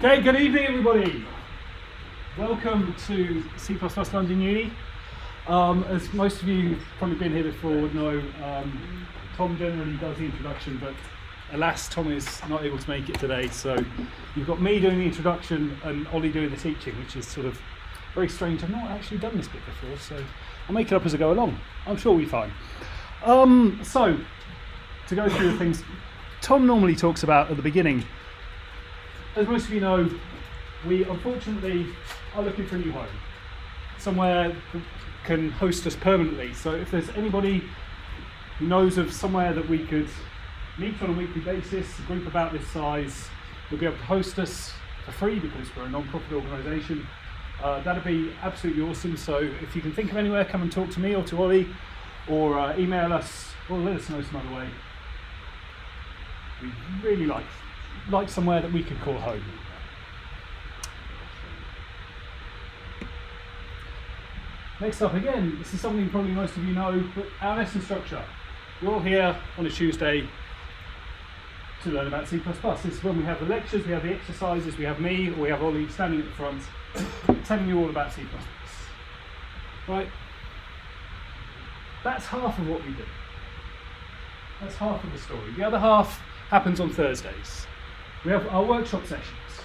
Okay, good evening everybody. Welcome to C++ London Uni. As most of you have probably been here before would know, Tom generally does the introduction, but alas, Tom is not able to make it today. So you've got me doing the introduction and Ollie doing the teaching, which is sort of very strange. I've not actually done this bit before, so I'll make it up as I go along. I'm sure we'll be fine. So, to go through the things Tom normally talks about at the beginning. As most of you know, we unfortunately are looking for a new home, somewhere that can host us permanently. So if there's anybody who knows of somewhere that we could meet on a weekly basis, a group about this size, will be able to host us for free because we're a non-profit organisation, that'd be absolutely awesome. So if you can think of anywhere, come and talk to me or to Ollie, or email us, or let us know some other way. We'd really like somewhere that we could call home. Next up, again, this is something probably most of you know, but our lesson structure. We're all here on a Tuesday to learn about C++. This is when we have the lectures, we have the exercises, we have me, or we have Ollie standing at the front telling you all about C++. Right? That's half of what we do. That's half of the story. The other half happens on Thursdays. We have our workshop sessions,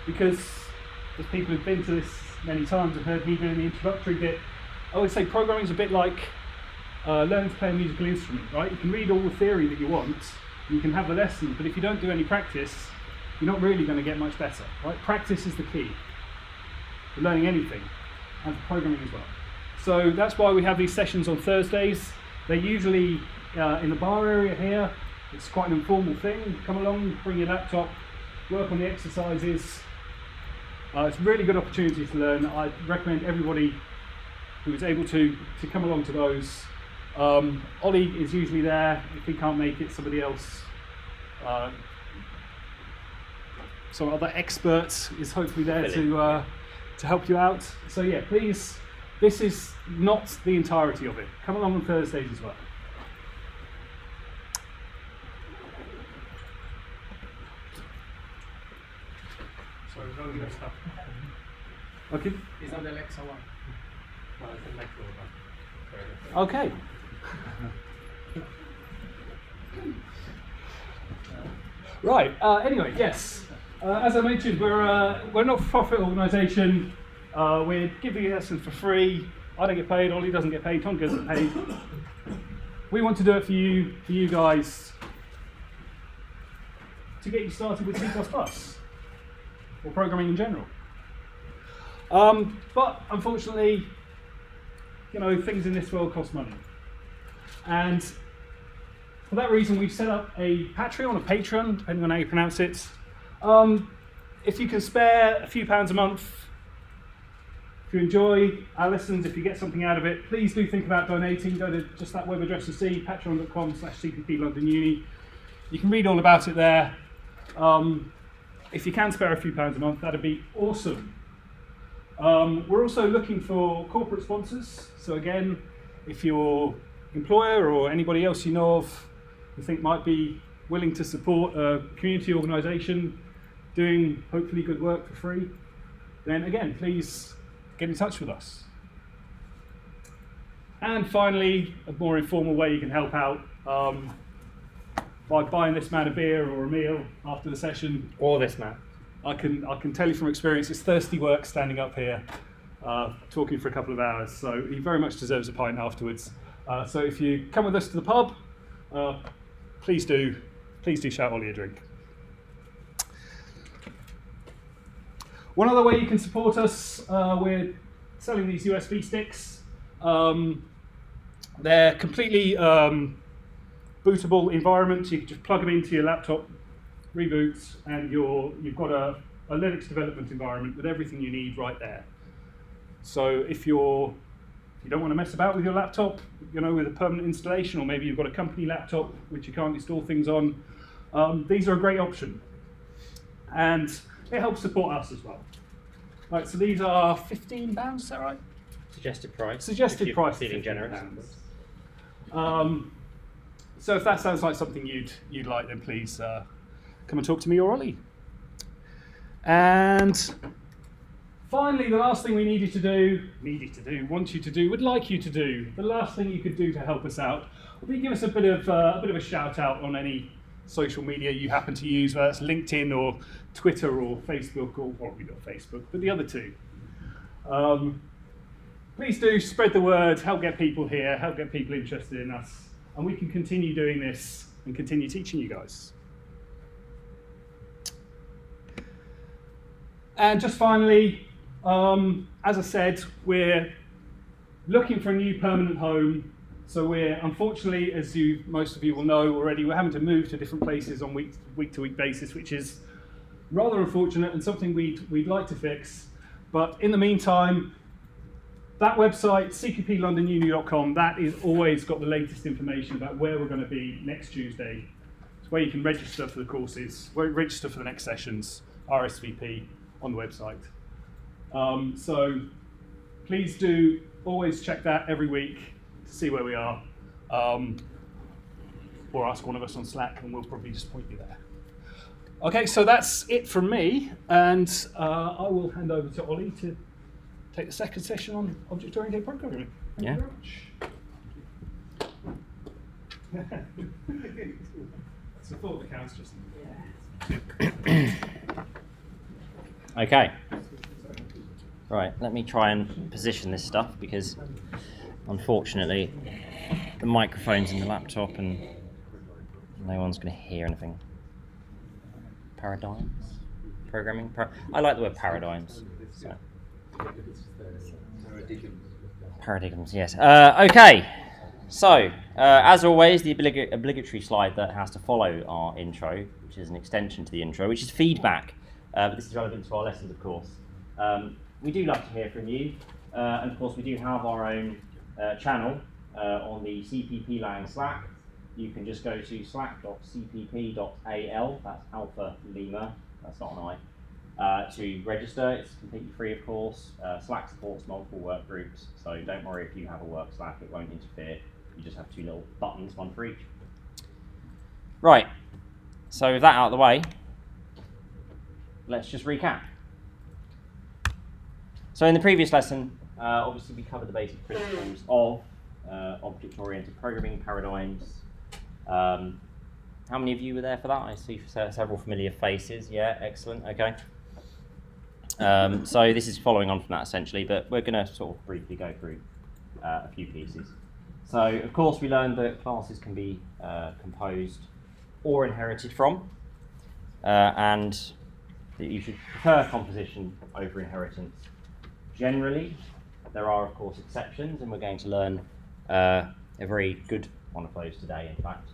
because as people who've been to this many times and heard me doing the introductory bit, I always say programming is a bit like learning to play a musical instrument, right? You can read all the theory that you want, and you can have the lesson, but if you don't do any practice, you're not really going to get much better, right? Practice is the key for learning anything, and for programming as well. So that's why we have these sessions on Thursdays. They're usually in the bar area here. It's quite an informal thing. Come along, bring your laptop, work on the exercises. It's a really good opportunity to learn. I recommend everybody who is able to come along to those. Ollie is usually there. If he can't make it, somebody else, some other expert is hopefully there to help you out. So yeah, please, this is not the entirety of it. Come along on Thursdays as well. Okay. Is that the Alexa one? Well, it's Alexa one. Okay. Right. Anyway, yes. As I mentioned, we're a not-for-profit organisation. We're giving lessons for free. I don't get paid. Ollie doesn't get paid. Tom doesn't get paid. We want to do it for you guys, to get you started with C++. Or programming in general. But unfortunately, you know, things in this world cost money. And for that reason, we've set up a Patreon, depending on how you pronounce it. If you can spare a few pounds a month, if you enjoy our lessons, if you get something out of it, please do think about donating. Go to just that web address you see, patreon.com/cpplondonuni. You can read all about it there. If you can spare a few pounds a month, that'd be awesome. We're also looking for corporate sponsors. So again, if your employer or anybody else you know of you think might be willing to support a community organisation doing hopefully good work for free, then again, please get in touch with us. And finally, a more informal way you can help out by buying this man a beer or a meal after the session. Or this man. I can tell you from experience, it's thirsty work standing up here, talking for a couple of hours. So he very much deserves a pint afterwards. So if you come with us to the pub, please do shout Ollie a drink. One other way you can support us, we're selling these USB sticks. They're completely bootable environment. You can just plug them into your laptop, reboot, and you've got a Linux development environment with everything you need right there. So if you don't want to mess about with your laptop, you know, with a permanent installation, or maybe you've got a company laptop which you can't install things on, these are a great option. And it helps support us as well. Right, so these are £15, is that right? Suggested price. Suggested price. Feeling generous. So if that sounds like something you'd like, then please come and talk to me or Ollie. And finally, the last thing we want you to do, would like you to do, the last thing you could do to help us out would be give us a bit of a shout out on any social media you happen to use, whether that's LinkedIn or Twitter or Facebook, or probably not Facebook, but the other two. Please do spread the word, help get people here, help get people interested in us, and we can continue doing this and continue teaching you guys. And just finally, as I said, we're looking for a new permanent home. So we're, unfortunately, as most of you will know already, we're having to move to different places on week-to-week basis, which is rather unfortunate and something we'd like to fix. But in the meantime, that website, cpplondonuni.com, that is always got the latest information about where we're going to be next Tuesday. It's where you can register for the courses, register for the next sessions, RSVP on the website. So please do always check that every week to see where we are, or ask one of us on Slack and we'll probably just point you there. Okay, so that's it from me, and I will hand over to Ollie to take the second session on object-oriented programming. Thank you very much. That's the thought that counts, just. Okay. Right, let me try and position this stuff because unfortunately the microphone's in the laptop and no one's going to hear anything. Paradigms? Programming? I like the word paradigms. So. Paradigms, yes. Okay, so as always, the obligatory slide that has to follow our intro, which is an extension to the intro, which is feedback. But this is relevant to our lessons, of course. We do love to hear from you, and of course we do have our own channel on the CPP Lang Slack. You can just go to slack.cpp.al, that's Alpha Lima, that's not an I, to register. It's completely free, of course. Slack supports multiple work groups, so don't worry if you have a work Slack, it won't interfere. You just have two little buttons, one for each. Right, so with that out of the way, let's just recap. So in the previous lesson, obviously we covered the basic principles of object-oriented programming paradigms. How many of you were there for that? I see several familiar faces. Yeah, excellent. Okay. So this is following on from that essentially, but we're going to sort of briefly go through a few pieces. So of course we learned that classes can be composed or inherited from, and that you should prefer composition over inheritance. Generally, there are of course exceptions, and we're going to learn a very good one of those today, in fact.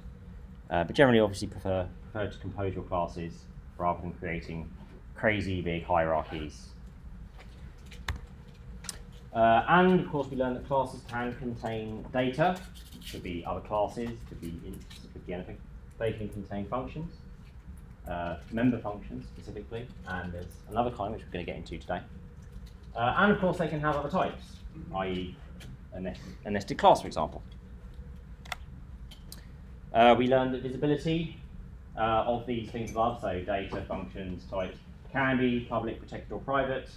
But generally, obviously, prefer to compose your classes rather than creating crazy big hierarchies. And of course, we learned that classes can contain data. It could be other classes, could be anything. They can contain functions, member functions specifically, and there's another kind which we're going to get into today. And of course, they can have other types, i.e. a nested class, for example. We learned that visibility of these things above, so data, functions, types, can be public, protected, or private.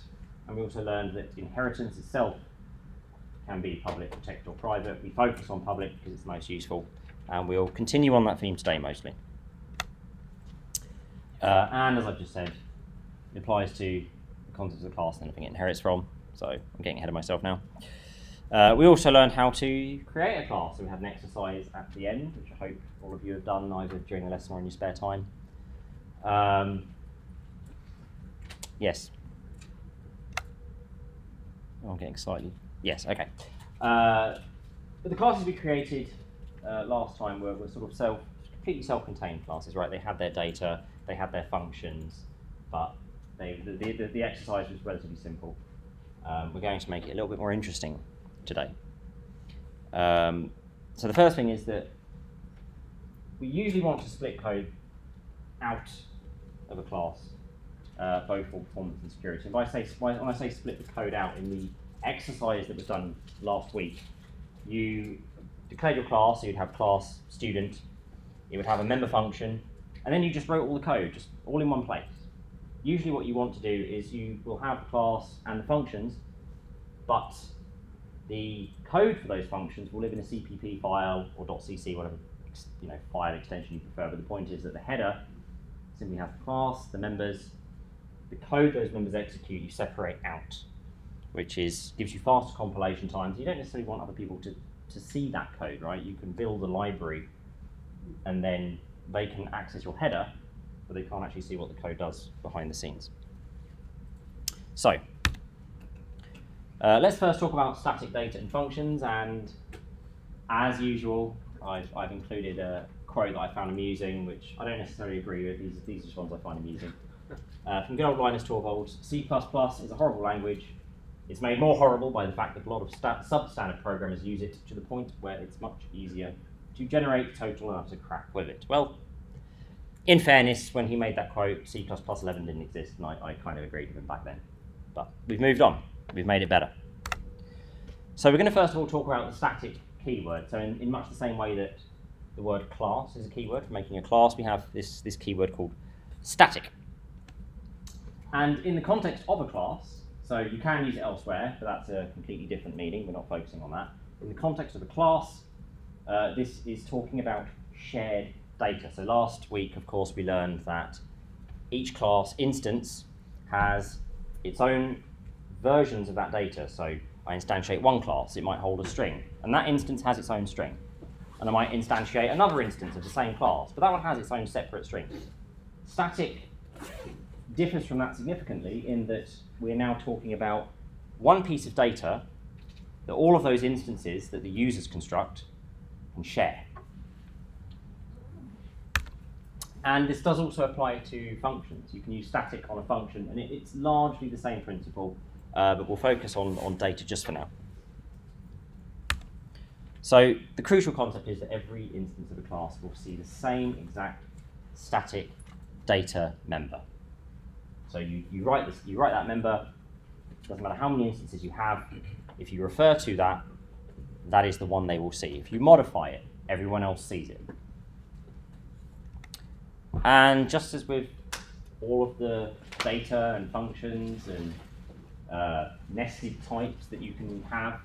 And we also learned that inheritance itself can be public, protected, or private. We focus on public because it's the most useful, and we'll continue on that theme today mostly. And as I've just said, it applies to the concepts of the class and anything it inherits from. So I'm getting ahead of myself now. We also learned how to create a class. So we had an exercise at the end, which I hope all of you have done either during the lesson or in your spare time. Yes. Oh, I'm getting slightly. Yes, okay. But the classes we created last time were sort of completely self-contained classes, right? They had their data, they had their functions, but the exercise was relatively simple. We're going to make it a little bit more interesting today. So the first thing is that we usually want to split code out of a class, both for performance and security. And when I say split the code out, in the exercise that was done last week, you declared your class, so you'd have class student, it would have a member function, and then you just wrote all the code, just all in one place. usually what you want to do is you will have the class and the functions, but the code for those functions will live in a CPP file or .cc, whatever file extension you prefer. But the point is that the header simply has the class, the members, the code those members execute, you separate out, which gives you faster compilation times. You don't necessarily want other people to see that code, right? You can build a library and then they can access your header, but they can't actually see what the code does behind the scenes. So, let's first talk about static data and functions, and as usual, I've included a quote that I found amusing, which I don't necessarily agree with. These are just ones I find amusing. From good old Linus Torvalds, C++ is a horrible language. It's made more horrible by the fact that a lot of substandard programmers use it to the point where it's much easier to generate total and utter crap with it. Well, in fairness, when he made that quote, C++ 11 didn't exist, and I kind of agreed with him back then. But we've moved on. We've made it better. So we're going to first of all talk about the static keyword. So in much the same way that the word class is a keyword for making a class, we have this keyword called static. And in the context of a class, so you can use it elsewhere, but that's a completely different meaning. We're not focusing on that. In the context of a class, this is talking about shared data. So last week, of course, we learned that each class instance has its own versions of that data. So I instantiate one class, it might hold a string, and that instance has its own string. And I might instantiate another instance of the same class, but that one has its own separate string. Static differs from that significantly in that we're now talking about one piece of data that all of those instances that the users construct can share. And this does also apply to functions. You can use static on a function, and it's largely the same principle, but we'll focus on data just for now. So the crucial concept is that every instance of a class will see the same exact static data member. So you write that member. Doesn't matter how many instances you have. If you refer to that, that is the one they will see. If you modify it, everyone else sees it. And just as with all of the data and functions and nested types that you can have,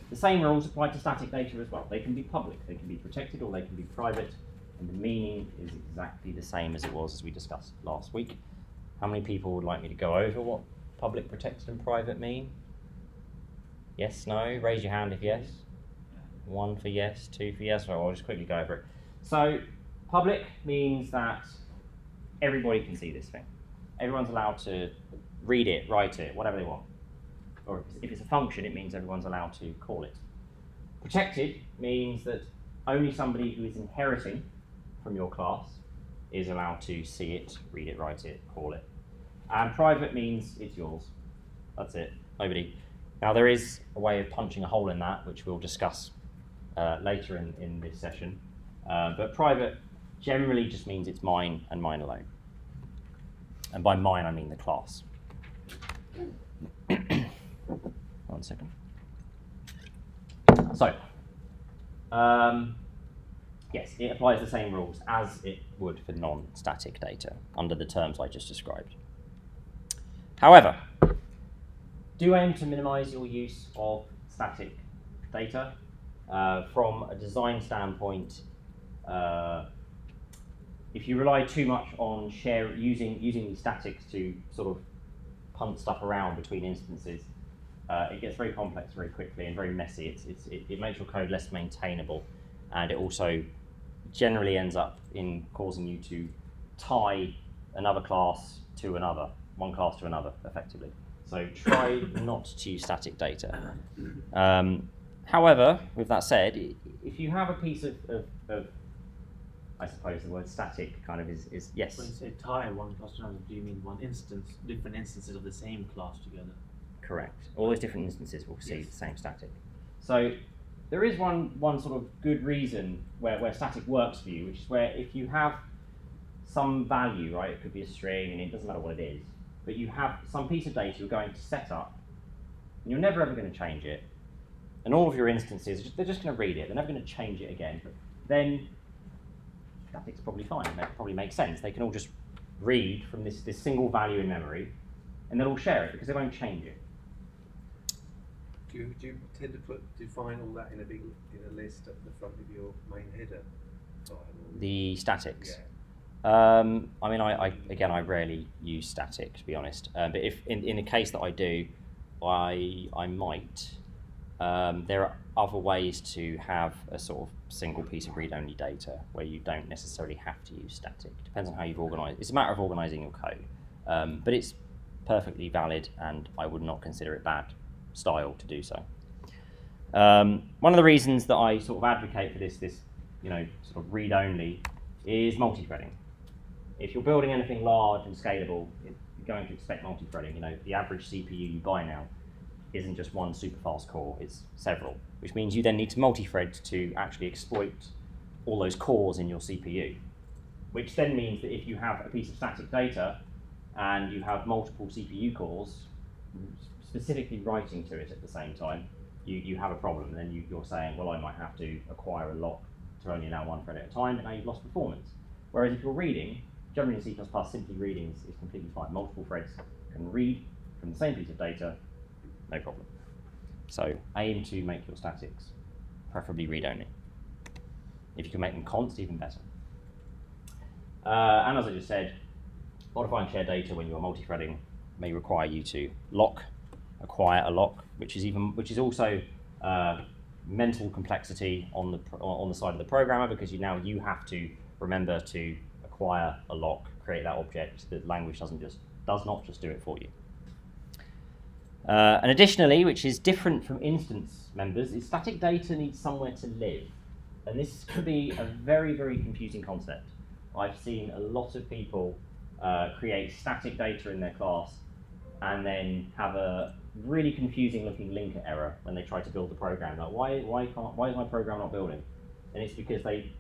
the same rules apply to static data as well. They can be public, they can be protected, or they can be private, and the meaning is exactly the same as it was as we discussed last week. How many people would like me to go over what public, protected, and private mean? Yes, no? Raise your hand if yes. 1 for yes, 2 for yes. Right, I'll just quickly go over it. So, public means that everybody can see this thing. Everyone's allowed to read it, write it, whatever they want. Or if it's a function, it means everyone's allowed to call it. Protected means that only somebody who is inheriting from your class is allowed to see it, read it, write it, call it. And private means it's yours. That's it. Nobody. Now there is a way of punching a hole in that, which we'll discuss later in this session. But private generally just means it's mine and mine alone. And by mine, I mean the class. 1 second. So, yes, it applies the same rules as it would for non-static data under the terms I just described. However, do aim to minimize your use of static data. From a design standpoint, if you rely too much on using these statics to sort of punt stuff around between instances, it gets very complex very quickly and very messy. It makes your code less maintainable, and it also generally ends up in causing you to tie another class to another, one class to another, effectively. So try not to use static data. However, with that said, if you have a piece of I suppose the word static kind of is yes. When you say tie one class to another, do you mean one instance, different instances of the same class together? Correct. All those different instances will see the same static. So there is one sort of good reason where static works for you, which is where if you have some value, right, it could be a string, and it doesn't matter what it is, but you have some piece of data you're going to set up, and you're never ever going to change it, and all of your instances, they're just going to read it, they're never going to change it again, then static's probably fine, that probably makes sense. They can all just read from this single value in memory, and they'll all share it because they won't change it. Do you tend to define all that in a list at the front of your main header file? The statics. Yeah. I mean, I rarely use static, to be honest. But if in the case that I do, I might. There are other ways to have a sort of single piece of read-only data where you don't necessarily have to use static. Depends on how you've organised. It's a matter of organising your code, but it's perfectly valid, and I would not consider it bad style to do so. One of the reasons that I sort of advocate for this sort of read-only is multi-threading. If you're building anything large and scalable, you're going to expect multi-threading. The average CPU you buy now isn't just one super fast core, it's several, which means you then need to multi-thread to actually exploit all those cores in your CPU, which then means that if you have a piece of static data and you have multiple CPU cores specifically writing to it at the same time, you have a problem. And then you're saying, well, I might have to acquire a lock to only allow one thread at a time, and now you've lost performance. Whereas if you're reading, generally in C++, simply reading is completely fine. Multiple threads can read from the same piece of data, no problem. So aim to make your statics preferably read-only. If you can make them const, even better. And as I just said, modifying shared data when you are multi-threading may require you to acquire a lock, which is also mental complexity on the side of the programmer, because you have to remember to acquire a lock, create that object. The language does not just do it for you. And additionally, which is different from instance members, is static data needs somewhere to live. And this could be a very, very confusing concept. I've seen a lot of people create static data in their class and then have a really confusing looking linker error when they try to build the program. Like, why is my program not building? And it's because they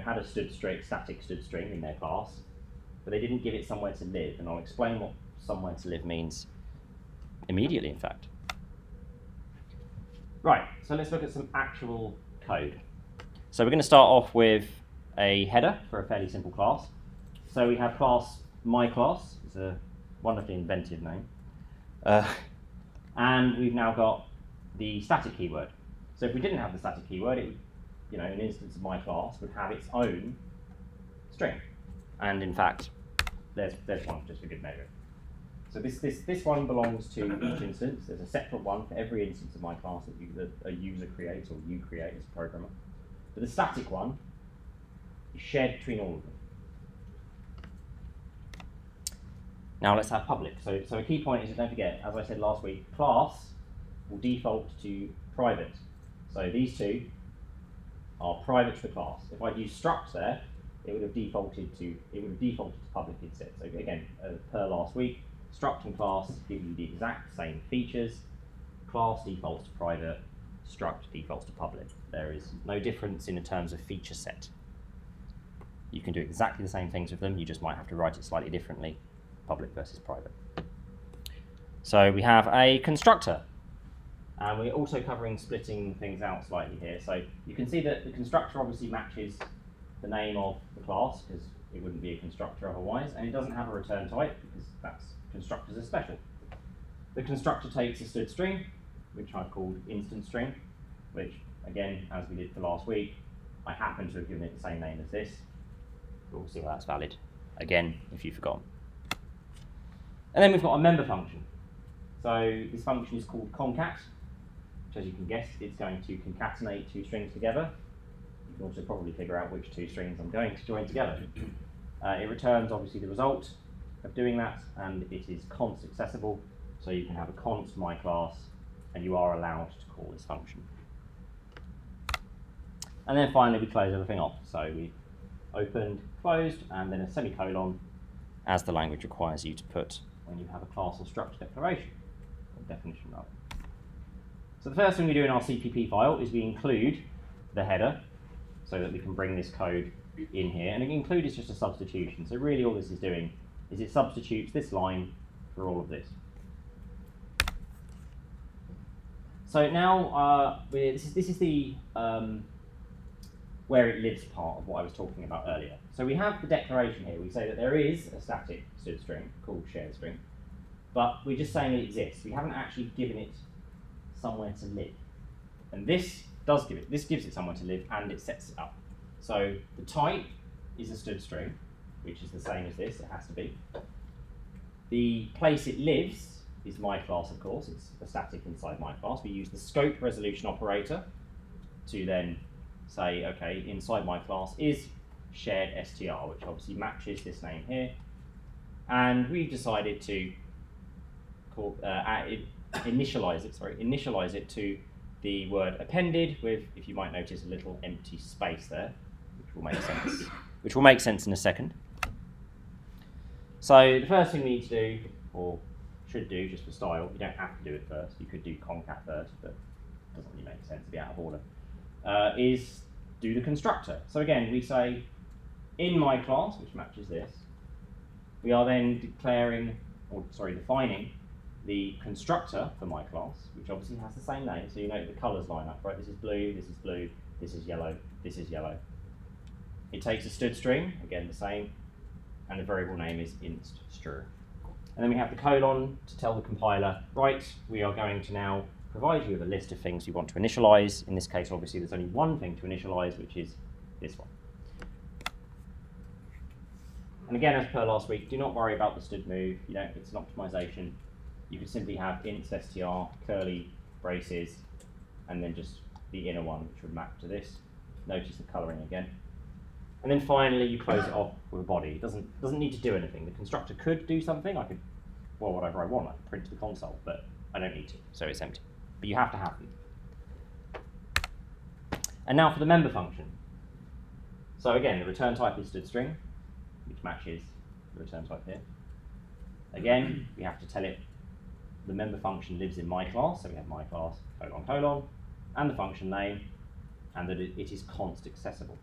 had a static std string in their class, but they didn't give it somewhere to live. And I'll explain what somewhere to live means immediately, in fact. Right, so let's look at some actual code. So we're going to start off with a header for a fairly simple class. So we have class myClass. It's a wonderfully inventive name. And we've now got the static keyword. So if we didn't have the static keyword, it would, an instance of myClass would have its own string. And in fact, there's one just for good measure. So this one belongs to each instance. There's a separate one for every instance of myClass that a user creates or you create as a programmer. But the static one is shared between all of them. Now let's have public. So a key point is, don't forget, as I said last week, class will default to private. So these two are private to the class. If I'd used struct there, it would have defaulted to public instead. So again, per last week, struct and class give you the exact same features. Class defaults to private, struct defaults to public. There is no difference in terms of feature set. You can do exactly the same things with them, you just might have to write it slightly differently, public versus private. So we have a constructor, and we're also covering splitting things out slightly here. So you can see that the constructor obviously matches the name of the class, because it wouldn't be a constructor otherwise, and it doesn't have a return type, because constructors are special. The constructor takes a std string, which I've called instance string, which, again, as we did for last week, I happen to have given it the same name as this. We'll see why that's valid, again, if you've forgotten. And then we've got a member function. So this function is called concat, which, as you can guess, it's going to concatenate two strings together. You can also probably figure out which two strings I'm going to join together. It returns, obviously, the result of doing that, and it is const accessible, so you can have a const myClass, and you are allowed to call this function. And then finally, we close everything off. So we've opened, closed, and then a semicolon, as the language requires you to put when you have a class or structure declaration, or definition rather. So the first thing we do in our CPP file is we include the header, so that we can bring this code in here. And include is just a substitution. So really all this is doing is it substitutes this line for all of this. So now this is the where it lives part of what I was talking about earlier. So we have the declaration here. We say that there is a static std string called shared string, but we're just saying it exists. We haven't actually given it somewhere to live. And this gives it somewhere to live, and it sets it up. So the type is a std string, which is the same as this, it has to be. The place it lives is my class, of course. It's a static inside my class. We use the scope resolution operator to then say, okay, inside my class is shared str, which obviously matches this name here. And we've decided to call, initialize it to the word appended with, if you might notice, a little empty space there, which will make sense. Which will make sense in a second. So the first thing we need to do, or should do just for style, you don't have to do it first, you could do concat first, but it doesn't really make sense to be out of order, is do the constructor. So again, we say in my class, which matches this, we are then defining the constructor for my class, which obviously has the same name, so you know the colours line up, right? This is blue, this is blue, this is yellow, this is yellow. It takes a std string, again the same, and the variable name is inst_str. And then we have the colon to tell the compiler, right, we are going to now provide you with a list of things you want to initialize. In this case, obviously, there's only one thing to initialize, which is this one. And again, as per last week, do not worry about the std move. It's an optimization. You could simply have inst_str, curly braces, and then just the inner one, which would map to this. Notice the coloring again. And then finally, you close it off with a body. It doesn't need to do anything. The constructor could do something. I could, well, whatever I want. I could print to the console, but I don't need to, so it's empty. But you have to have them. And now for the member function. So again, the return type is std string, which matches the return type here. Again, we have to tell it the member function lives in my class, so we have my class, colon, and the function name, and that it is const accessible.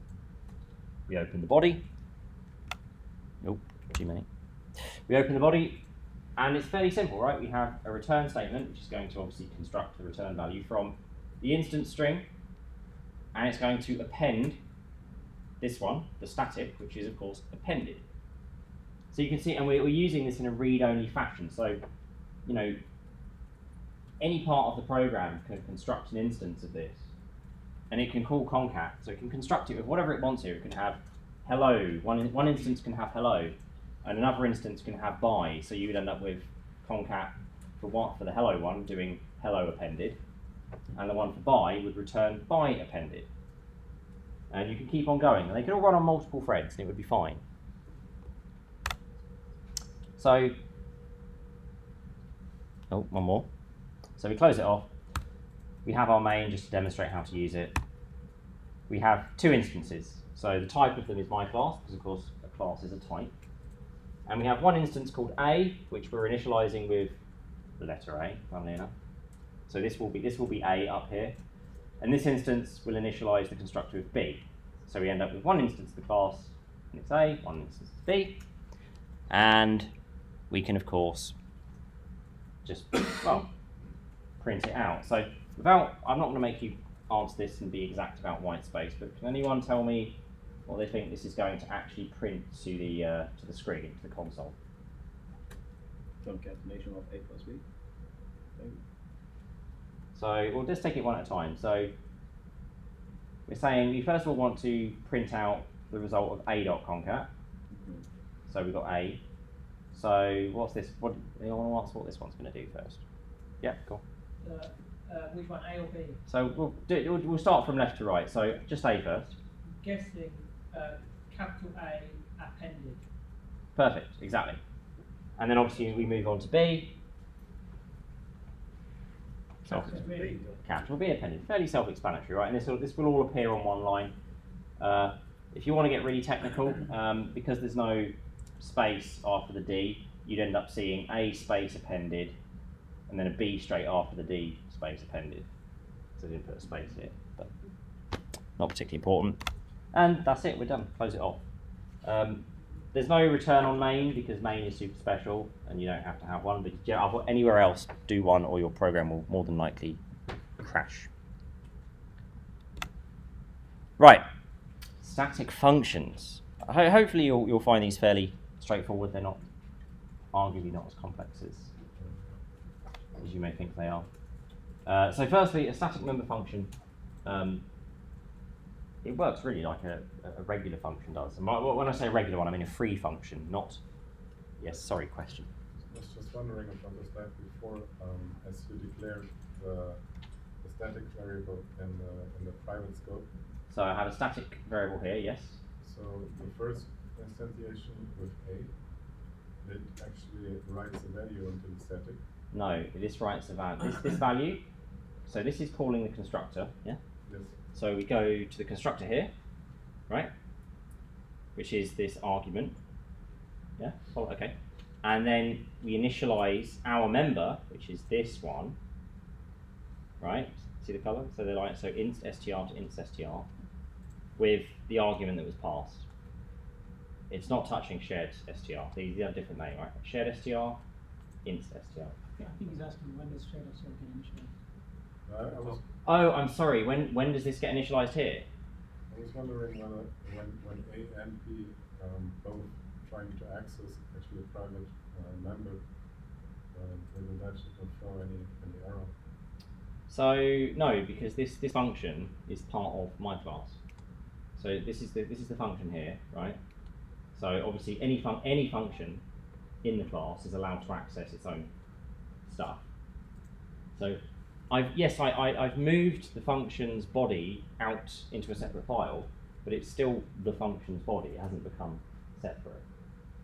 We open the body. Nope, too many. We open the body, and it's fairly simple, right? We have a return statement, which is going to obviously construct the return value from the instance string, and it's going to append this one, the static, which is, of course, appended. So you can see, and we're using this in a read-only fashion. So, any part of the program can construct an instance of this, and it can call concat, so it can construct it with whatever it wants here. It can have hello, one instance can have hello, and another instance can have bye, so you would end up with concat for the hello one doing hello appended, and the one for bye would return bye appended. And you can keep on going, and they can all run on multiple threads, and it would be fine. So, one more. So we close it off. We have our main just to demonstrate how to use it. We have two instances. So the type of them is my class, because of course a class is a type. And we have one instance called A, which we're initializing with the letter A, funnily enough. So this will be A up here. And this instance will initialize the constructor with B. So we end up with one instance of the class, and it's A, one instance is B. And we can, of course, just, well, print it out. So I'm not going to make you answer this and be exact about white space, but can anyone tell me what they think this is going to actually print to the screen, to the console? Concatenation of A plus B. So we'll just take it one at a time. So we're saying we first of all want to print out the result of a.concat. So we've got A. So what's this? Anyone wants what this one's going to do first? Yeah, cool. Which one, A or B? So we'll start from left to right. So just A first. Guessing capital A appended. Perfect, exactly. And then obviously we move on to B. Capital B appended. Fairly self-explanatory, right? And this will all appear on one line. If you want to get really technical, because there's no space after the D, you'd end up seeing A space appended, and then a B straight after the D space appended. So I didn't put a space here, but not particularly important. And that's it, we're done. Close it off. There's no return on main because main is super special and you don't have to have one, but anywhere else, do one or your program will more than likely crash. Right, Static functions. Hopefully you'll find these fairly straightforward. They're not, arguably not as complex as you may think they are. So firstly, a static member function, it works really like a regular function does. And when I say a regular one, I mean a free function, not, yes, sorry, question. I was just wondering if on the slide before, as you declared the static variable in the private scope. So I have a static variable here, yes. So the first instantiation with A, it actually writes a value into the static. No, this writes a value. This value, so this is calling the constructor, yeah? Yes. So we go to the constructor here, right? Which is this argument, yeah? Oh, okay. And then we initialize our member, which is this one, right? See the color? So they're like, so inst str to inst str with the argument that was passed. It's not touching shared str. These have a different name, right? Shared str, inst str. Yeah, I think he's asking when does shared STR get initialized? I was Oh, I'm sorry. When does this get initialized here? wondering whether when A and B both trying to access actually a private member, whether that should throw any error. So no, because this function is part of my class. So this is the function here, right? So obviously any function in the class is allowed to access its own stuff. So I've moved the function's body out into a separate file, but it's still the function's body. It hasn't become separate.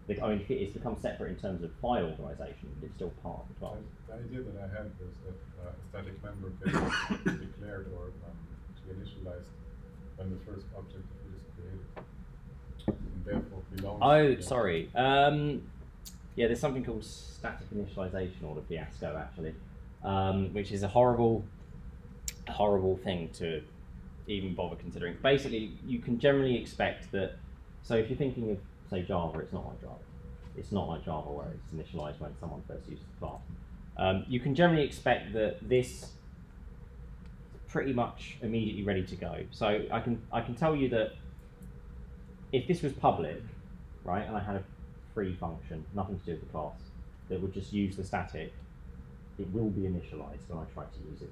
It's become separate in terms of file organization, but it's still part of the class. The idea that I had was that a static member gets declared or to be initialized when the first object is created, and therefore belongs. Oh, to sorry. Yeah, there's something called static initialization or the fiasco actually, which is a horrible thing to even bother considering. Basically, you can generally expect that. So if you're thinking of say Java, it's not like Java. It's not like Java where it's initialized when someone first uses the class. You can generally expect that this is pretty much immediately ready to go. So I can tell you that if this was public, right, and I had a free function, nothing to do with the class, that would just use the static, it will be initialized when I try to use it.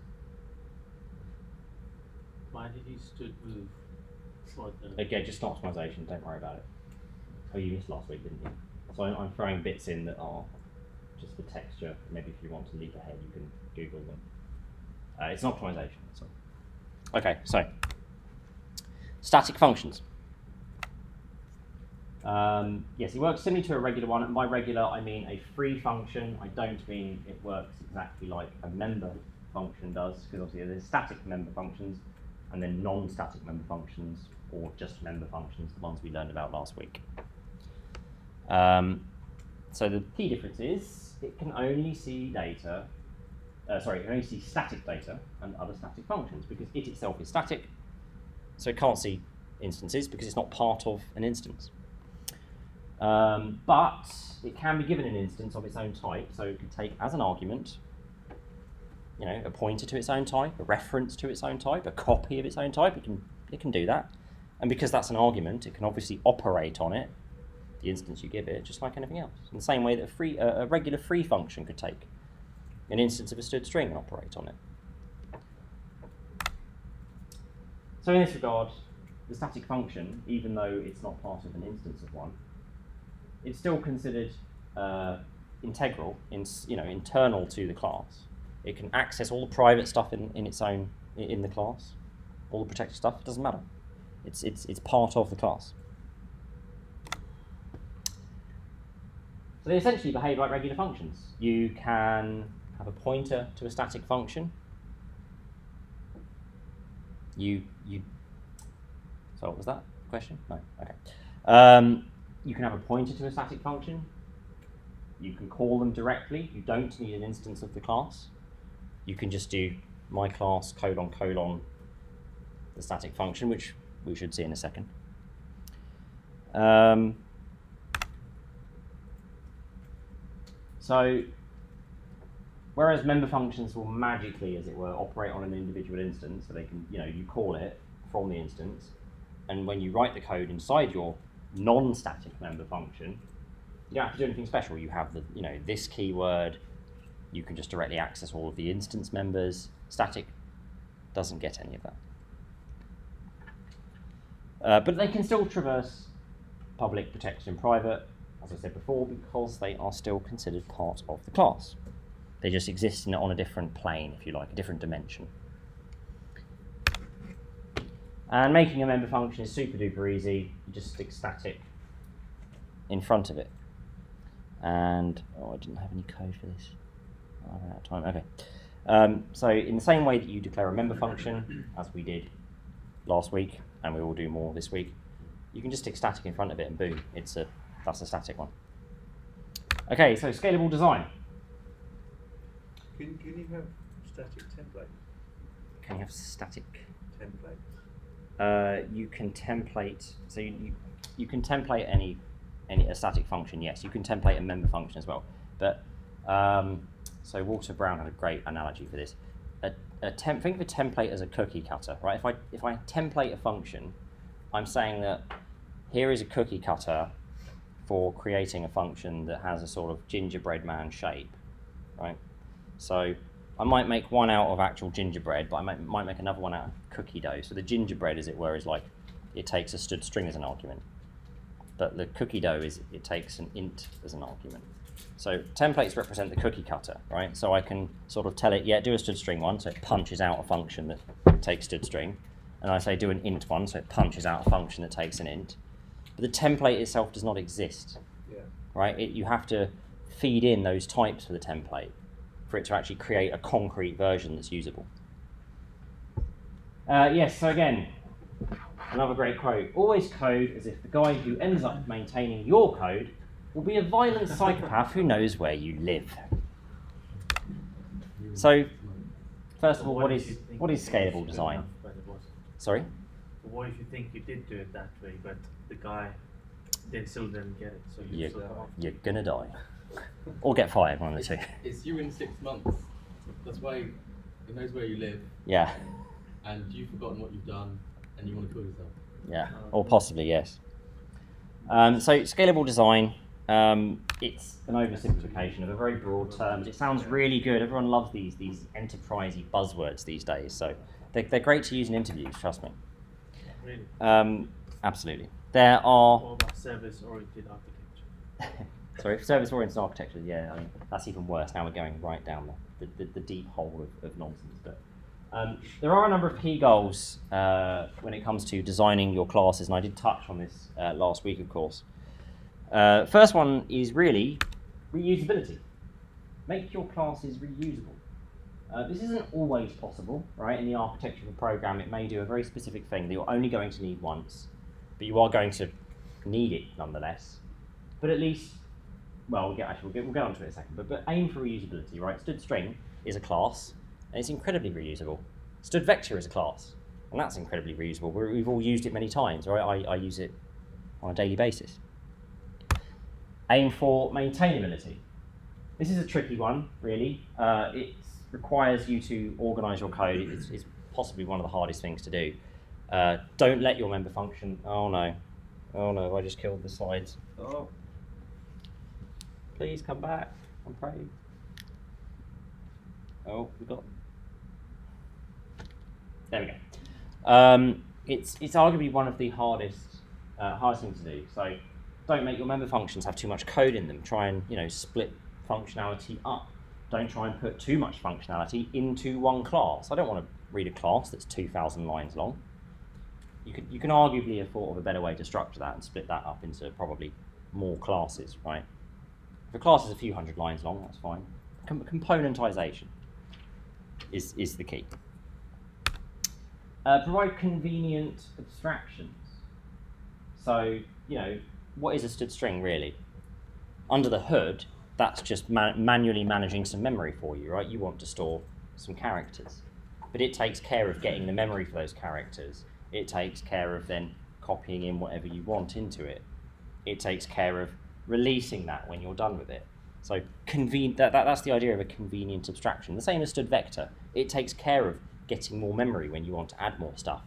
Why did you move for the... Again, just optimization, don't worry about it. Oh, you missed last week, didn't you? So I'm throwing bits in that are just for texture. Maybe if you want to leap ahead, you can Google them. It's an optimization, that's all. Okay, so static functions. Yes, it works similarly to a regular one, and by regular I mean a free function. I don't mean it works exactly like a member function does, because obviously there's static member functions and then non-static member functions, or just member functions, the ones we learned about last week. So the key difference is it can only see data, it can only see static data and other static functions, because it itself is static, so it can't see instances because it's not part of an instance. But it can be given an instance of its own type, so it could take as an argument, you know, a pointer to its own type, a reference to its own type, a copy of its own type. It can do that, and because that's an argument, it can obviously operate on it, the instance you give it, just like anything else. In the same way that a regular free function could take an instance of a stored string and operate on it. So in this regard, the static function, even though it's not part of an instance of one, it's still considered integral, internal to the class. It can access all the private stuff in its own in the class, all the protected stuff. It doesn't matter. It's part of the class. So they essentially behave like regular functions. You can have a pointer to a static function. So what was that question? No. Okay. You can have a pointer to a static function. You can call them directly. You don't need an instance of the class. You can just do my class : the static function, which we should see in a second. So, whereas member functions will magically, as it were, operate on an individual instance, so they can, you call it from the instance, and when you write the code inside your non-static member function, you don't have to do anything special. You have the, this keyword. You can just directly access all of the instance members. Static doesn't get any of that. But they can still traverse public, protected, and private, as I said before, because they are still considered part of the class. They just exist on a different plane, if you like, a different dimension. And making a member function is super duper easy. You just stick static in front of it. And, I didn't have any code for this. I ran out of time. Okay. So in the same way that you declare a member function, as we did last week, and we will do more this week, you can just stick static in front of it and boom, that's a static one. Okay, so scalable design. Can you have static templates? Can you have static? Templates. You can template, so you can template a static function, yes. You can template a member function as well. But so Walter Brown had a great analogy for this. Think of a template as a cookie cutter, right? If I template a function, I'm saying that here is a cookie cutter for creating a function that has a sort of gingerbread man shape, right? So I might make one out of actual gingerbread, but I might make another one out of cookie dough. So the gingerbread, as it were, is like it takes a std string as an argument, but the cookie dough it takes an int as an argument. So templates represent the cookie cutter, right? So I can sort of tell it, yeah, do a std string one, so it punches out a function that takes std string, and I say do an int one, so it punches out a function that takes an int. But the template itself does not exist, right? You have to feed in those types for the template for it to actually create a concrete version that's usable. Yes, so again, another great quote. Always code as if the guy who ends up maintaining your code will be a violent psychopath who knows where you live. So, first of all, what is scalable design? Sorry? What if you think you did do it that way, but the guy still didn't get it? So you're gonna die. Or get fired, one of the two. It's you in 6 months. That's why it knows where you live. Yeah. And you've forgotten what you've done, and you want to kill yourself. Yeah, or possibly, yes. So scalable design, it's an oversimplification of a very broad term. It sounds really good. Everyone loves these enterprisey buzzwords these days. So they're great to use in interviews, trust me. Really? Absolutely. There are... What about service-oriented architecture? Sorry, service-oriented architecture, yeah, I mean, that's even worse. Now we're going right down the deep hole of nonsense. But there are a number of key goals when it comes to designing your classes, and I did touch on this last week, of course. First one is really reusability. Make your classes reusable. This isn't always possible, right? In the architecture of a program, it may do a very specific thing that you're only going to need once, but you are going to need it nonetheless. But at least, well, we'll get onto it in a second, but aim for reusability, right? Std string is a class, and it's incredibly reusable. Std vector is a class, and that's incredibly reusable. We've all used it many times, right? I use it on a daily basis. Aim for maintainability. This is a tricky one, really. It requires you to organize your code. It's possibly one of the hardest things to do. Don't let your member function, oh no, I just killed the slides. Oh. Please come back, I'm praying. Oh, there we go. It's arguably one of the hardest things to do. So don't make your member functions have too much code in them. Try and split functionality up. Don't try and put too much functionality into one class. I don't want to read a class that's 2,000 lines long. You can arguably have thought of a better way to structure that and split that up into probably more classes, right? If a class is a few hundred lines long, that's fine. Componentization is the key. Provide convenient abstractions. So, what is a std string really? Under the hood, that's just manually managing some memory for you, right? You want to store some characters. But it takes care of getting the memory for those characters. It takes care of then copying in whatever you want into it. It takes care of releasing that when you're done with it. So that's the idea of a convenient abstraction. The same as std vector. It takes care of getting more memory when you want to add more stuff.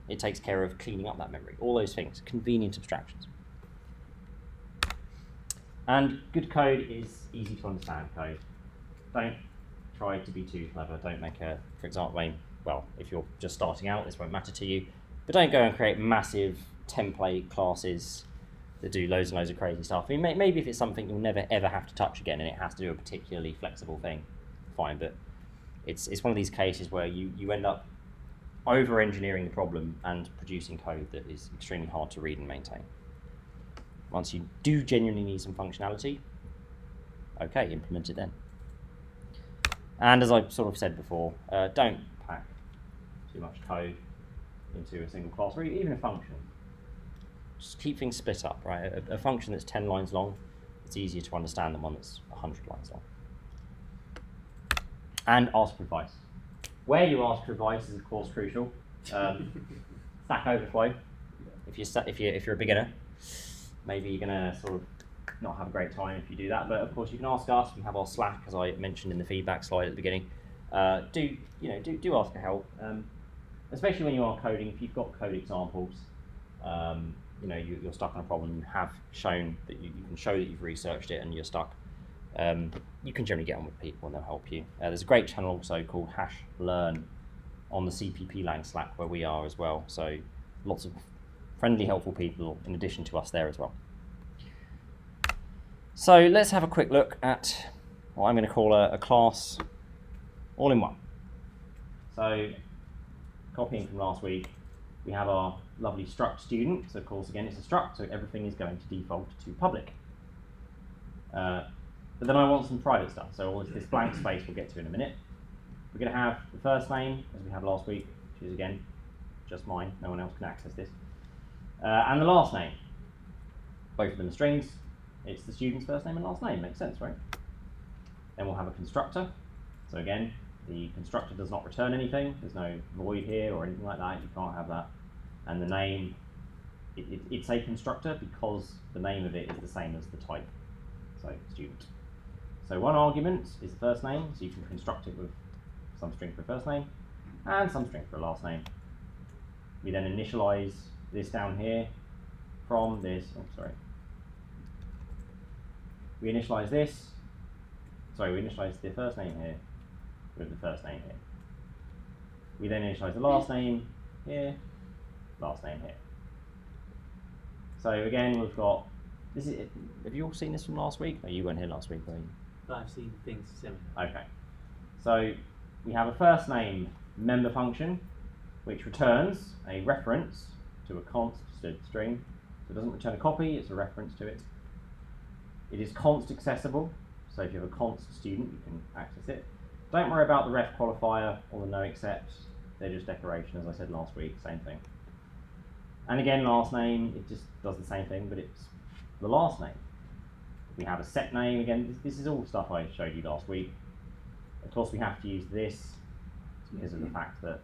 It takes care of cleaning up that memory. All those things, convenient abstractions. And good code is easy to understand code. Don't try to be too clever. Don't make a, for example, well, if you're just starting out, this won't matter to you. But don't go and create massive template classes that do loads and loads of crazy stuff. I mean, maybe if it's something you'll never ever have to touch again and it has to do a particularly flexible thing, fine. But it's one of these cases where you end up over-engineering the problem and producing code that is extremely hard to read and maintain. Once you do genuinely need some functionality, okay, implement it then. And as I sort of said before, don't pack too much code into a single class, or even a function. Just keep things split up, right? A function that's 10 lines long, it's easier to understand than one that's 100 lines long. And ask for advice. Where you ask for advice is of course crucial. Stack Overflow. If you're a beginner, maybe you're gonna sort of not have a great time if you do that. But of course you can ask us. We have our Slack, as I mentioned in the feedback slide at the beginning. Do ask for help, especially when you are coding. If you've got code examples, you're stuck on a problem. You have shown that you can show that you've researched it and you're stuck. You can generally get on with people and they'll help you. There's a great channel also called #learn on the CPP Lang Slack where we are as well. So lots of friendly, helpful people in addition to us there as well. So let's have a quick look at what I'm going to call a class all-in-one. So copying from last week, we have our lovely struct student. So of course, again, it's a struct, so everything is going to default to public. But then I want some private stuff, so all this blank space we'll get to in a minute. We're going to have the first name, as we had last week, which is again, just mine, no one else can access this. And the last name. Both of them are strings. It's the student's first name and last name, makes sense, right? Then we'll have a constructor. So again, the constructor does not return anything. There's no void here or anything like that, you can't have that. And the name, it's a constructor because the name of it is the same as the type, so student. So one argument is the first name, so you can construct it with some string for a first name and some string for a last name. We then initialize this down here from this, we initialize this, we initialize the first name here with the first name here. We then initialize the last name here, last name here. So again, we've got, this is, have you all seen this from last week? No, you weren't here last week, were you? I've seen things similar. Okay. So we have a first name member function, which returns a reference to a const string. So it doesn't return a copy, it's a reference to it. It is const accessible, so if you have a const student, you can access it. Don't worry about the ref qualifier or the no except, they're just decoration, as I said last week, same thing. And again, last name, it just does the same thing, but it's the last name. We have a set name, again, this is all stuff I showed you last week. Of course, we have to use this because of the fact that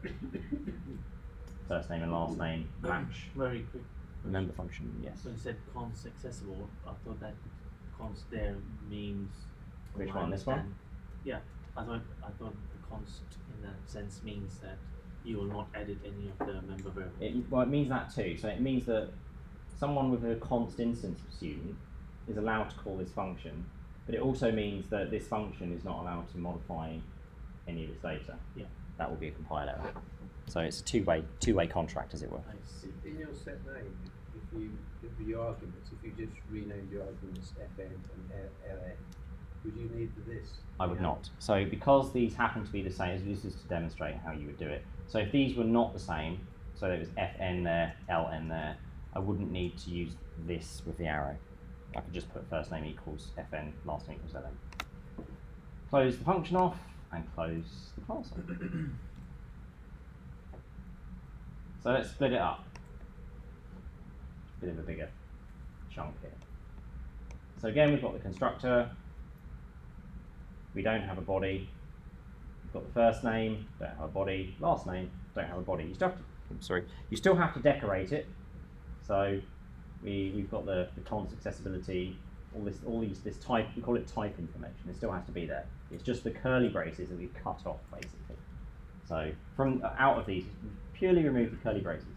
first name and last name match. Very quick. The member function, yes. When you said const accessible, I thought that const there means. Which one? This one? Yeah, I thought the const in that sense means that you will not edit any of the member variables. Well, it means that too. So it means that someone with a const instance of student is allowed to call this function, but it also means that this function is not allowed to modify any of its data. Yeah. That will be a compile error. So it's a two-way contract, as it were. I see. In your set name, if the arguments, if you just renamed the arguments fn and ln, would you need this? I would not. So because these happen to be the same, this is to demonstrate how you would do it. So if these were not the same, so there was fn there, ln there, I wouldn't need to use this with the arrow. I could just put first name equals fn, last name equals ln. Close the function off and close the class off. So let's split it up. Bit of a bigger chunk here. So again, we've got the constructor. We don't have a body. We've got the first name, don't have a body. Last name, don't have a body. You still have to decorate it. So we've got the const accessibility, this type, we call it type information. It still has to be there. It's just the curly braces that we cut off basically. So from out of these, purely remove the curly braces.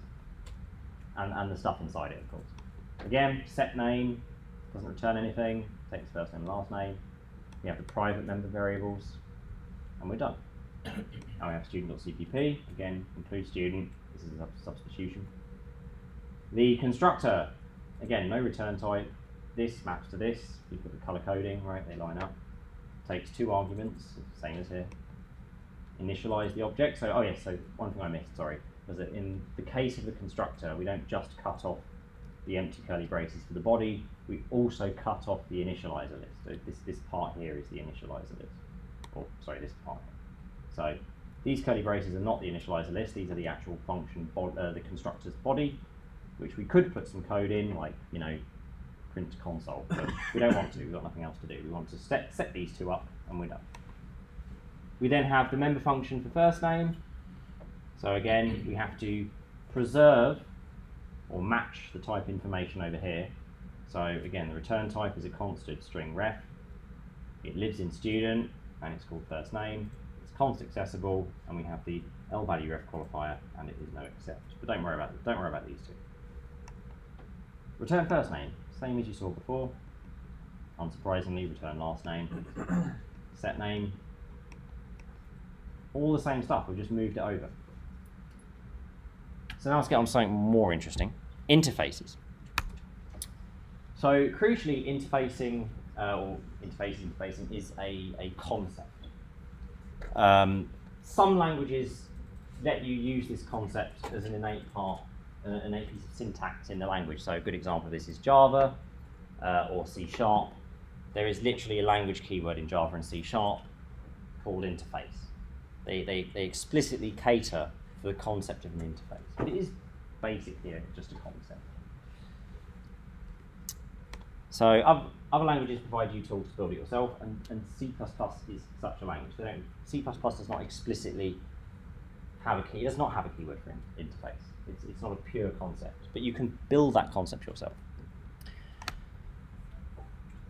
and the stuff inside it, of course. Again, set name doesn't return anything, takes first name and last name. We have the private member variables, and we're done. Now we have student.cpp, again, include student, this is a substitution. The constructor, again, no return type, this maps to this, we put the color coding, right, they line up. Takes 2 arguments, same as here. Initialize the object, so, oh yes, so one thing I missed, sorry, was that in the case of the constructor, we don't just cut off the empty curly braces for the body, we also cut off the initializer list. So this part here is the initializer list. Or, sorry, this part here. So these curly braces are not the initializer list, these are the actual function, the constructor's body, which we could put some code in, like, you know, print to console, but we don't want to, we've got nothing else to do. We want to set these 2 up, and we're done. We then have the member function for first name. So again, we have to preserve or match the type information over here. So again, the return type is a constant string ref. It lives in student, and it's called first name. It's const accessible, and we have the L value ref qualifier, and it is no except. But don't worry about these 2. Return first name, same as you saw before. Unsurprisingly, return last name. Set name. All the same stuff, we've just moved it over. So now let's get on to something more interesting. Interfaces. So crucially, interfacing is a concept. Some languages let you use this concept as an innate part, an innate piece of syntax in the language. So a good example of this is Java or C#. There is literally a language keyword in Java and C# called interface. They explicitly cater for the concept of an interface. But it is basically just a concept. So other languages provide you tools to build it yourself, and C++ is such a language. C++ does not explicitly have a key. It does not have a keyword for interface. It's not a pure concept, but you can build that concept yourself.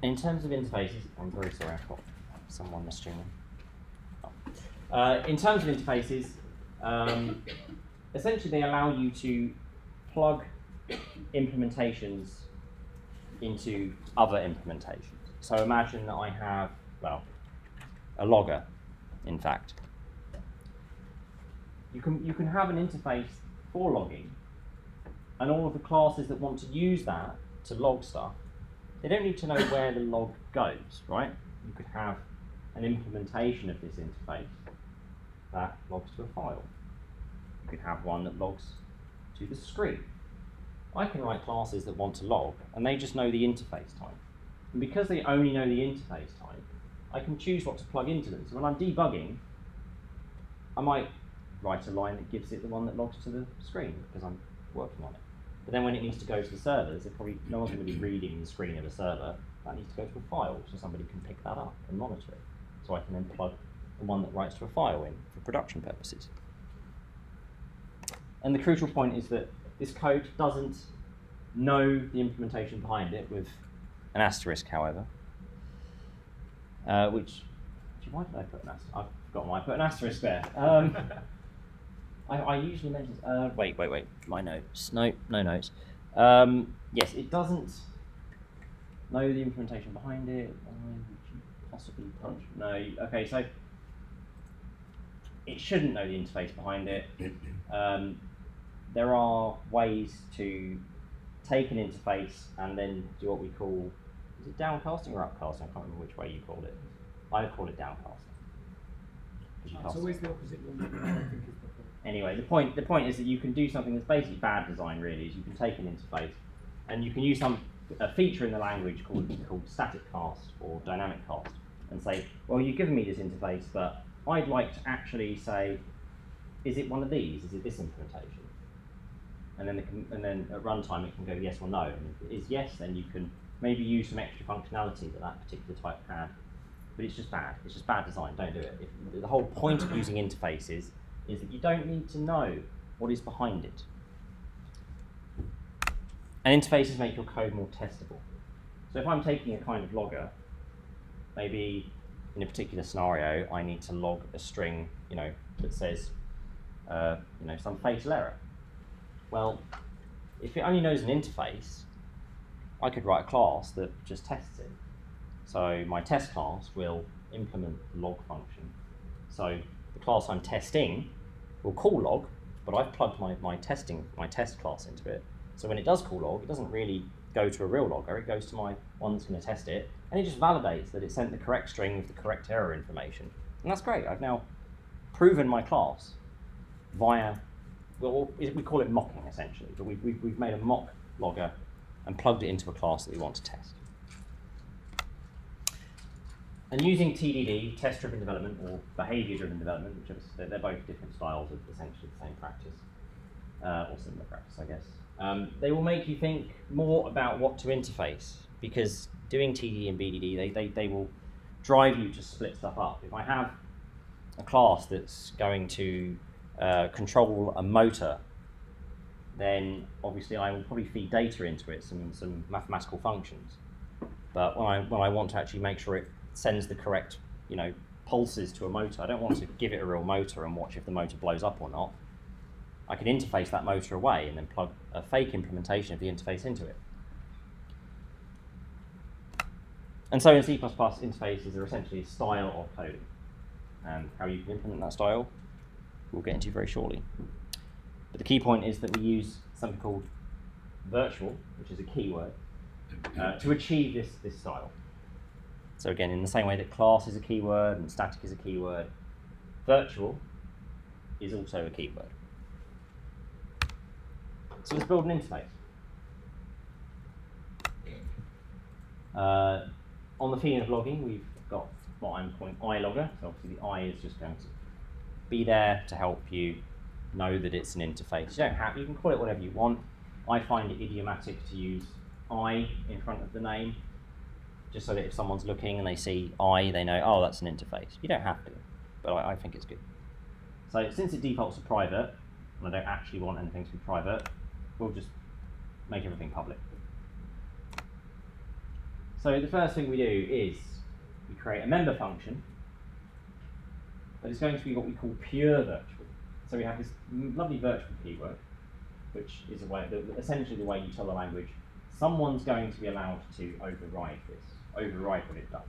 In terms of interfaces, I'm very sorry, I've got someone messaging me. In terms of interfaces, essentially they allow you to plug implementations into other implementations. So imagine that I have, well, a logger, in fact. You can have an interface for logging, and all of the classes that want to use that to log stuff, they don't need to know where the log goes, right? You could have an implementation of this interface that logs to a file. You could have one that logs to the screen. I can write classes that want to log, and they just know the interface type. And because they only know the interface type, I can choose what to plug into them. So when I'm debugging, I might write a line that gives it the one that logs to the screen because I'm working on it. But then when it needs to go to the servers, no one's going to be reading the screen of a server. That needs to go to a file, so somebody can pick that up and monitor it. So I can then plug the one that writes to a file in for production purposes. And the crucial point is that this code doesn't know the implementation behind it, with an asterisk, however. Which, why did I put an asterisk? I've forgotten why I put an asterisk there. I usually mention, wait, my notes. No notes. Yes, it doesn't know the implementation behind it. Why would you possibly punch? No, okay, so it shouldn't know the interface behind it. There are ways to take an interface and then do what we call, is it downcasting or upcasting? I can't remember which way you called it. I call it downcasting. It's always the opposite one. I think is the point. Anyway, the point is that you can do something that's basically bad design, really. Is you can take an interface and you can use a feature in the language called static cast or dynamic cast, and say, well, you've given me this interface, but I'd like to actually say, is it one of these? Is it this implementation? And then at runtime it can go yes or no. And if it is yes, then you can maybe use some extra functionality that that particular type had. But it's just bad. It's just bad design. Don't do it. The whole point of using interfaces is that you don't need to know what is behind it. And interfaces make your code more testable. So if I'm taking a kind of logger, maybe in a particular scenario, I need to log a string, that says, some fatal error. Well, if it only knows an interface, I could write a class that just tests it. So my test class will implement the log function. So the class I'm testing will call log, but I've plugged my test class into it. So when it does call log, it doesn't really go to a real logger, it goes to my one that's going to test it, and it just validates that it sent the correct string with the correct error information. And that's great. I've now proven my class via, well, we call it mocking essentially, but we've made a mock logger and plugged it into a class that we want to test. And using TDD, test-driven development, or behavior-driven development, which they're both different styles of essentially the same practice, or similar practice, I guess. They will make you think more about what to interface, because doing TDD and BDD, they will drive you to split stuff up. If I have a class that's going to control a motor, then obviously I will probably feed data into it, some mathematical functions. But when I want to actually make sure it sends the correct, pulses to a motor, I don't want to give it a real motor and watch if the motor blows up or not. I can interface that motor away and then plug a fake implementation of the interface into it. And so in C++, interfaces are essentially a style of coding. And how you can implement that style, we'll get into very shortly. But the key point is that we use something called virtual, which is a keyword, to achieve this style. So again, in the same way that class is a keyword and static is a keyword, virtual is also a keyword. So let's build an interface. On the theme of logging, we've got what I'm calling iLogger. So obviously the I is just going to be there to help you know that it's an interface. You can call it whatever you want. I find it idiomatic to use I in front of the name, just so that if someone's looking and they see I, they know, oh, that's an interface. You don't have to, but I think it's good. So since it defaults to private, and I don't actually want anything to be private, we'll just make everything public. So the first thing we do is we create a member function, but it's going to be what we call pure virtual. So we have this lovely virtual keyword, which is essentially the way you tell the language, someone's going to be allowed to override what it does.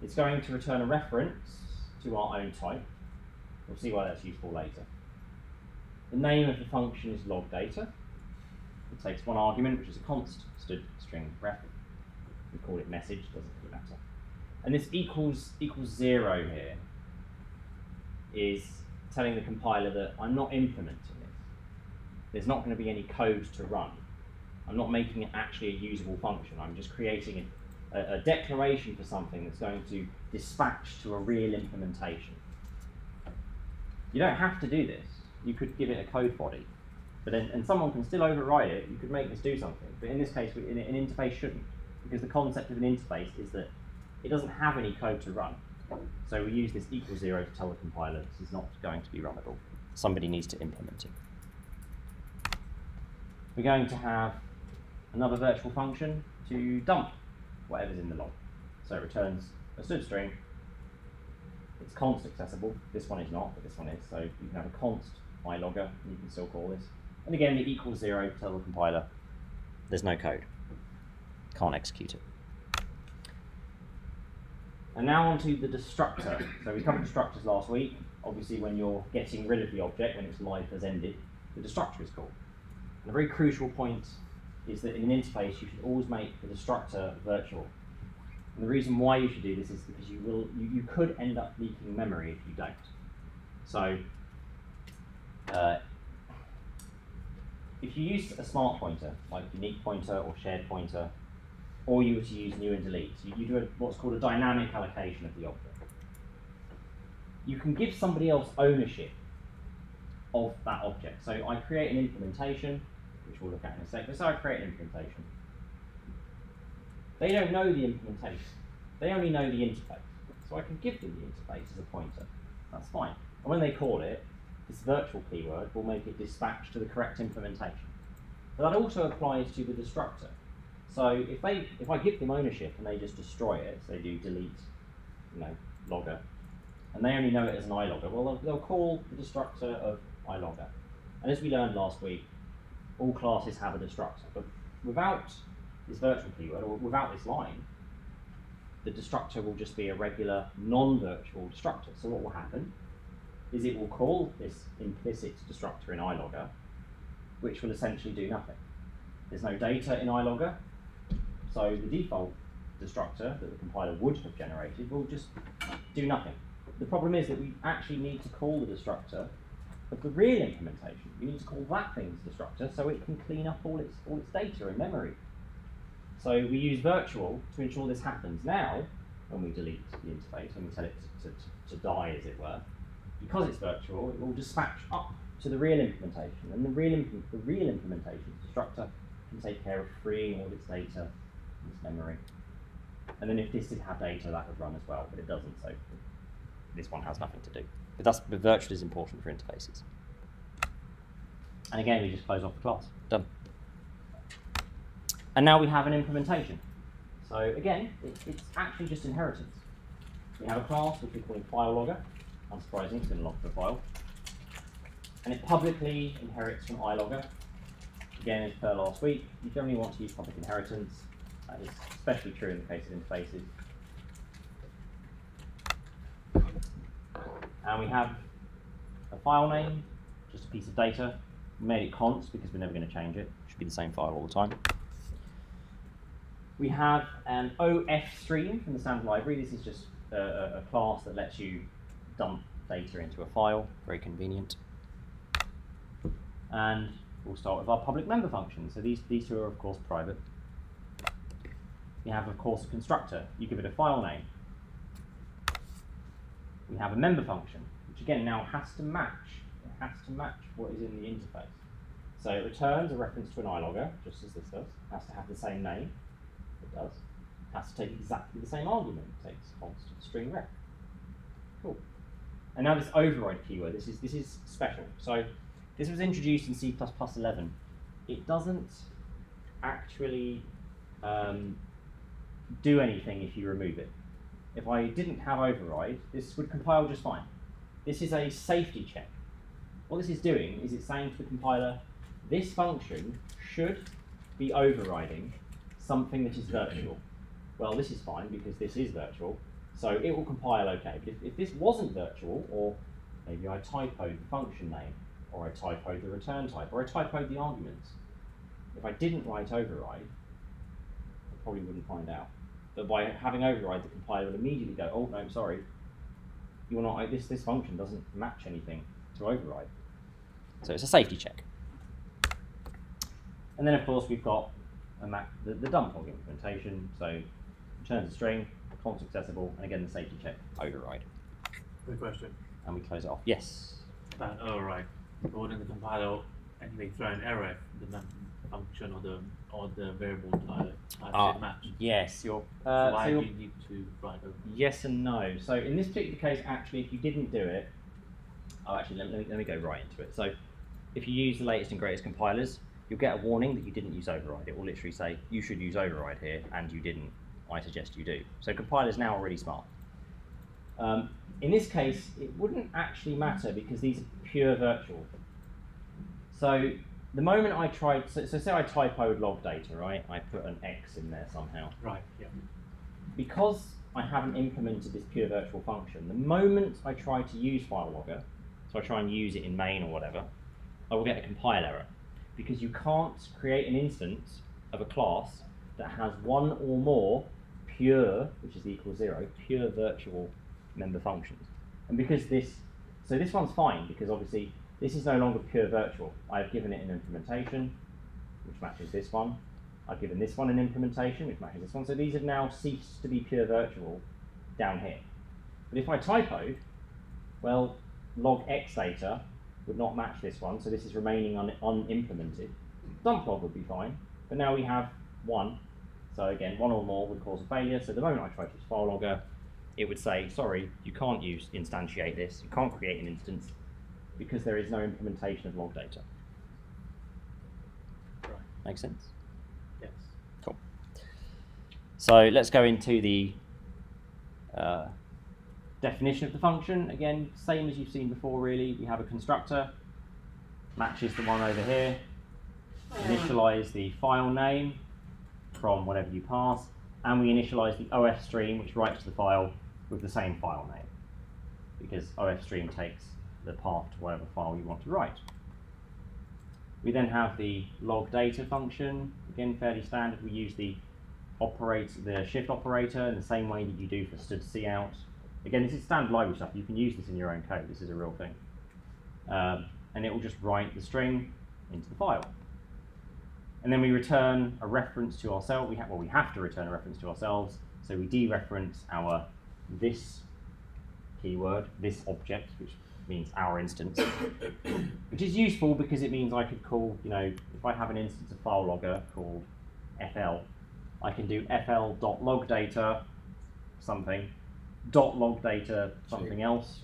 It's going to return a reference to our own type. We'll see why that's useful later. The name of the function is log data. It takes one argument, which is a const string ref. We call it message, doesn't really matter. And this equals 0 here is telling the compiler that I'm not implementing this. There's not going to be any code to run. I'm not making it actually a usable function. I'm just creating a declaration for something that's going to dispatch to a real implementation. You don't have to do this. You could give it a code body, and someone can still override it. You could make this do something, but in this case, an interface shouldn't, because the concept of an interface is that it doesn't have any code to run. So we use this equals 0 to tell the compiler this is not going to be runnable. Somebody needs to implement it. We're going to have another virtual function to dump whatever's in the log. So it returns a std string. It's const accessible. This one is not, but this one is. So you can have a const iLogger, and you can still call this. And again, the equals 0 to tell the compiler there's no code. Can't execute it. And now onto the destructor. So we covered destructors last week. Obviously, when you're getting rid of the object, when its life has ended, the destructor is called. And a very crucial point is that in an interface, you should always make the destructor virtual. And the reason why you should do this is because you could end up leaking memory if you don't. So if you use a smart pointer, like unique pointer or shared pointer, or you were to use new and delete, so you do what's called a dynamic allocation of the object. You can give somebody else ownership of that object. So I create an implementation, which we'll look at in a second. So I create an implementation. They don't know the implementation. They only know the interface. So I can give them the interface as a pointer. That's fine. And when they call it, this virtual keyword will make it dispatch to the correct implementation. But that also applies to the destructor. So if I give them ownership and they just destroy it, so they do delete, logger, and they only know it as an iLogger, well, they'll call the destructor of iLogger. And as we learned last week, all classes have a destructor. But without this virtual keyword, or without this line, the destructor will just be a regular non-virtual destructor. So what will happen is it will call this implicit destructor in iLogger, which will essentially do nothing. There's no data in iLogger, so the default destructor that the compiler would have generated will just do nothing. The problem is that we actually need to call the destructor of the real implementation. We need to call that thing's destructor so it can clean up all its data in memory. So we use virtual to ensure this happens. Now, when we delete the interface, when we tell it to die, as it were, because it's virtual, it will dispatch up to the real implementation, and the real implementation destructor can take care of freeing all its data in its memory. And then if this did have data, that would run as well, but it doesn't, so this one has nothing to do. But virtual is important for interfaces. And again, we just close off the class. Done. And now we have an implementation. So again, it's actually just inheritance. We have a class which we're calling FileLogger. Unsurprisingly, it's going to log the file. And it publicly inherits from iLogger. Again, as per last week, you generally want to use public inheritance. That is especially true in the case of interfaces. And we have a file name, just a piece of data. We made it const because we're never going to change it. It should be the same file all the time. We have an OF stream from the standard library. This is just a class that lets you dump data into a file. Very convenient. And we'll start with our public member function. So these two are, of course, private. We have, of course, a constructor. You give it a file name. We have a member function, which again now has to match. It has to match what is in the interface. So it returns a reference to an iLogger, just as this does. It has to have the same name. It does. It has to take exactly the same argument. It takes constant string ref. Cool. And now this override keyword. This is special. So this was introduced in C++11. It doesn't actually do anything if you remove it. If I didn't have override, this would compile just fine. This is a safety check. What this is doing is it's saying to the compiler, this function should be overriding something that is virtual. Well, this is fine because this is virtual, so it will compile okay. But if this wasn't virtual, or maybe I typoed the function name, or I typoed the return type, or I typoed the arguments, if I didn't write override, I probably wouldn't find out. But by having override, the compiler will immediately go, oh no, sorry, you're not. This function doesn't match anything to override. So it's a safety check. And then of course we've got the dump log implementation. So returns a string, const accessible, and again the safety check, override. Quick question. And we close it off. Yes. About override. But wouldn't the compiler anyway throw an error if the function or the variable type should match? Yes. So why do you need to write over? Yes and no. So in this particular case, actually, if you didn't do it, let me go right into it. So if you use the latest and greatest compilers, you'll get a warning that you didn't use override. It will literally say, you should use override here, and you didn't. I suggest you do. So compilers now are really smart. In this case, it wouldn't actually matter because these are pure virtual. So the moment I tried, so say I typoed log data, right? I put an X in there somehow. Right, yeah. Because I haven't implemented this pure virtual function, the moment I try to use FileLogger, so I try and use it in main or whatever, I will get a compile error. Because you can't create an instance of a class that has one or more pure, which is equal 0, pure virtual member functions. And because this one's fine, because obviously this is no longer pure virtual. I've given it an implementation, which matches this one. I've given this one an implementation, which matches this one. So these have now ceased to be pure virtual down here. But if I typoed, well, log X data would not match this one, so this is remaining unimplemented. Dump log would be fine, but now we have one. So again, one or more would cause a failure. So the moment I try to use FileLogger, it would say, sorry, you can't instantiate this, you can't create an instance, because there is no implementation of log data. Right. Make sense? Yes. Cool. So let's go into the definition of the function. Again, same as you've seen before really. We have a constructor, matches the one over here. initialize the file name from whatever you pass, and we initialize the OF stream, which writes to the file with the same file name, because OF stream takes the path to whatever file you want to write. We then have the log data function, again fairly standard. We use the shift operator in the same way that you do for std cout. Again, this is standard library stuff. You can use this in your own code. This is a real thing. And it will just write the string into the file. And then we return a reference to ourselves. We have to return a reference to ourselves. So we dereference our this keyword, this object, which means our instance, which is useful because it means I could call, if I have an instance of file logger called fl, I can do fl.logdata something, .logdata something else,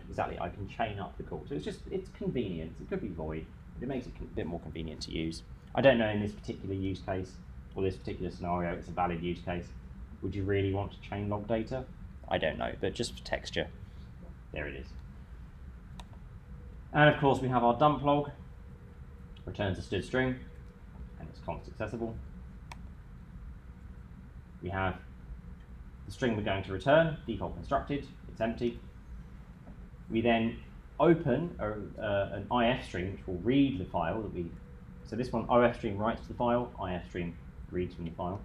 exactly, I can chain up the call. So it's convenient. It could be void, but it makes it a bit more convenient to use. I don't know in this particular use case, or this particular scenario, it's a valid use case. Would you really want to chain log data? I don't know, but just for texture, there it is. And of course we have our dump log, returns a std string, and it's const accessible. We have the string we're going to return, default constructed, it's empty. We then open an IF stream which will read the file that we, so this one OF stream writes to the file, IF stream reads from the file.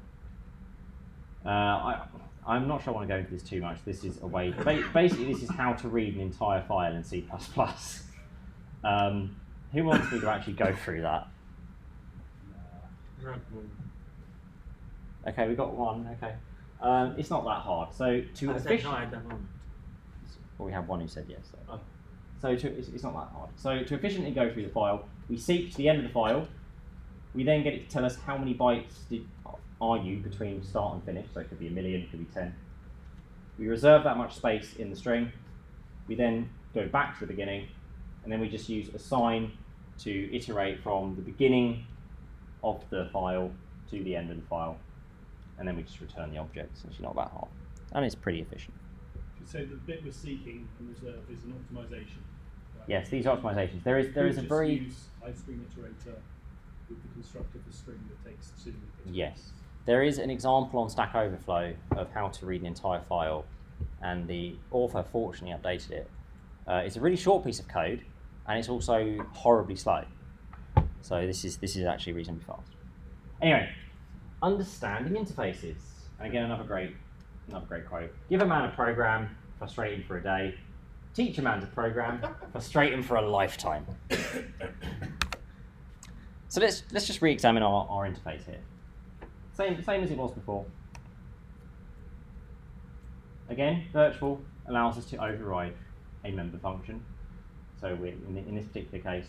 I'm not sure I want to go into this too much. This is a way, basically this is how to read an entire file in C++. Who wants me to actually go through that? Okay, we got one, okay. It's not that hard. So to well, we have one who said yes. So it's not that hard. So to efficiently go through the file, we seek to the end of the file. We then get it to tell us how many bytes are you between start and finish. So it could be 1,000,000, it could be 10. We reserve that much space in the string. We then go back to the beginning, and then we just use assign to iterate from the beginning of the file to the end of the file, and then we just return the object. It's actually not that hard, and it's pretty efficient. So the bit we're seeking and reserve is an optimization. Right? Yes, these are optimizations. There is a very use iString iterator with the constructor for string that takes two. Yes, there is an example on Stack Overflow of how to read an entire file, and the author fortunately updated it. It's a really short piece of code, and it's also horribly slow. So this is actually reasonably fast. Anyway, understanding interfaces. And again, another great quote. Give a man a program, frustrate him for a day. Teach a man to program, frustrate him for a lifetime. So let's just re-examine our interface here. Same as it was before. Again, virtual allows us to override a member function. So we're, in this particular case,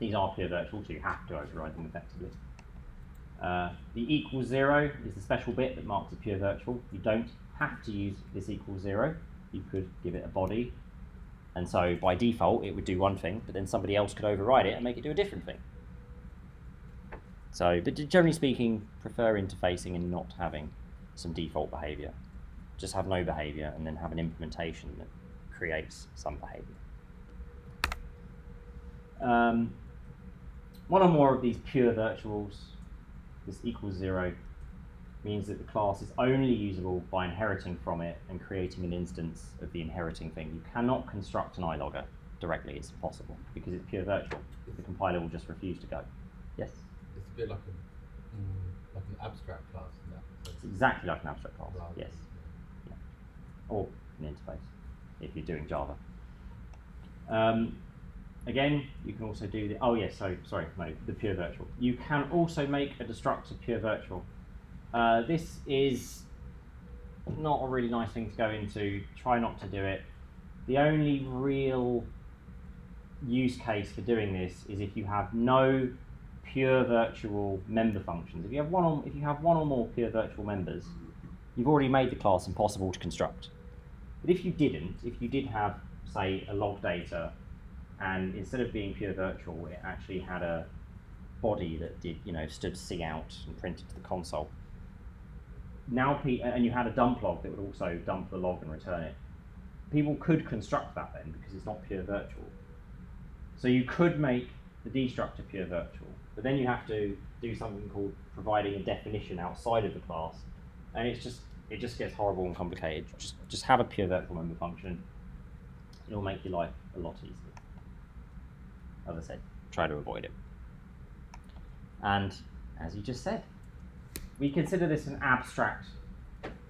these are pure virtual, so you have to override them effectively. The equals 0 is the special bit that marks a pure virtual. You don't have to use this equals 0. You could give it a body, and so by default it would do one thing, but then somebody else could override it and make it do a different thing. So, but generally speaking, prefer interfacing and not having some default behavior. Just have no behavior and then have an implementation that creates some behavior. One or more of these pure virtuals, this equals 0, means that the class is only usable by inheriting from it and creating an instance of the inheriting thing. You cannot construct an iLogger directly, it's impossible, because it's pure virtual. The compiler will just refuse to go. Yes? It's a bit like an abstract class in that sense. It's exactly like an abstract class, Rather yes. Yeah. Or an interface, if you're doing Java. Again, you can also do the, the pure virtual. You can also make a destructor pure virtual. This is not a really nice thing to go into. Try not to do it. The only real use case for doing this is if you have no pure virtual member functions. If you have one or more pure virtual members, you've already made the class impossible to construct. But if you didn't, if you did have, say, a log data, and instead of being pure virtual, it actually had a body that did, stood cout and printed to the console. Now, and you had a dump log that would also dump the log and return it. People could construct that then because it's not pure virtual. So you could make the destructor pure virtual, But then you have to do something called providing a definition outside of the class, and it just gets horrible and complicated. Just have a pure virtual member function. It'll make your life a lot easier. As I said, try to avoid it. And as you just said, we consider this an abstract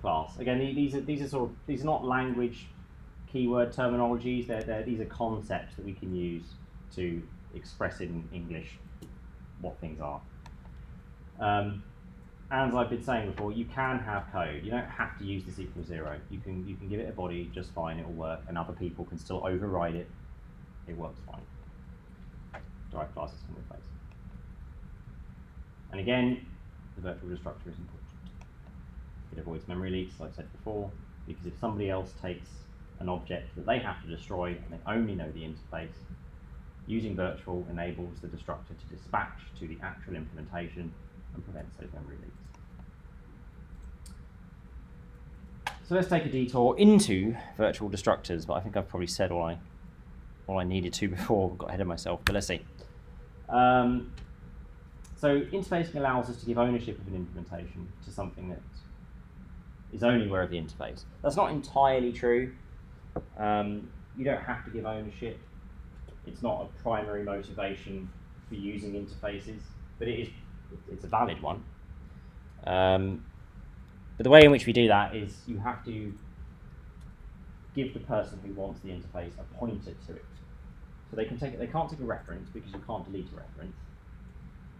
class. Again, these are not language keyword terminologies. These are concepts that we can use to express in English what things are. As I've been saying before, you can have code. You don't have to use this equals 0. You can give it a body just fine. It will work, and other people can still override it. It works fine. Derived classes can replace. And again, the virtual destructor is important. It avoids memory leaks, like I said before, because if somebody else takes an object that they have to destroy and they only know the interface, using virtual enables the destructor to dispatch to the actual implementation and prevents those memory leaks. So let's take a detour into virtual destructors, but I think I've probably said all I needed to before, got ahead of myself, but let's see. So interfacing allows us to give ownership of an implementation to something that is only aware of the interface. That's not entirely true. You don't have to give ownership. It's not a primary motivation for using interfaces, but it's a valid one. But the way in which we do that is you have to give the person who wants the interface a pointer to it. So they can't take a reference because you can't delete a reference,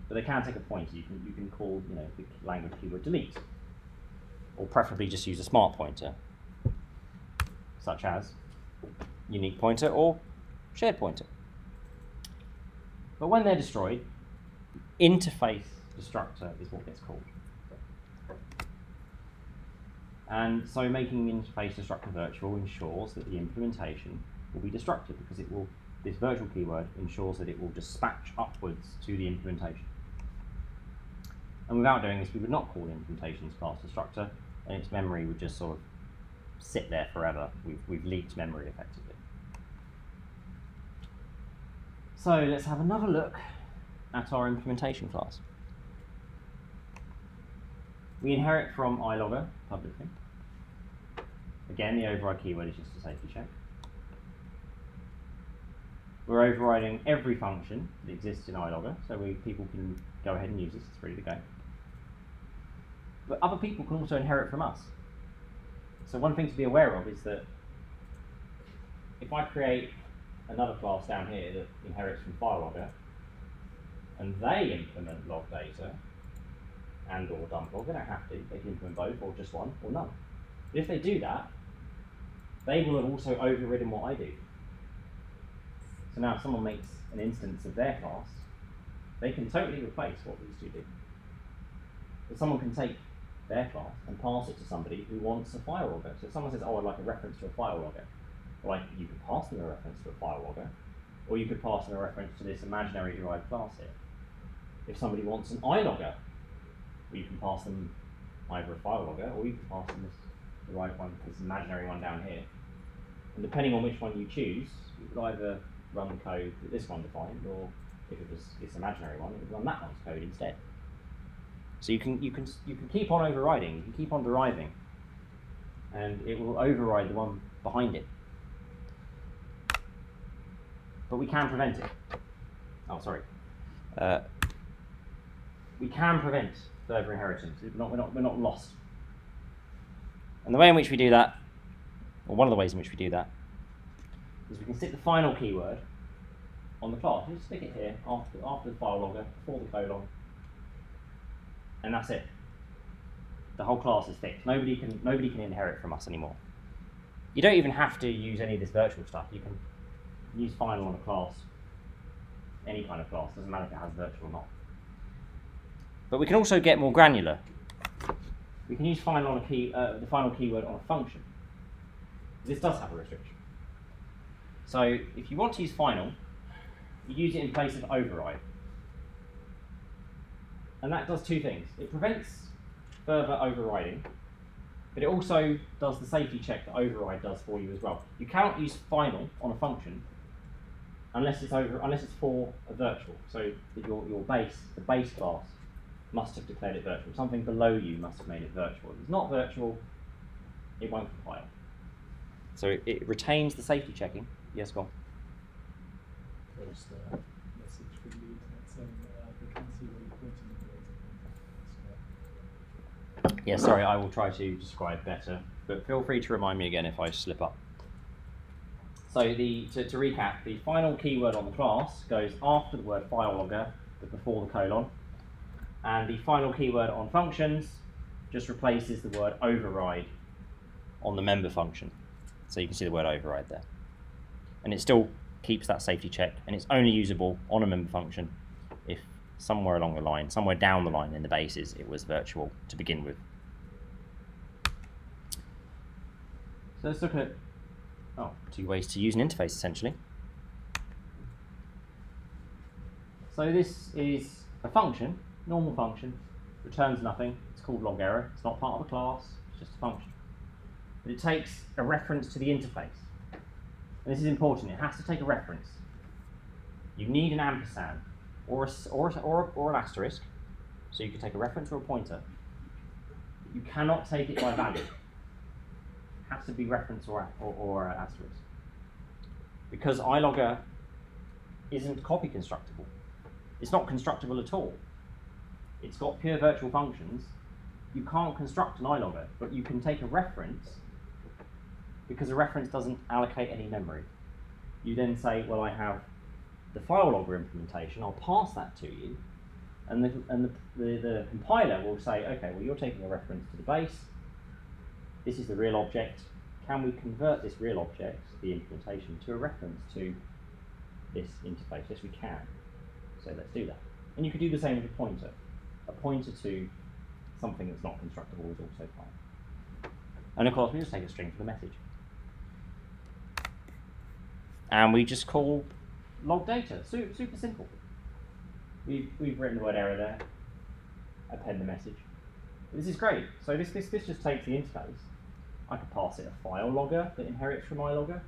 but they can take a pointer. You can call the language keyword delete, or preferably just use a smart pointer, such as unique pointer or shared pointer. But when they're destroyed, interface destructor is what gets called. And so making interface destructor virtual ensures that the implementation will be destructed, because this virtual keyword ensures that it will dispatch upwards to the implementation. And without doing this, we would not call implementations class destructor, and its memory would just sort of sit there forever. We've leaked memory effectively. So let's have another look at our implementation class. We inherit from iLogger publicly. Again, the override keyword is just a safety check. We're overriding every function that exists in iLogger, so people can go ahead and use this. It's ready to go. But other people can also inherit from us. So one thing to be aware of is that if I create another class down here that inherits from FileLogger, and they implement log data and or dump log, they don't have to. They can implement both, or just one, or none. But if they do that, they will have also overridden what I do. So now if someone makes an instance of their class, they can totally replace what these two do. But someone can take their class and pass it to somebody who wants a file logger. So if someone says, oh, I'd like a reference to a file logger, well, you could pass them a reference to a file logger, or you could pass them a reference to this imaginary derived class here. If somebody wants an iLogger, well, you can pass them either a file logger, or you can pass them this derived one, this imaginary one down here. And depending on which one you choose, you could either run the code that this one defined, or if it was this imaginary one, it would run that one's code instead. So you can keep on overriding, you can keep on deriving, and it will override the one behind it. But we can prevent it. Oh, sorry. We can prevent further inheritance. We're not lost. And the way in which we do that, or one of the ways in which we do that, is we can stick the final keyword on the class. Just stick it here after the file logger, before the colon, and that's it. The whole class is fixed. Nobody can inherit from us anymore. You don't even have to use any of this virtual stuff. You can use final on a class, any kind of class. Doesn't matter if it has virtual or not. But we can also get more granular. We can use final on the final keyword on a function. This does have a restriction. So if you want to use final, you use it in place of override. And that does two things. It prevents further overriding, but it also does the safety check that override does for you as well. You cannot use final on a function unless it's for a virtual. So that the base class must have declared it virtual. Something below you must have made it virtual. If it's not virtual, it won't compile. So it retains the safety checking. Yes, go on. Post a message from the internet saying they can't see what you're pointing at. Yeah, sorry, I will try to describe better, but feel free to remind me again if I slip up. So to recap, the final keyword on the class goes after the word file logger, but before the colon, and the final keyword on functions just replaces the word override on the member function. So you can see the word override there. And it still keeps that safety check, and it's only usable on a member function if somewhere along the line, somewhere down the line in the bases, it was virtual to begin with. So let's look at two ways to use an interface essentially. So this is a function, normal function, returns nothing. It's called log error. It's not part of a class, it's just a function. But it takes a reference to the interface. And this is important, it has to take a reference. You need an ampersand or an asterisk, so you can take a reference or a pointer. You cannot take it by value. It has to be reference or asterisk. Because iLogger isn't copy constructible. It's not constructible at all. It's got pure virtual functions. You can't construct an iLogger, but you can take a reference because a reference doesn't allocate any memory. You then say, well, I have the file logger implementation, I'll pass that to you, and the compiler will say, okay, well, you're taking a reference to the base, this is the real object, can we convert this real object, the implementation, to a reference to this interface? Yes, we can. So let's do that. And you could do the same with a pointer. A pointer to something that's not constructible is also fine. And of course, we just take a string for the message. And we just call log data. Super simple. We've written the word error there. Append the message. This is great. So this just takes the interface. I could pass it a file logger that inherits from iLogger.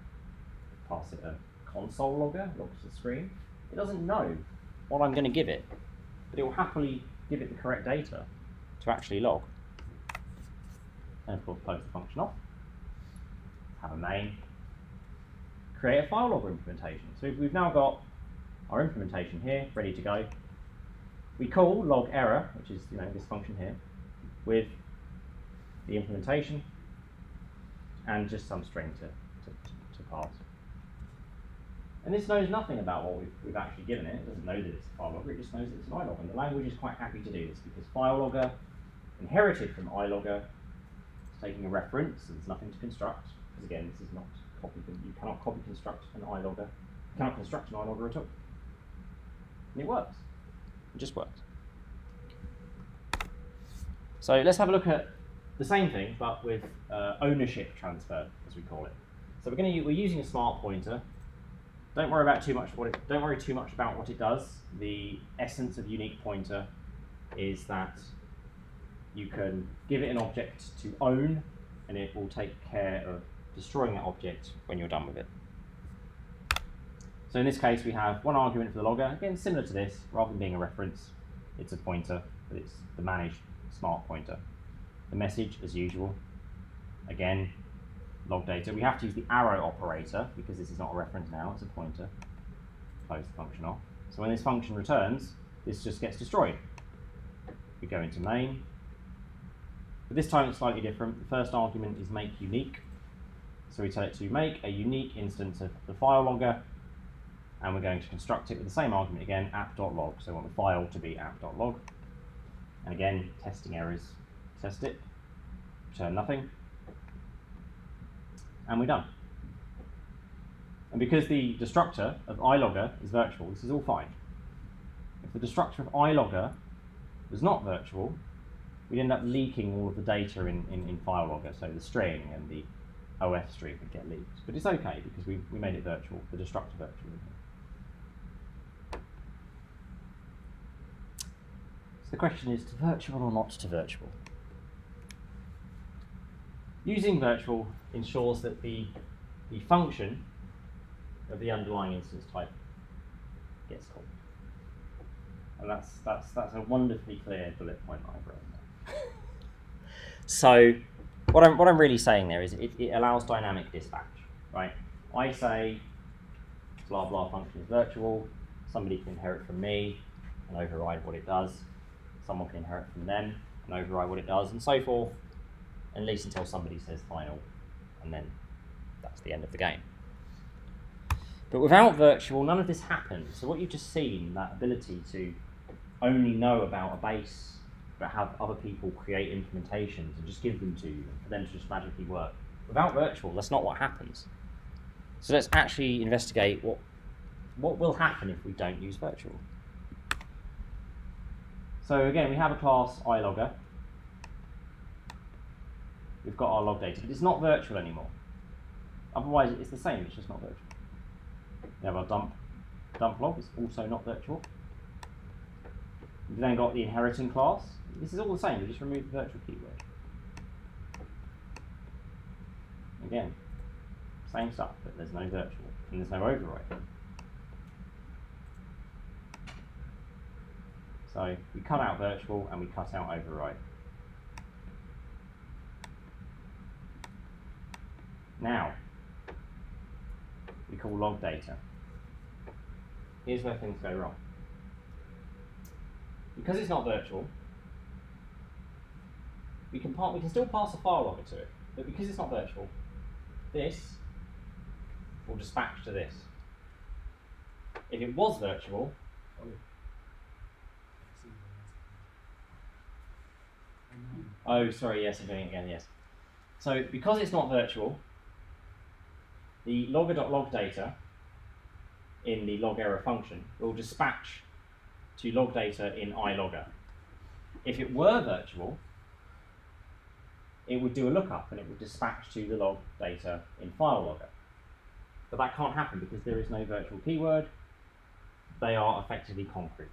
Pass it a console logger, logs the screen. It doesn't know what I'm going to give it, but it will happily give it the correct data to actually log. And of course, close the function off. Have a main. Create a file logger implementation. So we've now got our implementation here, ready to go. We call log error, which is this function here, with the implementation and just some string to pass. And this knows nothing about what we've actually given it. It doesn't know that it's a file logger, it just knows that it's an iLogger. And the language is quite happy to do this because file logger inherited from iLogger is taking a reference, so there's nothing to construct. Because again, this is not copy. You cannot copy construct an iLogger. You cannot construct an iLogger at all. And it works. It just works. So let's have a look at the same thing, but with ownership transfer, as we call it. So we're using a smart pointer. Don't worry too much about what it does. The essence of unique pointer is that you can give it an object to own, and it will take care of destroying that object when you're done with it. So in this case, we have one argument for the logger. Again, similar to this, rather than being a reference, it's a pointer, but it's the managed smart pointer. The message, as usual, again, log data. We have to use the arrow operator because this is not a reference now, it's a pointer. Close the function off. So when this function returns, this just gets destroyed. We go into main. But this time it's slightly different. The first argument is make unique. So we tell it to make a unique instance of the file logger, and we're going to construct it with the same argument again, app.log. So we want the file to be app.log. And again, testing errors, test it, return nothing. And we're done. And because the destructor of iLogger is virtual, this is all fine. If the destructor of iLogger was not virtual, we'd end up leaking all of the data in FileLogger, so the string and the OF string would get leaked. But it's okay because we made it virtual, the destructor virtual. So the question is, to virtual or not to virtual? Using virtual ensures that the function of the underlying instance type gets called. And that's a wonderfully clear bullet point that I've written there. So what I'm really saying there is it allows dynamic dispatch, right? I say blah blah function is virtual, somebody can inherit from me and override what it does, someone can inherit from them and override what it does, and so forth, at least until somebody says final, and then that's the end of the game. But without virtual, none of this happens. So what you've just seen, that ability to only know about a base, but have other people create implementations and just give them to you, and for them to just magically work. Without virtual, that's not what happens. So let's actually investigate what will happen if we don't use virtual. So again, we have a class iLogger. We've got our log data, but it's not virtual anymore. Otherwise, it's the same, it's just not virtual. We have our dump log, it's also not virtual. We've then got the inheriting class. This is all the same, we just remove the virtual keyword. Again, same stuff, but there's no virtual, and there's no override. So we cut out virtual and we cut out override. Now, we call log data. Here's where things go wrong. Because it's not virtual, we can still pass a file logger to it, but because it's not virtual, this will dispatch to this. If it was virtual, oh sorry, yes, I'm doing it again, yes. So because it's not virtual, the logger.log data in the log error function will dispatch to log data in iLogger. If it were virtual, it would do a lookup and it would dispatch to the log data in FileLogger. But that can't happen because there is no virtual keyword. They are effectively concrete.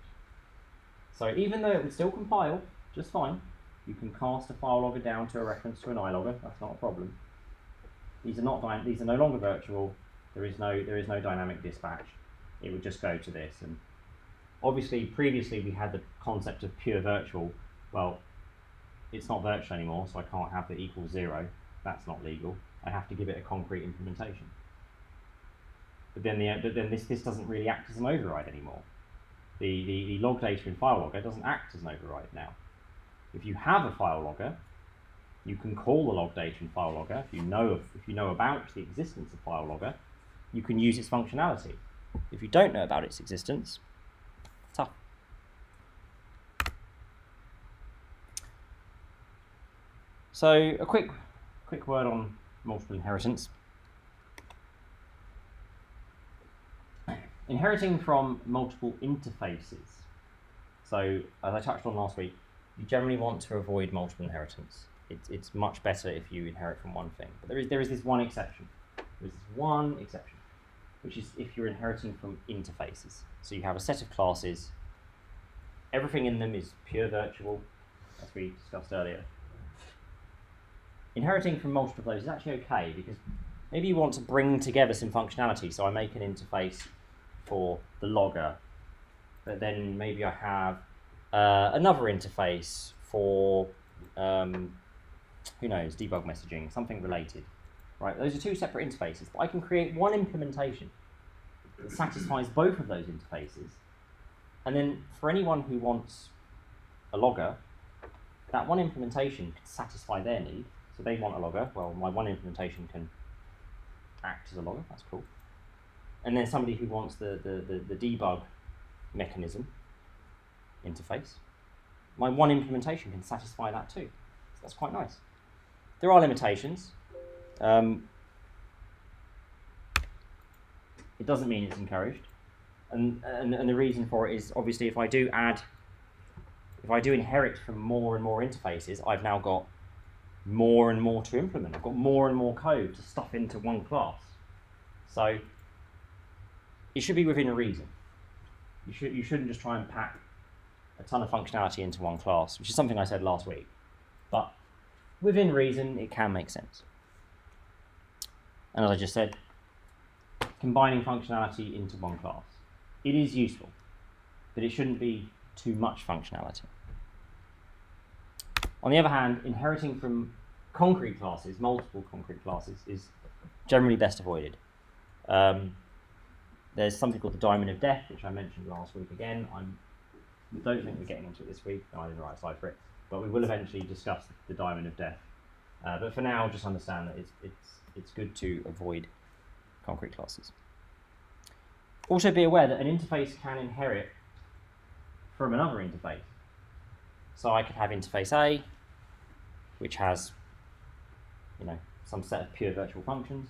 So even though it would still compile just fine, you can cast a FileLogger down to a reference to an iLogger. That's not a problem. These are no longer virtual. There is no dynamic dispatch. It would just go to this. And obviously, previously we had the concept of pure virtual. Well, it's not virtual anymore, so I can't have it equal 0. That's not legal. I have to give it a concrete implementation. But then this doesn't really act as an override anymore. The log data in FileLogger doesn't act as an override now. If you have a FileLogger, you can call the log data in FileLogger. If you know about the existence of FileLogger, you can use its functionality. If you don't know about its existence, tough. So a quick word on multiple inheritance. Inheriting from multiple interfaces. So as I touched on last week, you generally want to avoid multiple inheritance. It's much better if you inherit from one thing. But there is this one exception. There's this one exception, which is if you're inheriting from interfaces. So you have a set of classes. Everything in them is pure virtual, as we discussed earlier. Inheriting from multiple of those is actually okay because maybe you want to bring together some functionality. So I make an interface for the logger, but then maybe I have another interface for who knows, debug messaging, something related, right? Those are two separate interfaces, but I can create one implementation that satisfies both of those interfaces, and then for anyone who wants a logger, that one implementation can satisfy their need. So they want a logger, well, my one implementation can act as a logger, that's cool. And then somebody who wants the debug mechanism interface, my one implementation can satisfy that too. So that's quite nice. There are limitations. It doesn't mean it's encouraged. And the reason for it is obviously if I do inherit from more and more interfaces, I've now got more and more to implement. I've got more and more code to stuff into one class. So it should be within reason. You shouldn't just try and pack a ton of functionality into one class, which is something I said last week. But within reason, it can make sense. And as I just said, combining functionality into one class. it is useful, but it shouldn't be too much functionality. On the other hand, inheriting from concrete classes, multiple concrete classes, is generally best avoided. There's something called the diamond of death, which I mentioned last week again. I don't think we're getting into it this week. No, I didn't write a slide for it. But we will eventually discuss the diamond of death. But for now, just understand that it's good to avoid concrete classes. Also be aware that an interface can inherit from another interface. So I could have interface A, which has, some set of pure virtual functions,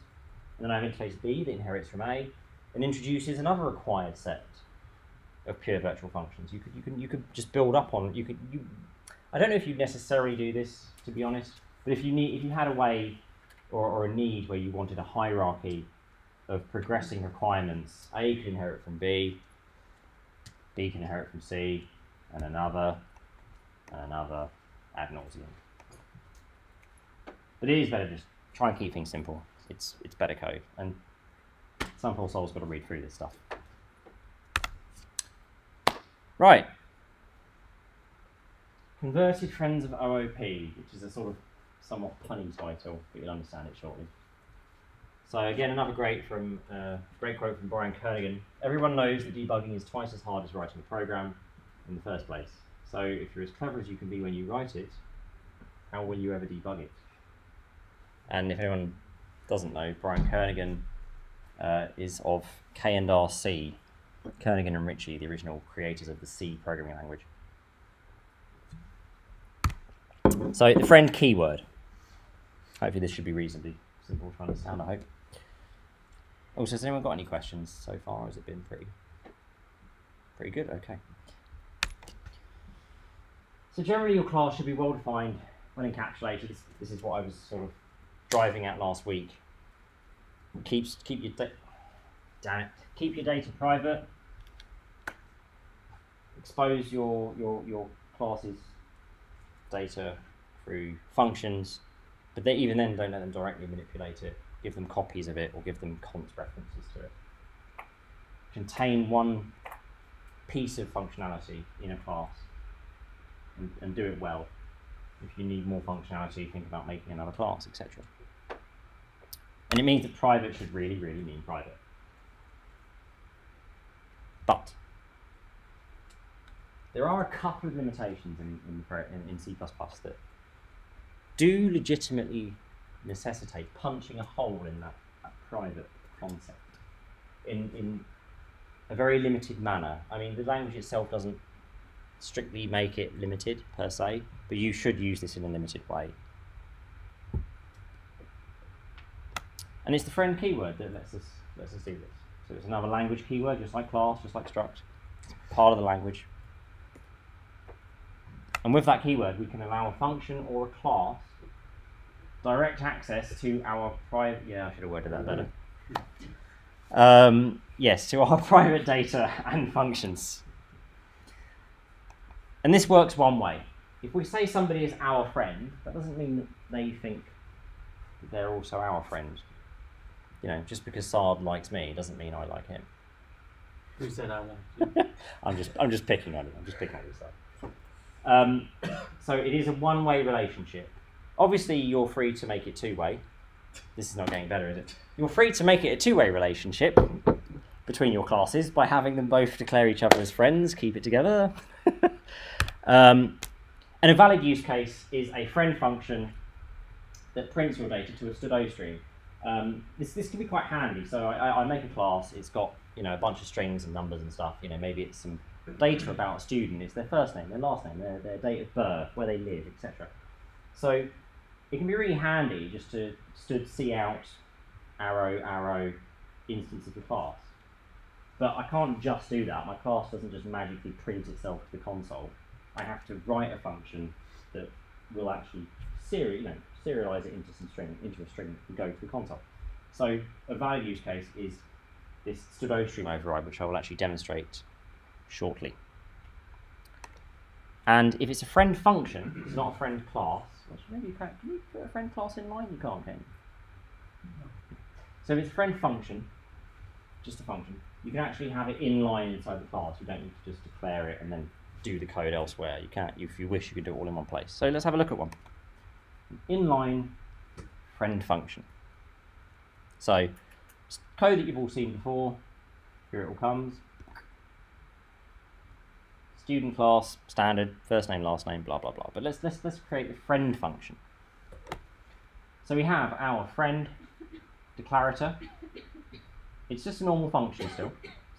and then I have interface B that inherits from A and introduces another required set of pure virtual functions. You could just build up on I don't know if you necessarily do this, to be honest, but if you had a way or a need where you wanted a hierarchy of progressing requirements, A can inherit from B, B can inherit from C, and another ad nauseum. But it is better just try and keep things simple. It's better code, and some poor soul's got to read through this stuff. Right. Converted Friends of OOP, which is a sort of somewhat punny title, but you'll understand it shortly. So again, another great quote from Brian Kernighan. Everyone knows that debugging is twice as hard as writing a program in the first place. So if you're as clever as you can be when you write it, how will you ever debug it? And if anyone doesn't know, Brian Kernighan is of K&R-C, Kernighan and Ritchie, the original creators of the C programming language. So the friend keyword. Hopefully this should be reasonably simple to understand, I hope. Also, has anyone got any questions so far? Has it been pretty good? Okay. So generally your class should be well defined when encapsulated. This is what I was sort of driving at last week. Keep your data private. Expose your class's data through functions, but even then don't let them directly manipulate it. Give them copies of it or give them const references to it. Contain one piece of functionality in a class and do it well. If you need more functionality, think about making another class, etc. And it means that private should really, really mean private. But there are a couple of limitations in C++ that do legitimately necessitate punching a hole in that private concept in a very limited manner. I mean, the language itself doesn't strictly make it limited per se, but you should use this in a limited way. And it's the friend keyword that lets us do this. So it's another language keyword, just like class, just like struct. It's part of the language. And with that keyword, we can allow a function or a class direct access to our private. Yeah, I should have worded that better. Yes, to our private data and functions. And this works one way. If we say somebody is our friend, that doesn't mean that they think that they're also our friend. Just because Saad likes me doesn't mean I like him. Who said I like you? I'm just picking on it. I'm just picking on yourself. So it is a one-way relationship. Obviously, you're free to make it two-way. This is not getting better, is it? You're free to make it a two-way relationship between your classes by having them both declare each other as friends, keep it together. And a valid use case is a friend function that prints your data to a std stream. This can be quite handy. So I make a class. It's got a bunch of strings and numbers and stuff. Maybe it's some data about a student. It's their first name, their last name, their date of birth, where they live, etc. So it can be really handy just to see out arrow instance of the class. But I can't just do that. My class doesn't just magically print itself to the console. I have to write a function that will actually serialize it into a string and go to the console. So a valid use case is this std stream override, which I will actually demonstrate shortly. And if it's a friend function, it's not a friend class. Which maybe you can you put a friend class in line? You can't, can you? So if it's a friend function, just a function. You can actually have it inline inside the class. You don't need to just declare it and then do the code elsewhere. You can, if you wish, you can do it all in one place. So let's have a look at one. Inline friend function. So code that you've all seen before. Here it all comes. Student class, standard, first name, last name, blah blah blah. But let's create the friend function. So we have our friend declarator. It's just a normal function still.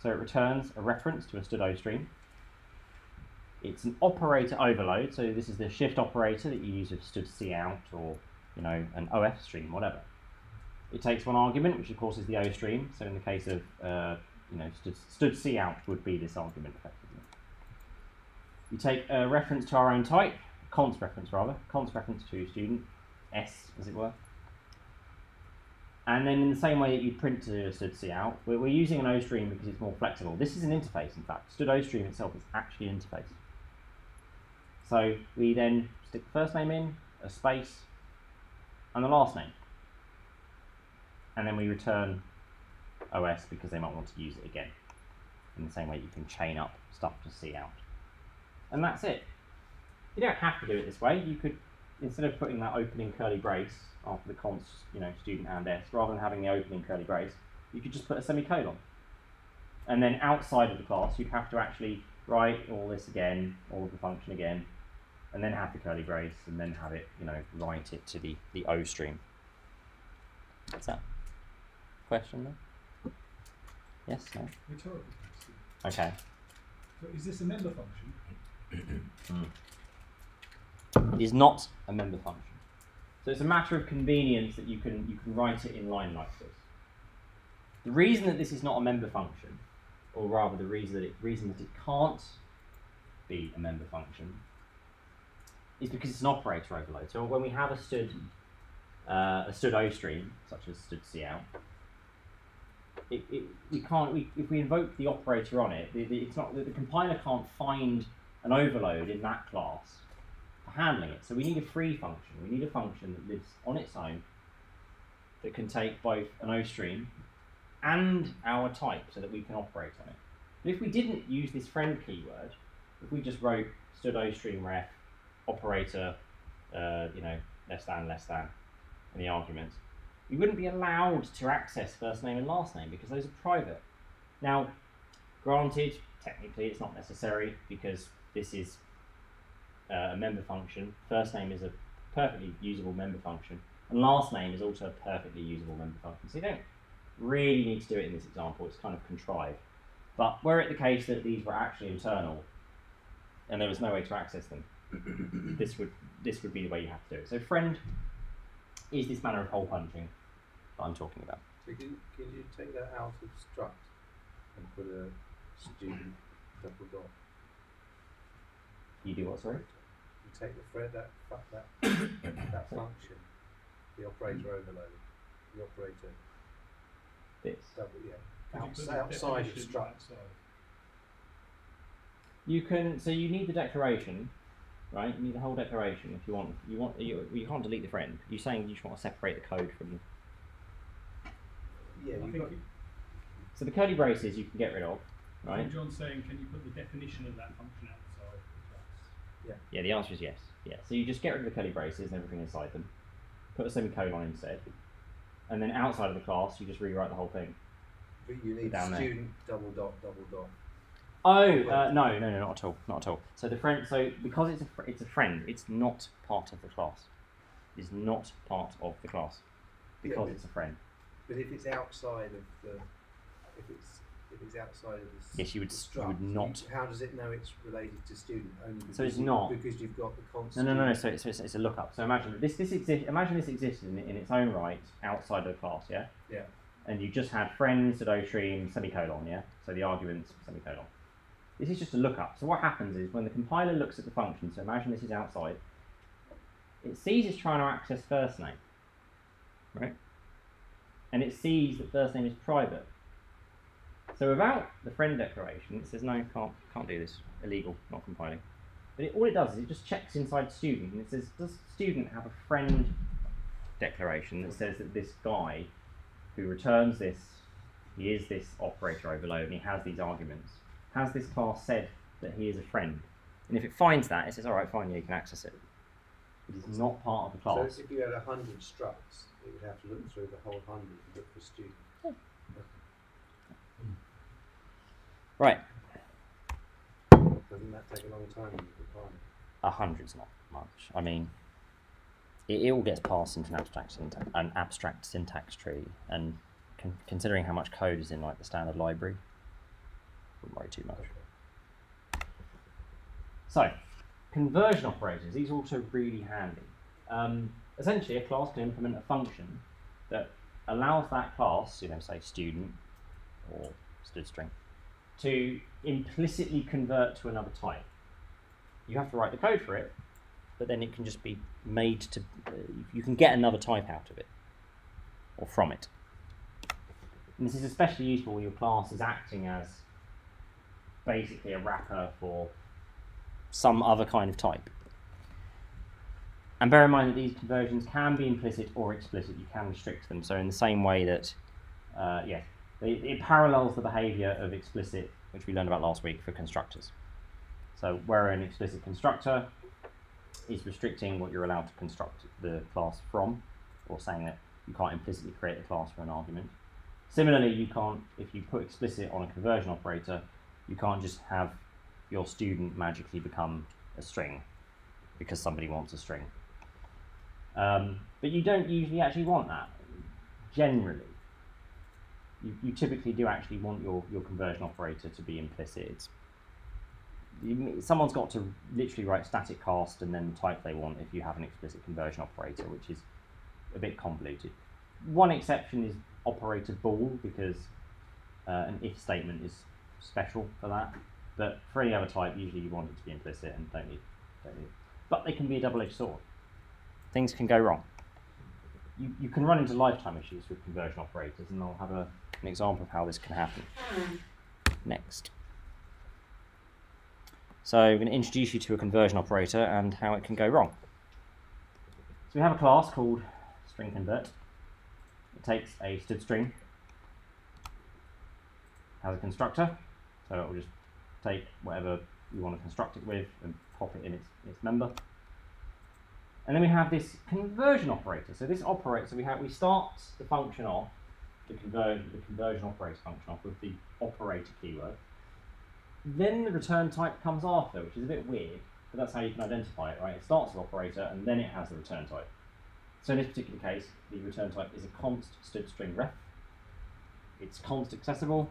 So it returns a reference to a std stream. It's an operator overload. So this is the shift operator that you use with std_cout or an OF stream, whatever. It takes one argument, which of course is the O stream. So in the case of std_cout would be this argument effectively. You take a reference to our own type, const reference to student, S as it were. And then in the same way that you print to std_cout, we're using an O stream because it's more flexible. This is an interface, in fact. Std_O stream itself is actually an interface. So we then stick the first name in, a space, and the last name. And then we return OS because they might want to use it again. In the same way you can chain up stuff to cout. And that's it. You don't have to do it this way. You could, instead of putting that opening curly brace after the const, student and S, rather than having the opening curly brace, you could just put a semicolon. And then outside of the class, you'd have to actually write all this again, all of the function again, and then have the curly brace, and then have it, write it to the O stream. What's that? Question there? Yes? No? Rhetorical question. Okay. So is this a member function? It is not a member function. So it's a matter of convenience that you can write it in line like this. The reason that this is not a member function, or rather the reason that it can't be a member function, is because it's an operator overload. So when we have a std_O stream, such as std_cout, if we invoke the operator on it, the compiler can't find an overload in that class for handling it. So we need a free function. We need a function that lives on its own, that can take both an O stream and our type so that we can operate on it. But if we didn't use this friend keyword, if we just wrote std_O stream ref operator, less than, and the arguments, we wouldn't be allowed to access first name and last name because those are private. Now, granted, technically it's not necessary because this is a member function. First name is a perfectly usable member function, and last name is also a perfectly usable member function. So you don't really need to do it in this example. It's kind of contrived. But were it the case that these were actually internal and there was no way to access them, this would be the way you have to do it. So friend is this manner of hole punching that I'm talking about. So can you take that out of struct and put a student double dot? You do what, sorry? You take the thread that function, the operator overload, the operator This. double, Could you put the outside of definition struct. outside? You can. So you need the declaration, right? You need the whole declaration if you want. You can't delete the friend. You're saying you just want to separate the code from. Yeah, I you've think got. So the curly braces you can get rid of, I right? think John's saying, can you put the definition of that function outside the class? Yeah. The answer is yes. Yeah. So you just get rid of the curly braces and everything inside them. Put a semicolon instead, and then outside of the class you just rewrite the whole thing. But you need down there. student double dot double dot. Oh no, not at all, not at all. So the friend, because it's a friend, it's not part of the class. It's not part of the class because it's a friend. But if it's outside of the, if it's outside of the, Yes, you would struct, not. How does it know it's related to student? Only because So it's not. because you've got the constant. No. So it's a lookup. So imagine this exists. Imagine this existed in its own right outside of the class. Yeah. Yeah. And you just had friends, std_O stream, semicolon. Yeah. So the arguments semicolon. This is just a lookup. So what happens is when the compiler looks at the function. So imagine this is outside. It sees it's trying to access first name, right? And it sees that first name is private. So without the friend declaration, it says no, can't do this, illegal, not compiling. But all it does is it just checks inside student and it says, does student have a friend declaration that says that this guy who returns this he is this operator overload and he has these arguments, has this class said that he is a friend? And if it finds that, it says, all right, fine, yeah, you can access it. It is not part of the class. So if you had 100 structs, it would have to look through the whole 100 and look for students. Right. Doesn't that take a long time in the department? 100's not much. I mean, it all gets passed into an abstract syntax tree, and considering how much code is in like the standard library, wouldn't worry too much. So, conversion operators, these are also really handy. Essentially, a class can implement a function that allows that class, say student or std_string, to implicitly convert to another type. You have to write the code for it, but then it can just be made to, you can get another type out of it, or from it. And this is especially useful when your class is acting as basically a wrapper for some other kind of type. And bear in mind that these conversions can be implicit or explicit. You can restrict them. So in the same way that, it parallels the behavior of explicit, which we learned about last week for constructors. So where an explicit constructor is restricting what you're allowed to construct the class from, or saying that you can't implicitly create a class for an argument. Similarly, you can't, if you put explicit on a conversion operator, you can't just have your student magically become a string because somebody wants a string. But you don't usually actually want that, generally. You typically do actually want your conversion operator to be implicit. Someone's got to literally write static cast and then the type they want if you have an explicit conversion operator, which is a bit convoluted. One exception is operator bool, because an if statement is special for that. But for any other type, usually you want it to be implicit and don't need. But they can be a double-edged sword. Things can go wrong. You can run into lifetime issues with conversion operators, and I'll have an example of how this can happen next. So I'm going to introduce you to a conversion operator and how it can go wrong. So we have a class called stringConvert. It takes a std_string, has a constructor, so it will just take whatever you want to construct it with and pop it in its member. And then we have this conversion operator. So this operator, so we start the function off, the conversion operator function off with the operator keyword. Then the return type comes after, which is a bit weird, but that's how you can identify it, right? It starts with operator and then it has the return type. So in this particular case, the return type is a const std_string ref. It's const accessible.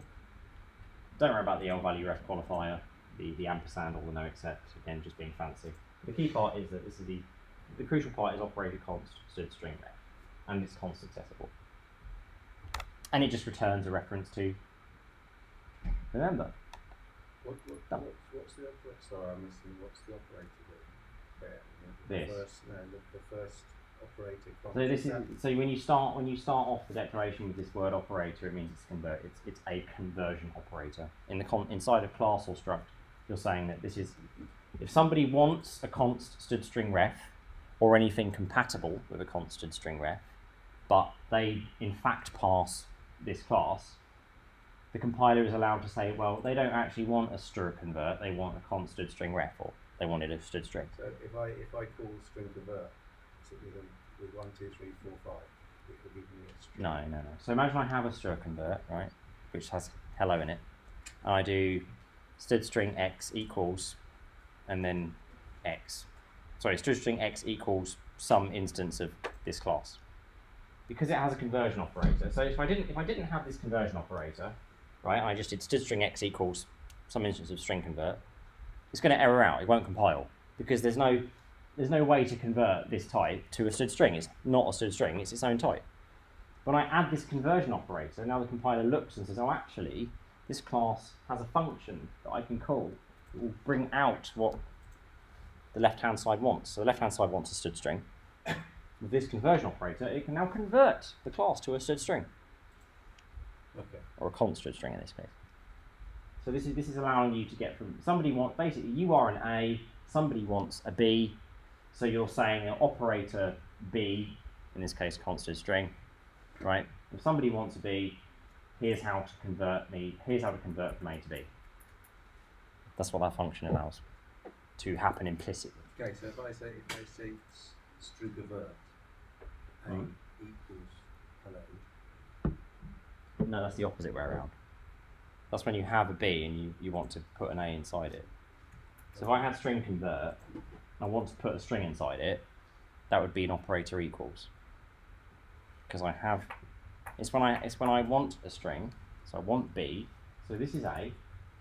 Don't worry about the L-value ref qualifier, the ampersand or the no except, again, just being fancy. The key part is that this is the crucial part is operator const std_string ref, and it's const accessible. And it just returns a reference to the member. What's the operator? Sorry, I'm missing. What's the operator there? The first operator. So when you start off the declaration with this word operator, it means it's a conversion operator. Inside a class or struct, you're saying that this is, if somebody wants a const std_string ref or anything compatible with a const std_string ref, but they in fact pass this class, the compiler is allowed to say, well, they don't actually want a str_convert, they want a const std_string ref, or they wanted a std_string. So if I call string convert, so with 1, 2, 3, 4, 5, it will give me a string. No. So imagine I have a str_convert, right, which has hello in it, and I do std_string x equals, and then x. Sorry, std_string x equals some instance of this class, because it has a conversion operator. So if I didn't have this conversion operator, right, I just did std_string x equals some instance of string convert, it's going to error out. It won't compile because there's no way to convert this type to a std_string. It's not a std_string. It's its own type. When I add this conversion operator, now the compiler looks and says, oh, actually, this class has a function that I can call. It will bring out what the left-hand side wants. So the left-hand side wants a std_string. With this conversion operator, it can now convert the class to a std_string. Okay. Or a const string in this case. So this is allowing you to get from basically you are an A, somebody wants a B, so you're saying an operator B, in this case const string, right? If somebody wants a B, here's how to convert from A to B. That's what that function allows to happen implicitly. Okay, so if I say string convert, A equals hello. No, that's the opposite way around. That's when you have a B and you want to put an A inside it. So if I had string convert, and I want to put a string inside it, that would be an operator equals. Because I have, it's when I want a string, so I want B, so this is A,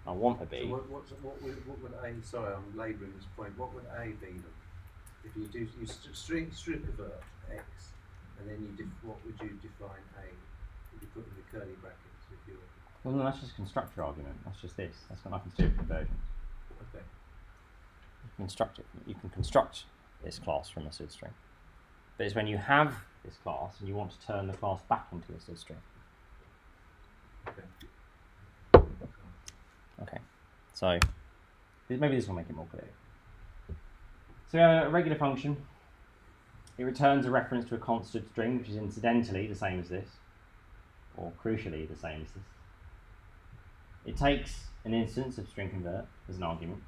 I want a B. So what would A, sorry, I'm labouring this point, what would A be then? If you do, string convert X, and then what would you define A? Would you put in the curly brackets if you're... Well, no, that's just a constructor argument. That's just this. That's what I can do with conversions. Okay. You can construct this class from a SID string. But it's when you have this class and you want to turn the class back into a SID string. Okay. Okay. So maybe this will make it more clear. So a regular function, it returns a reference to a constant string, which is incidentally the same as this, or crucially the same as this. It takes an instance of string convert as an argument,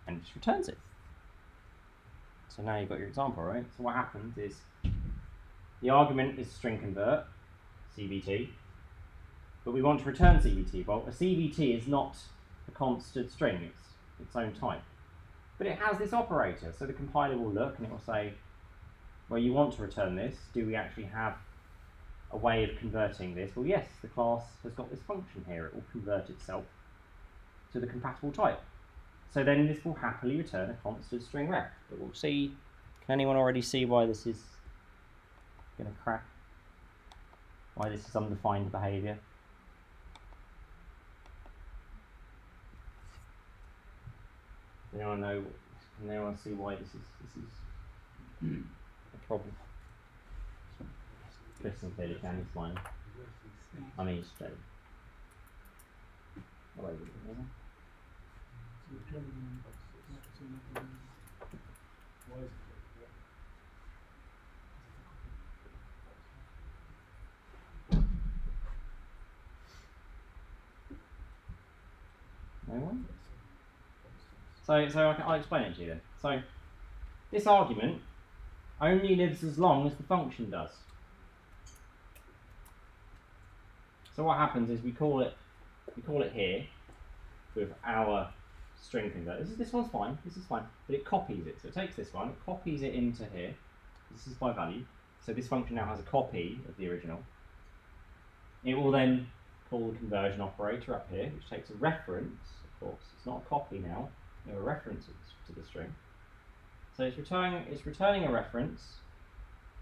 and it just returns it. So now you've got your example, right? So what happens is the argument is string convert, CVT, but we want to return CVT. Well, a CVT is not a constant string, it's its own type. But it has this operator, so the compiler will look and it will say, well, you want to return this, do we actually have a way of converting this? Well, yes, the class has got this function here, it will convert itself to the compatible type. So then this will happily return a constant string ref. But we'll see, can anyone already see why this is going to crack? Why this is undefined behavior? Does anyone know, can anyone see why this is a problem? Kristen clearly can, he's smiling. I mean, he's straight. Oh, wait, So clearly, not to say nothing. Why is it? no one? So I'll explain it to you then. So this argument only lives as long as the function does. So what happens is we call it here with our string converter. This one's fine, this is fine, but it copies it. So it takes this one, it copies it into here. This is by value. So this function now has a copy of the original. It will then call the conversion operator up here, which takes a reference, of course. It's not a copy now, we have a reference to the string. So it's returning a reference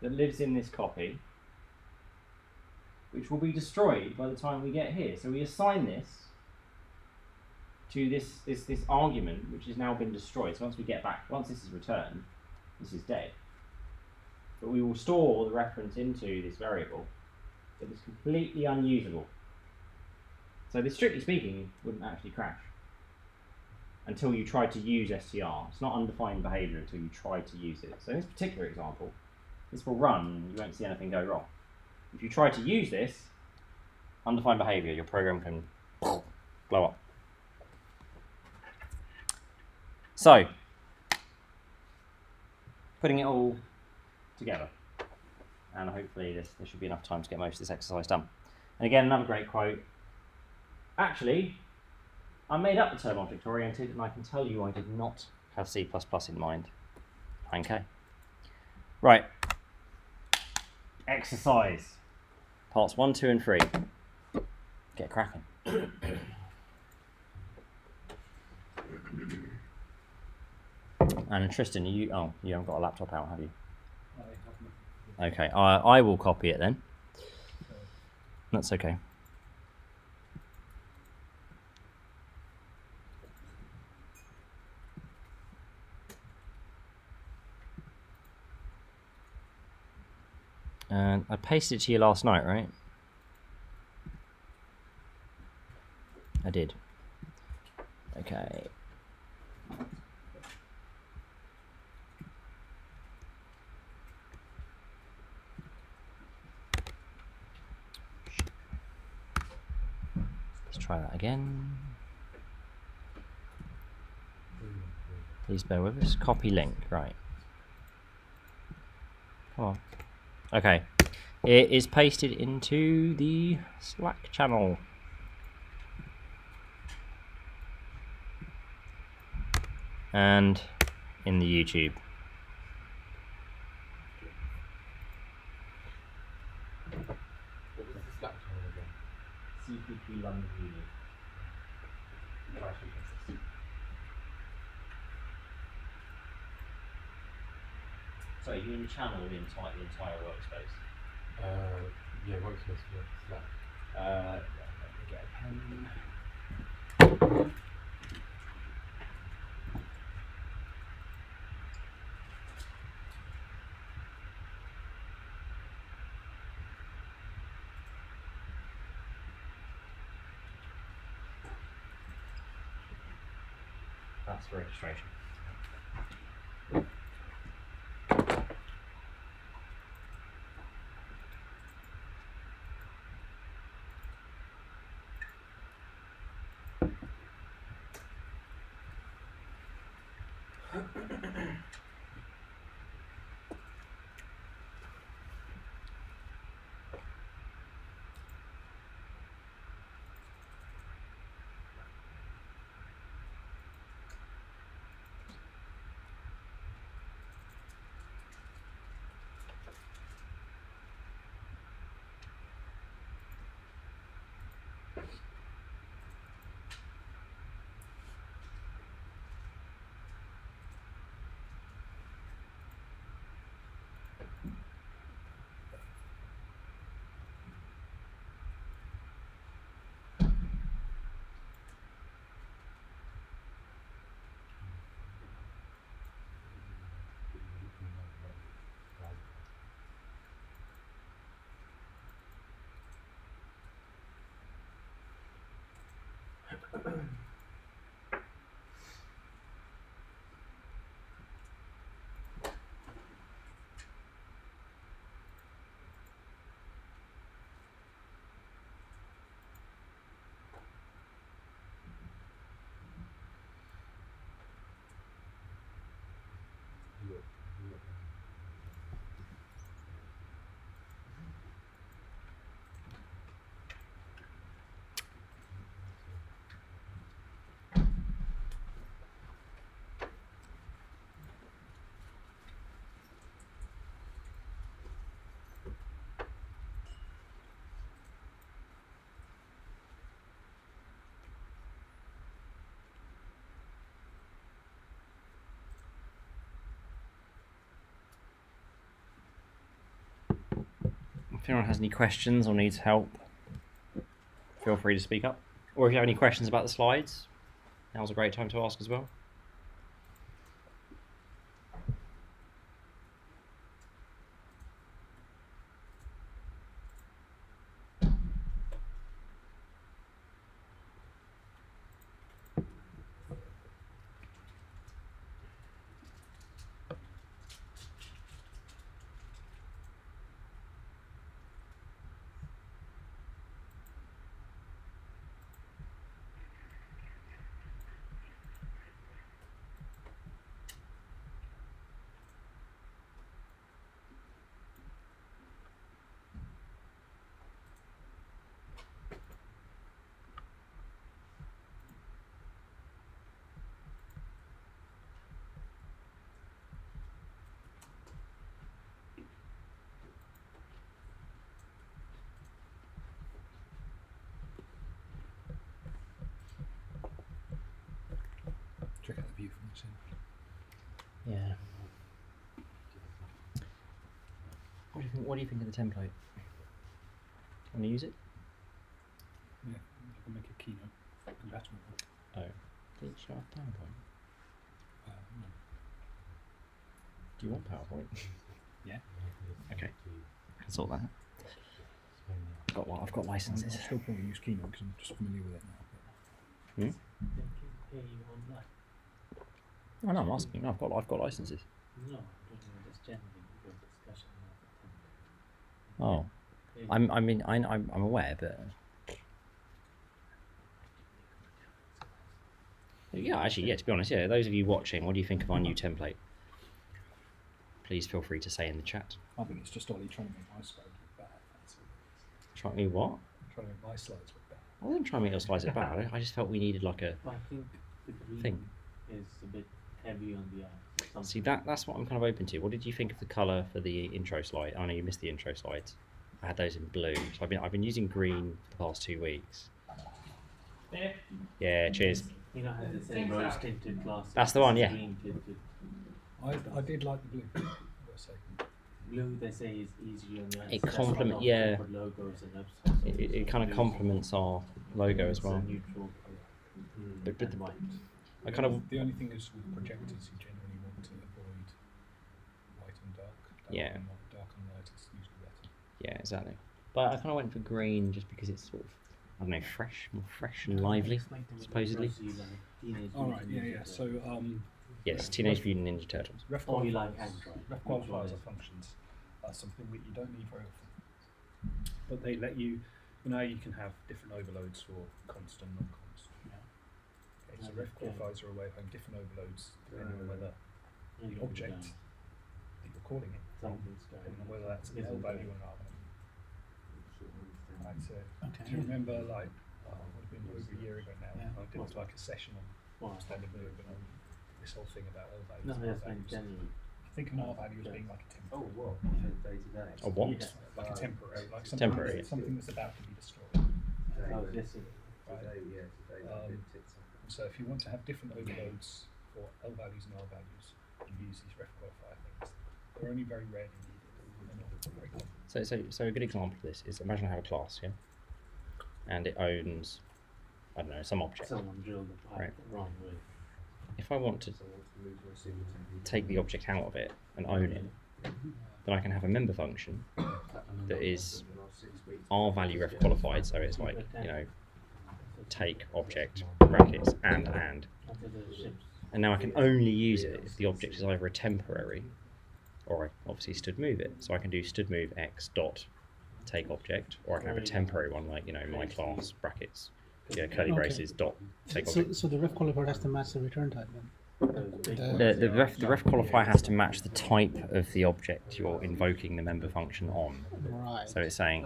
that lives in this copy, which will be destroyed by the time we get here. So we assign this to this argument, which has now been destroyed. So once this is returned, this is dead. But we will store the reference into this variable that is completely unusable. So this, strictly speaking, wouldn't actually crash until you try to use str. It's not undefined behavior until you try to use it. So in this particular example, this will run and you won't see anything go wrong. If you try to use this, undefined behavior, your program can blow up. So, putting it all together, and hopefully there should be enough time to get most of this exercise done. And again, another great quote. Actually, I made up the term object oriented, and I can tell you I did not have C++ in mind. Okay. Right. Exercise. Parts 1, 2, and 3. Get cracking. And Tristan, you haven't got a laptop out, have you? I have Okay, I will copy it then. That's okay. And I pasted it to you last night, right? I did. Okay. try that again. Please bear with us. Copy link, right. Come on. Okay. It is pasted into the Slack channel. And in the YouTube. What was the Slack channel again? CPP London Uni. So you're in the channel or the entire workspace? Yeah, workspace, yeah, Slack. Let me get a pen. That's for registration. If anyone has any questions or needs help, feel free to speak up. Or if you have any questions about the slides, now's a great time to ask as well. Check out the view from this end. Yeah. What do you think of the template? Want to use it? Yeah, I can make a keynote compatible. Oh. Did you have PowerPoint? No. Do you want PowerPoint? Yeah. Okay. I can sort that. I've got licenses. I'll still probably use Keynote because I'm just familiar with it now. Hmm? They can pay you online. Oh, no, I'm asking. No, I've got licenses. No, I'm talking about just generally your discussion of the template. Oh. Pay- I'm aware, but Yeah, actually, yeah. To be honest, yeah. Those of you watching, what do you think of our new template? Please feel free to say in the chat. I think it's just Ollie trying to make my slides look bad. That's all. Try me what? Trying to make my slides look bad. I wasn't trying to make your slides look bad. I just felt we needed like a I think the green thing. is a bit heavy on the eye. See, that's what I'm kind of open to. What did you think of the colour for the intro slide? I know you missed the intro slides. I had those in blue. So I've been using green for the past 2 weeks. Yeah, cheers. You know, has the same rose tinted glasses. That's the one, yeah. Green tinted. I did like the blue. I've got to say. Blue, they say, is easier on the eyes. It That's why complement- a lot of yeah. corporate logos and websites. It kind of complements our logo as It's a well. neutral colour. But And white. I kind of The only thing is with projectors, you generally want to avoid light and dark. Yeah. Dark and light is usually better. yeah, exactly. But I kind of went for green just because it's sort of I don't know, more fresh and lively, supposedly. All right, yeah. So Yes, Teenage Mutant Ninja Turtles. ref Or you like qualifiers, Android. ref qualifiers are functions. That's something that you don't need very often. But they let you, you can have different overloads for constant, non-constant. Okay, so ref qualifiers are a way of having different overloads depending on whether the object that you're calling it, Something's going depending on on. whether that's an L Isn't value there? or not. Right, so do you remember like, it would have been over a year ago now, I did like a session on What? standard move and on this whole thing about L values. No, and R that's in values. January. Think of an R value as being like a Oh, temporary, what? Day to day. A what? Yeah. like a temporary, like something, Temporary. something that's about to be destroyed. Oh, this is Right. Today, yeah, today Um, a bit tits up. So if you want to have different overloads for L values and R values, you use these ref qualifier things. They're only very rarely needed. They're not very common. So a good example of this is imagine I have a class, yeah, and it owns, I don't know, some object. someone drilled the pipe Right. the wrong way. If I want to So I want to move my single template. take the object out of it and own it, then I can have a member function that is R value ref qualified, so it's like, take object brackets and After the ships. and now I can only use it if the object is either a temporary or I obviously stood move it. So I can do stood move x dot take object, or I can have a temporary one like my class brackets, curly Okay. braces dot take So, object. so the ref qualifier has to match the return type then. The ref qualifier has to match the type of the object you're invoking the member function on. Right. So it's saying,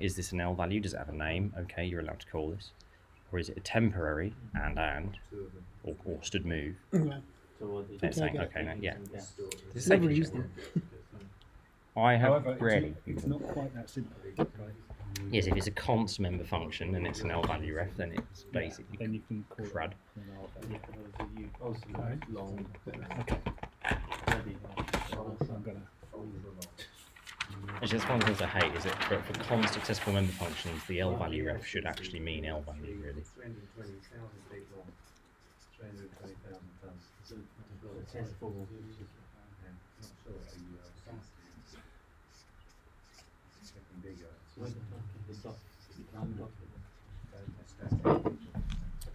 is this an L value? Does it have a name? Okay, you're allowed to call this. Or is it a temporary or stood move? Yeah. So what is Then it's Okay, I saying, get it. okay, no, yeah. Yeah. This is Never safety used check. them. I have However, rarely. it's not quite that simple. Right? Yes, if it's a const member function and it's an L value ref, then it's basically Then you can call crud. it an R value. Yeah, but also you also Right. long Okay, ready. I'm gonna. Actually, that's one of the things I hate is that for const accessible member functions, the L value ref should actually mean L value, really. 320,000 feet long. 320,000 tons. So successful. Yeah, not sure what the it's getting bigger. So the doc, That's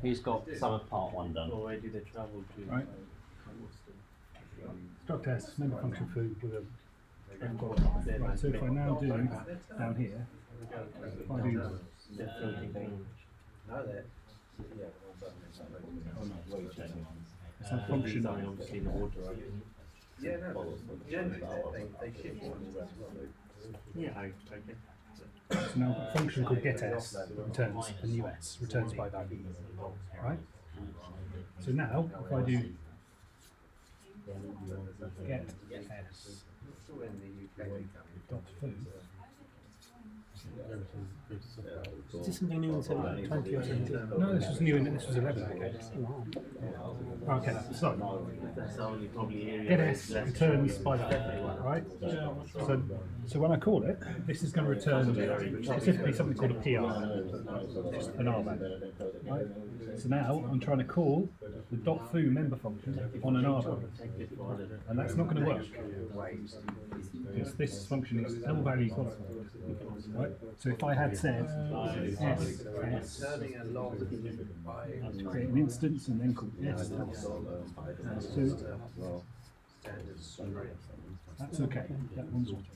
Who's got some of part one done? or where do they travel to? Right. Struct test member function food with a ref Right, qualifier. So if I now do down here, if I do They're floating thing. No, that. Yeah, well done. it's a function. Design obviously in the water, right? Yeah, no, generally they shift ones as well. Yeah, I get So now a function called getS returns a new S, returns by value. Right? So now if I do get S So in the UK dot food, Is this something new in 20 or 17? no, this was new in this was 11. Okay. Wow. Okay, so that's the only probably area. get where S it's less returns travel. by value, right? So when I call it, this is going to return specifically something called a PR, an R value. Right? So now I'm trying to call the .foo member function on an R value, and that's not going to work because this function is L value qualified. Right? So if I had said S turning a log by create an instance and then call S, so standard string. that's okay. That one's not okay.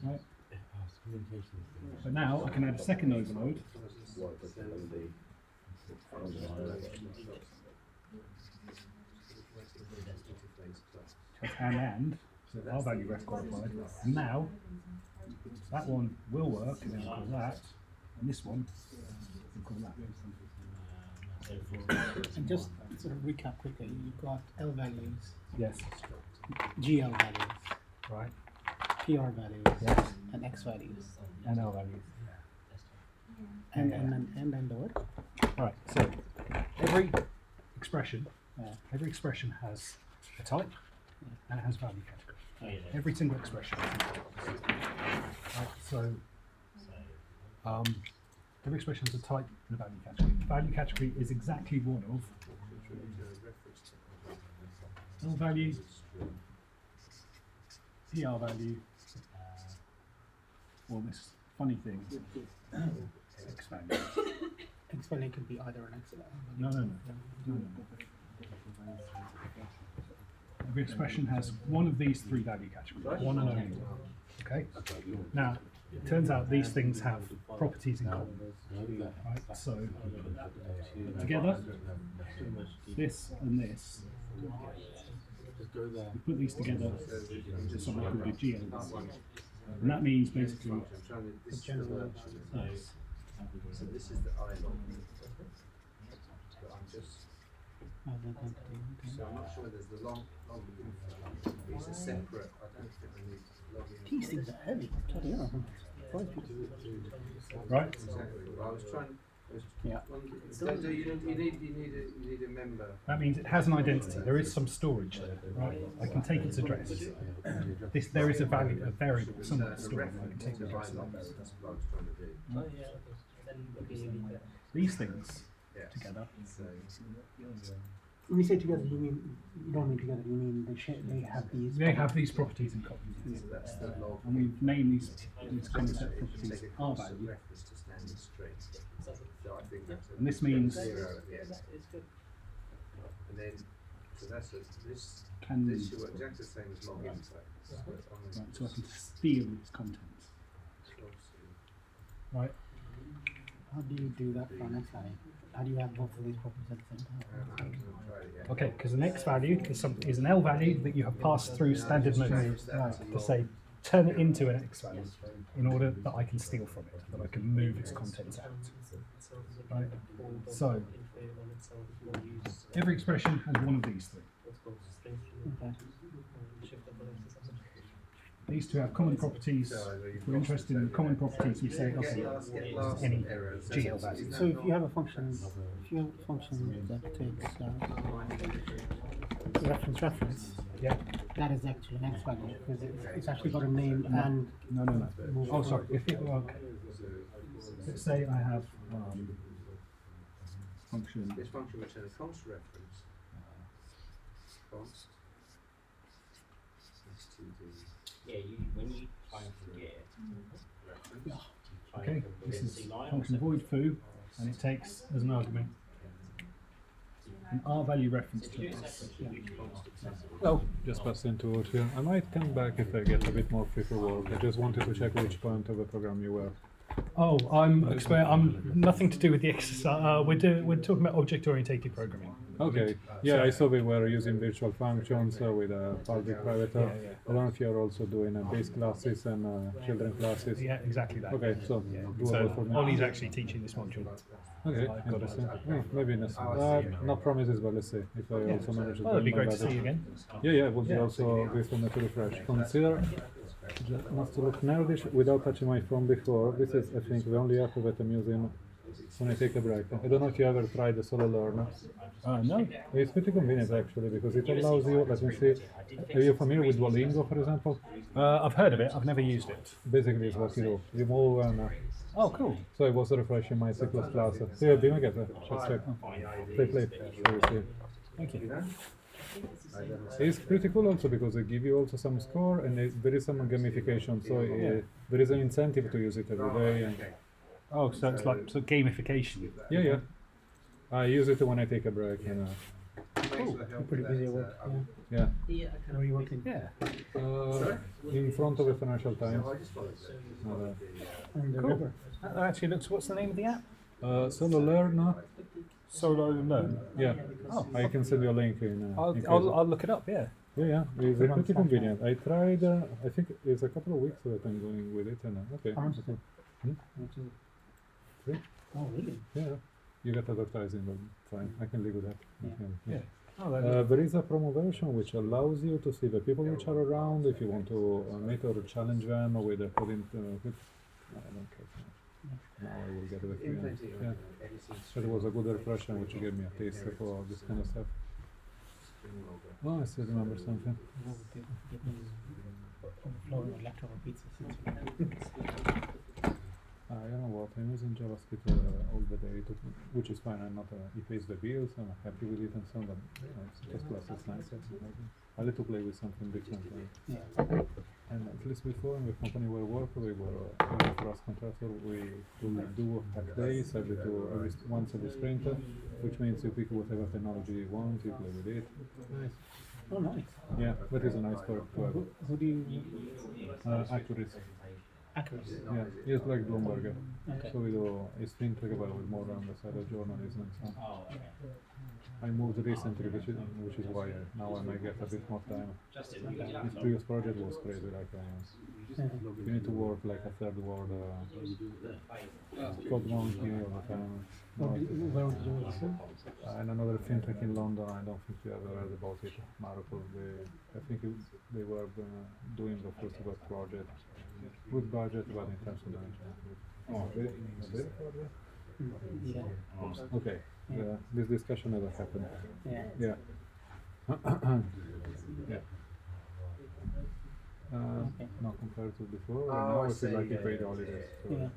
Right? But now I can add a second overload And so R value ref qualified. And now that one will work, and then we'll call that, and this one we'll call that. And just sort of recap quickly, you've got L values, Yes. GL values, Right. PR values, Yes. and X values. And L values. And then the what? Right. So every expression has a type and it has value category. Every single expression. Right. So every expression has a type and a value category. The value category is exactly one of L value, PR value, or this funny thing, X value. X value could be either an X. No. Every expression has one of these three value categories, one and only one. Okay? Now, it turns out these things have properties in common. Right? So, put together, this and this, we put these together to something called a GL. And that means basically, yes. So this is the I log. But I'm just, so I'm not sure there's the log info. These are separate. I don't think we need login. These things are heavy. Bloody hell. Right? Exactly. Well, I was trying. Yeah. You need a member. That means it has an identity. There is some storage there, right? I can take its address. There is a value, a variable somewhere stored. I can take the address of that variable. That's what I was trying to do. These things Yeah. together. So, When you say together, you mean you don't mean together. You mean they have these. They have these properties in common. so that's the log. And we've named these concept If you properties take a R constant value. reference to standard string. So I think that's And this means- 0 at the end. And then, so that's this. Can This should work exactly the same as log info. right, so I can steal its contents. Right? How do you do that for an X value? How do you have both of these properties at the same time? Okay, because an X value is an L value that you have passed through standard moves to say turn it into an X value in order that I can steal from it, that I can move its contents out. Right? So every expression has one of these three. Okay. These two have common properties. If we're interested in the common properties, we say okay, any GL value. So if you have a function, that takes reference, Yeah. that is actually an X value because it's actually got a name and No. Oh, sorry. If it were okay. Let's say I have function. This function returns a const reference. Const. STD. Yeah, when you try and forget, Reference. Okay, this is function void foo, and it takes as an argument an R value reference to this. Well, just pass into it here. I might come back if I get a bit more free for work. I just wanted to check which point of the program you were. Oh, I'm nothing to do with the exercise. We're talking about object-oriented programming. Okay. Yeah, I saw we were using virtual functions with a public private. I don't know if you're also doing base classes and children classes. Yeah, exactly that. Okay, so doable for me. Ollie's actually teaching this module. Okay, interesting. Oh, maybe next. No promises, but let's see if I also manage to. Well, it'd be bring my great to see budget. you again. Yeah, it would be also great for me to refresh. Consider not to look nerdish without touching my phone before. This is, I think, the only app that I'm using when I take a break. I don't know if you ever tried the solo learner. No. It's pretty convenient actually because it allows you, let me see, are you familiar with Duolingo, for example? I've heard of it. I've never used it. Basically, it's what you do. You move and. Oh, cool. So I was refreshing my C++. Yeah, being together. Just check. Play. So you see. Thank you. It's pretty cool also because they give you also some score and there is some gamification. So there is an incentive to use it every day. And Oh, so it's like gamification. yeah. I use it when I take a break. And, you're pretty busy at work. yeah. Where are you working? Yeah. In front of the Financial Times. On the Cool. river. That actually looks. What's the name of the app? Solo Learner. Solo Learn. Yeah. Oh, I can send you a link in. I'll look it up. Yeah. Yeah, it's pretty convenient. I tried. I think it's a couple of weeks that I'm going with it, and okay. How much is it? Hmm? How much is it? Free? Oh, really? Yeah, you get advertising, but fine. I can live with that. I Yeah. can- Yeah. Oh, There is a promo version which allows you to see the people which are around if you want to meet or challenge them with their coding. I don't care so much. Now I will get it with you. Yeah. But it was a good reflection which gave me a taste for this kind of stuff. Oh, I still remember something. Oh, the Vietnamese overflowing with leftover pizza since You know what, I'm using JavaScript all the day, which is fine. I'm not, it pays the bills, I'm happy with it and so on, but you know, it's nice. I like to play with something different. yeah. And at least before, in the company where we work, we were for us contractor, we would do hack days once every sprint, which means you pick whatever technology you want, you play with it. Nice. Oh, nice. Yeah, that is a nice perk to have. Who do you Accuracy. accuracy? Yeah, it's like Bloomberg. Okay. So we do it's fintech but with more on the side of journalism and so on. Oh, okay. I moved recently, which is why now I might get a bit more time. This previous project was crazy, like you need to work like a third world code monkey all the time. Where did you work? And another fintech in London, I don't think you ever heard about it, Marco. I think they were doing the first web project. Good budget, but in terms of management. Oh, very project? Yeah. Okay, this discussion never happened. Yeah. Yeah. Yeah. Okay. Not compared to before, Oh, now I I feel like see, you paid yeah. holidays. So Yeah.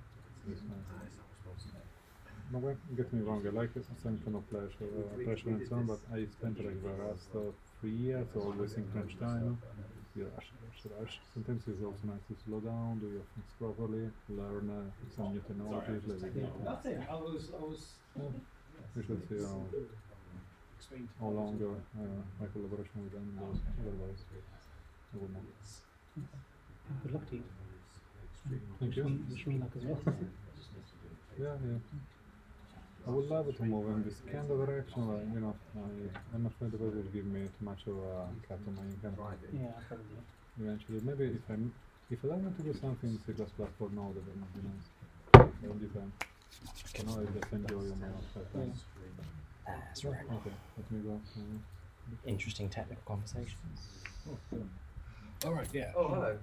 it's nice. No, don't get me wrong, I like some kind of pressure and so on, but I spent like the last 3 years always in crunch time. You rush. Sometimes it's also nice to slow down, do your things properly, learn some new technologies. Nothing. I was. We should see how long my collaboration with them goes. Otherwise, I would not. Good luck to you. Thank you. Wish me luck as well. Yeah. I would love to move in this kind of direction, but you know, I'm afraid that it will give me too much of a cut on my income. Yeah, probably. Eventually, maybe if I learn to do something in C++ for Node, that might be nice. All depends. You know, I just enjoy my own stuff. That's right. Okay, let me go. Interesting technical conversations. All right. Yeah. Oh, hello.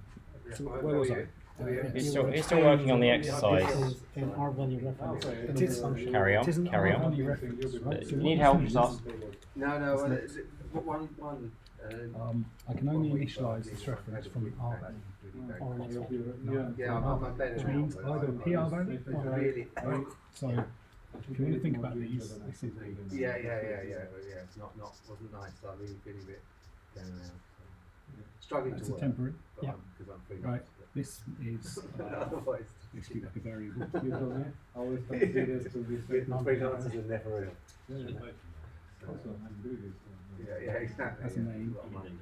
So where was I? He's still working on the This exercise. is an R value reference. It is. Carry on. It isn't Carry on. R-value reference, right? So You what need this help, means- Sas? No, is it one? I can only initialize this reference from R value, Or that's fine. Yeah, I'm better which now. means either a PR value or a. Really? So, if you want to think about these, this is. Yeah. It's not wasn't nice. So I'm really feeling a bit down now. Struggling That's to a work. temporary. Yeah. Because I'm free. Right. This is Otherwise, basically like a variable. You told me, I always consider this to be freelancers are never real. Also, I'm doing this. Yeah, exactly. As a yeah. name,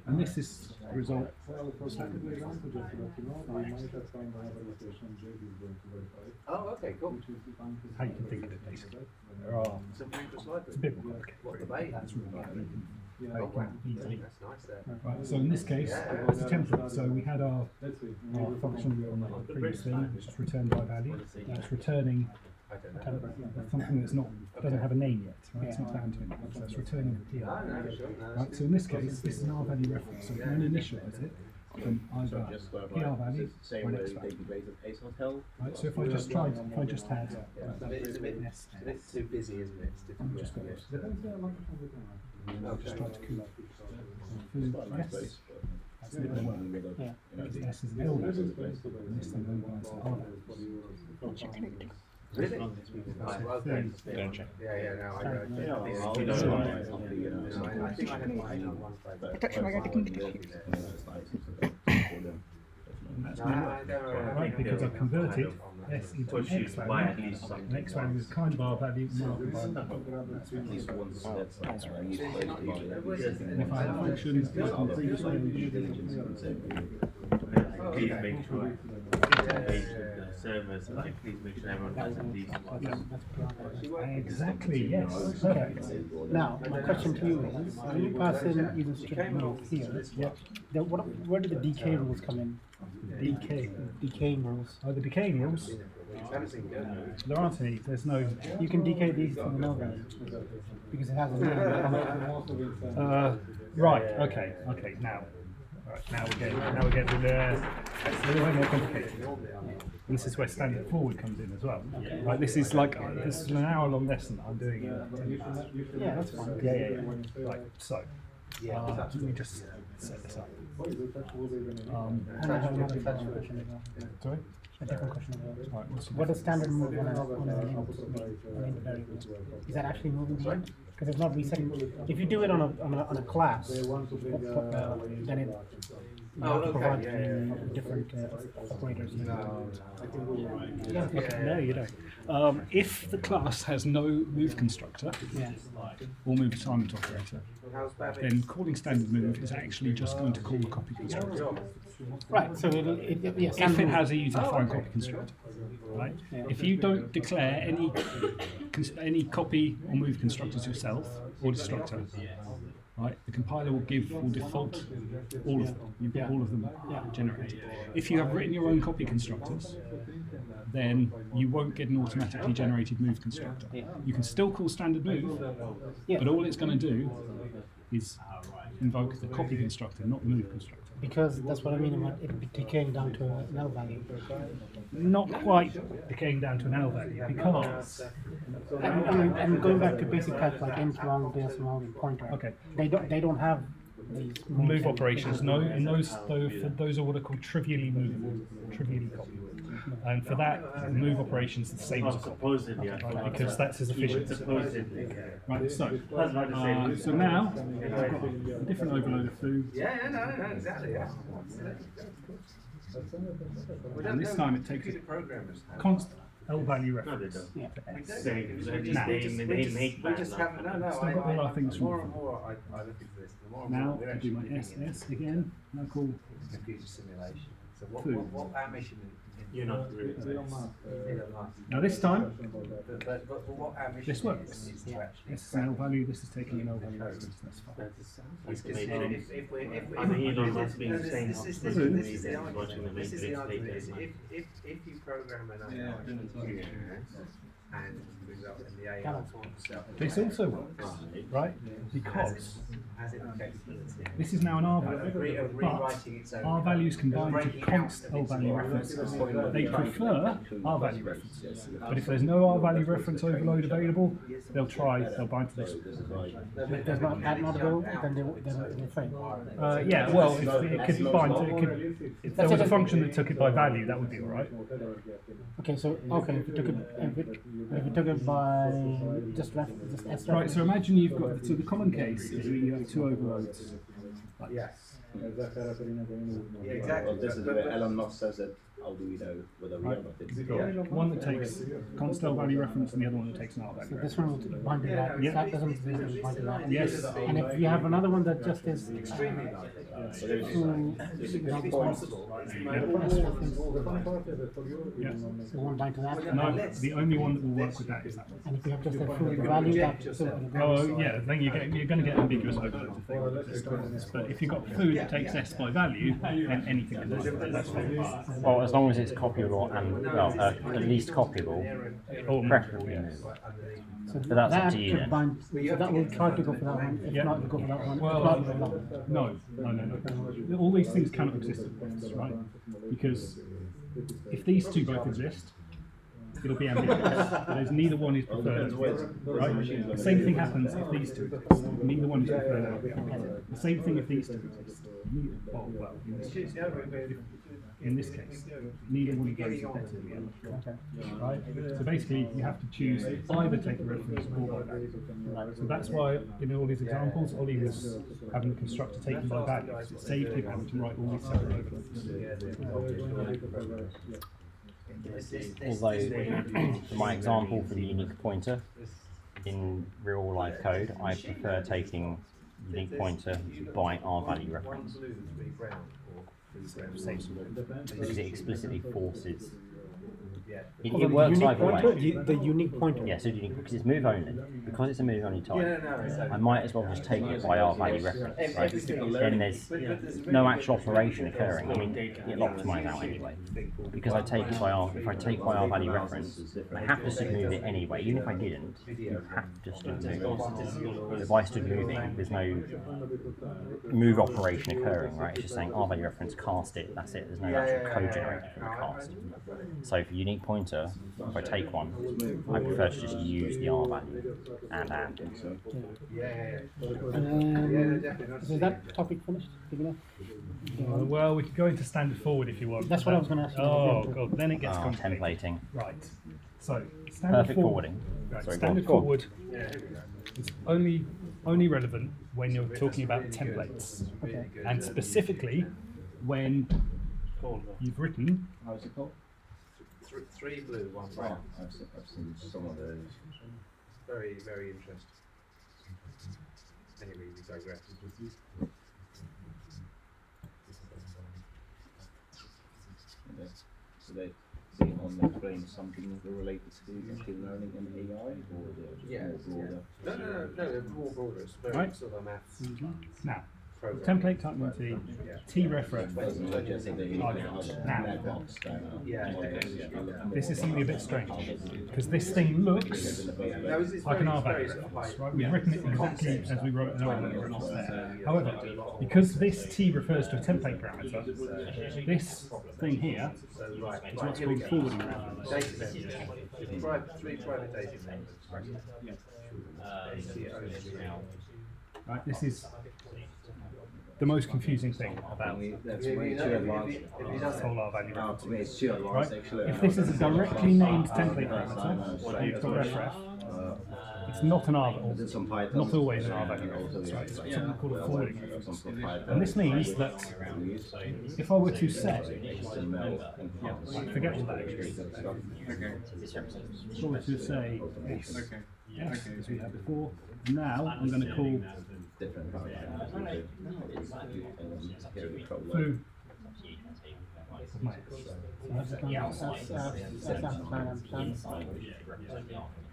and this is a result. Well, for second example, just to let you know, we might have found another location JD is going to verify, Oh, okay, cool. which is defined as How you can think of it, basically. There are. Something just like It's a bit more complicated. What the bait? That's really good. Yeah, Oh, wow. Easily. That's nice there. Right. So in this case, Yeah. it's a template. So we had our let's see. function on the previous thing, which is return by value. It's returning I don't know. kind of something that's not doesn't have a name yet, right? It's not bound to anything, so it's returning a PR. No, sure. No, Right. So in this case, this is an R value reference. So we can initialize it from either PR value or an X value. Right. So if I just had It's a bit too busy, isn't it? It's difficult. just got Yeah. this. No, Just tried to cool food S. That's the other one. Yeah. Because S is the builder, and this thing then goes to R value. Really? Okay. Don't check. Yeah, no, I know. Yeah, I I'll- think I I'll- had one favourite. And that's No, not I don't know. right, because I've converted S into an Push you X to buy at value. least something. An X value is kind of R value, marked by At least once that's where I use it. And if I have a function used in the previous range, Please make sure. server, so like, please make sure everyone has at least one. Exactly, yes. Perfect. Now, my question to you is, when you pass in using strip move here, where do the decay rules come in? Decaying rules. Oh, the decaying rules. There aren't any. There's no. You can decay these to the null value because it has a null. Right. Okay. Okay. Now. Right. Now we're getting a little more complicated. This is where standard forward comes in as well. Okay. Right. This is an hour-long lesson that I'm doing. Yeah, that's fine. Yeah. Right. So. Let me just set this up. And I have another question as well. Sorry. A different question as well. Right, What does standard move on a named variable? Is that actually moving the end? Because it's not resetting. If you do it on a class, then it you have to provide different operators. No, you don't. If the class has no move constructor or move assignment operator, then calling standard move is actually just going to call the copy constructor. Right. So If it has a user-defined copy constructor, right? If you don't declare any copy or move constructors yourself or destructor, right? The compiler will default all of them. You get all of them generated. If you have written your own copy constructors, then you won't get an automatically generated move constructor. You can still call standard move, but all it's going to do is invoke the copy constructor, not the move constructor. Because that's what I mean about it decaying down to a null value. Not quite decaying down to an L value, because And going back to basic types like int, long, this, long, and pointer. okay, They don't have these move operations. No, in those are what are called trivially movable, trivially copiable. And for that, move operations are the same as a copy, Supposedly, right? Because that's as efficient. supposedly. Right. So So now I've got a different overload of foo. No, exactly. Yeah. And this time it takes a constant L value No, they reference. don't. Yeah. They make We just have Still got all our things from more before. and more I look into this, the more and Now more we're I do my actually SS again. Now call computer simulation. So Foo. what our mission in You're not really. now this time but what our mission this works. is to actually This is an L value. This is taking an L value reference. That's fine. That's because amazing. if we I mean, you don't must be no, saying this is how the to this is the watching the argument. This is the matrix argument. data. Is if you program an AI and for example in the AI itself, This also works, right? Because has it the capability this is now an R of value, but rewriting its own R values combine to breaking out const of L its value own references. system. They prefer R value references, but if there's no R value reference overload available, they'll bind to this. If there's not that not available, then they fail. Yeah, well, it could bind to, if there was a function that took it by value, that would be all right. Okay, so if you took it by just S Right, so imagine you've got, so the common case is that you have two overloads. Like Yes. Yeah, exactly. Well, this is where Elon Musk says that how do we know whether we are not fixed? one that takes const L value reference and the other one that takes an R value So reference. this one will bind to that. Yeah. That doesn't bind to that. Yes. And if you have another one that just is Extremely So there's so one bind to that. No, the only one that will work with that is that one. And if you have just a full value, that's still Oh yeah, then you're going to get ambiguous overloads of things. But if you've got food that takes S by value, then anything can do it. That's fine. Well, as long as it's copyable and at least copyable, Or preferably moved. So But that's up to you could then. bind, so that will try to go for that one. If Yeah. not, go for that one. If Well, not, go for that one. no. All these things cannot exist at once, right? Because if these two both exist, it'll be ambiguous. There's neither one is preferred, right? The same thing happens if these two exist. Neither one is preferred. The same thing if these two exist. Well, in this case, neither one of those is better than the other. Right? So basically, you have to choose either take a reference or by value. So that's why in all these examples, Ollie was having the constructor taken by value. It saved him having to write all these separate overloads. Although, for my example for the unique pointer, in real life code, I prefer taking unique pointer by R value reference, because it explicitly forces Yeah. It, Oh, it the works unique either way. pointer? The unique pointer. Yeah, so unique because it's move only. Because it's a move only type, Yeah, no, it's I might as well just take it by R value reference, right? Then there's no actual operation occurring. I mean, it'll optimize out anyway. Because I take it by R, if I take by R value reference, I have to stood move it anyway. Even if I didn't, you have to stood move. If I stood moving, there's no move operation occurring, right? It's just saying R value reference, cast it, that's it. There's no actual code generated from the cast. So for unique pointer, if I take one, I prefer to just use the R value and. Is that topic finished? Well, we could go into standard forward if you want. That's what I was going to ask you. Oh god, then it gets Oh, complicated. templating. Right. So standard Perfect forwarding. Right, Sorry, standard go on. forward is only relevant when you're talking about templates, Okay. and specifically when you've written How's it called? Three blue, one Oh, brown. I've seen some of those. Very, very interesting. Anyway, we digress. So they on explain something related to machine learning and AI, or they're just more broader? No, they're more broader. It's very Right. sort of maths now program. template type multi t-reference. This is something a bit strange because this thing looks like an R value reference, right? We've written it exactly as we wrote an R value reference there. However, because this t refers to a template parameter, this thing here is what's called forwarding reference. Data members. Three private data members. Right, this is the most confusing thing about That's way too advanced. this whole R value reference. To me, it's too advanced actually. If this is a directly named template parameter, you've got refref, it's not an R value, There's some Python. not always an R value reference, right? It's something called a forwarding reference. And this means that if I were to say, forget what that actually is. If I were to say S, as we had before, now I'm going to call foo of my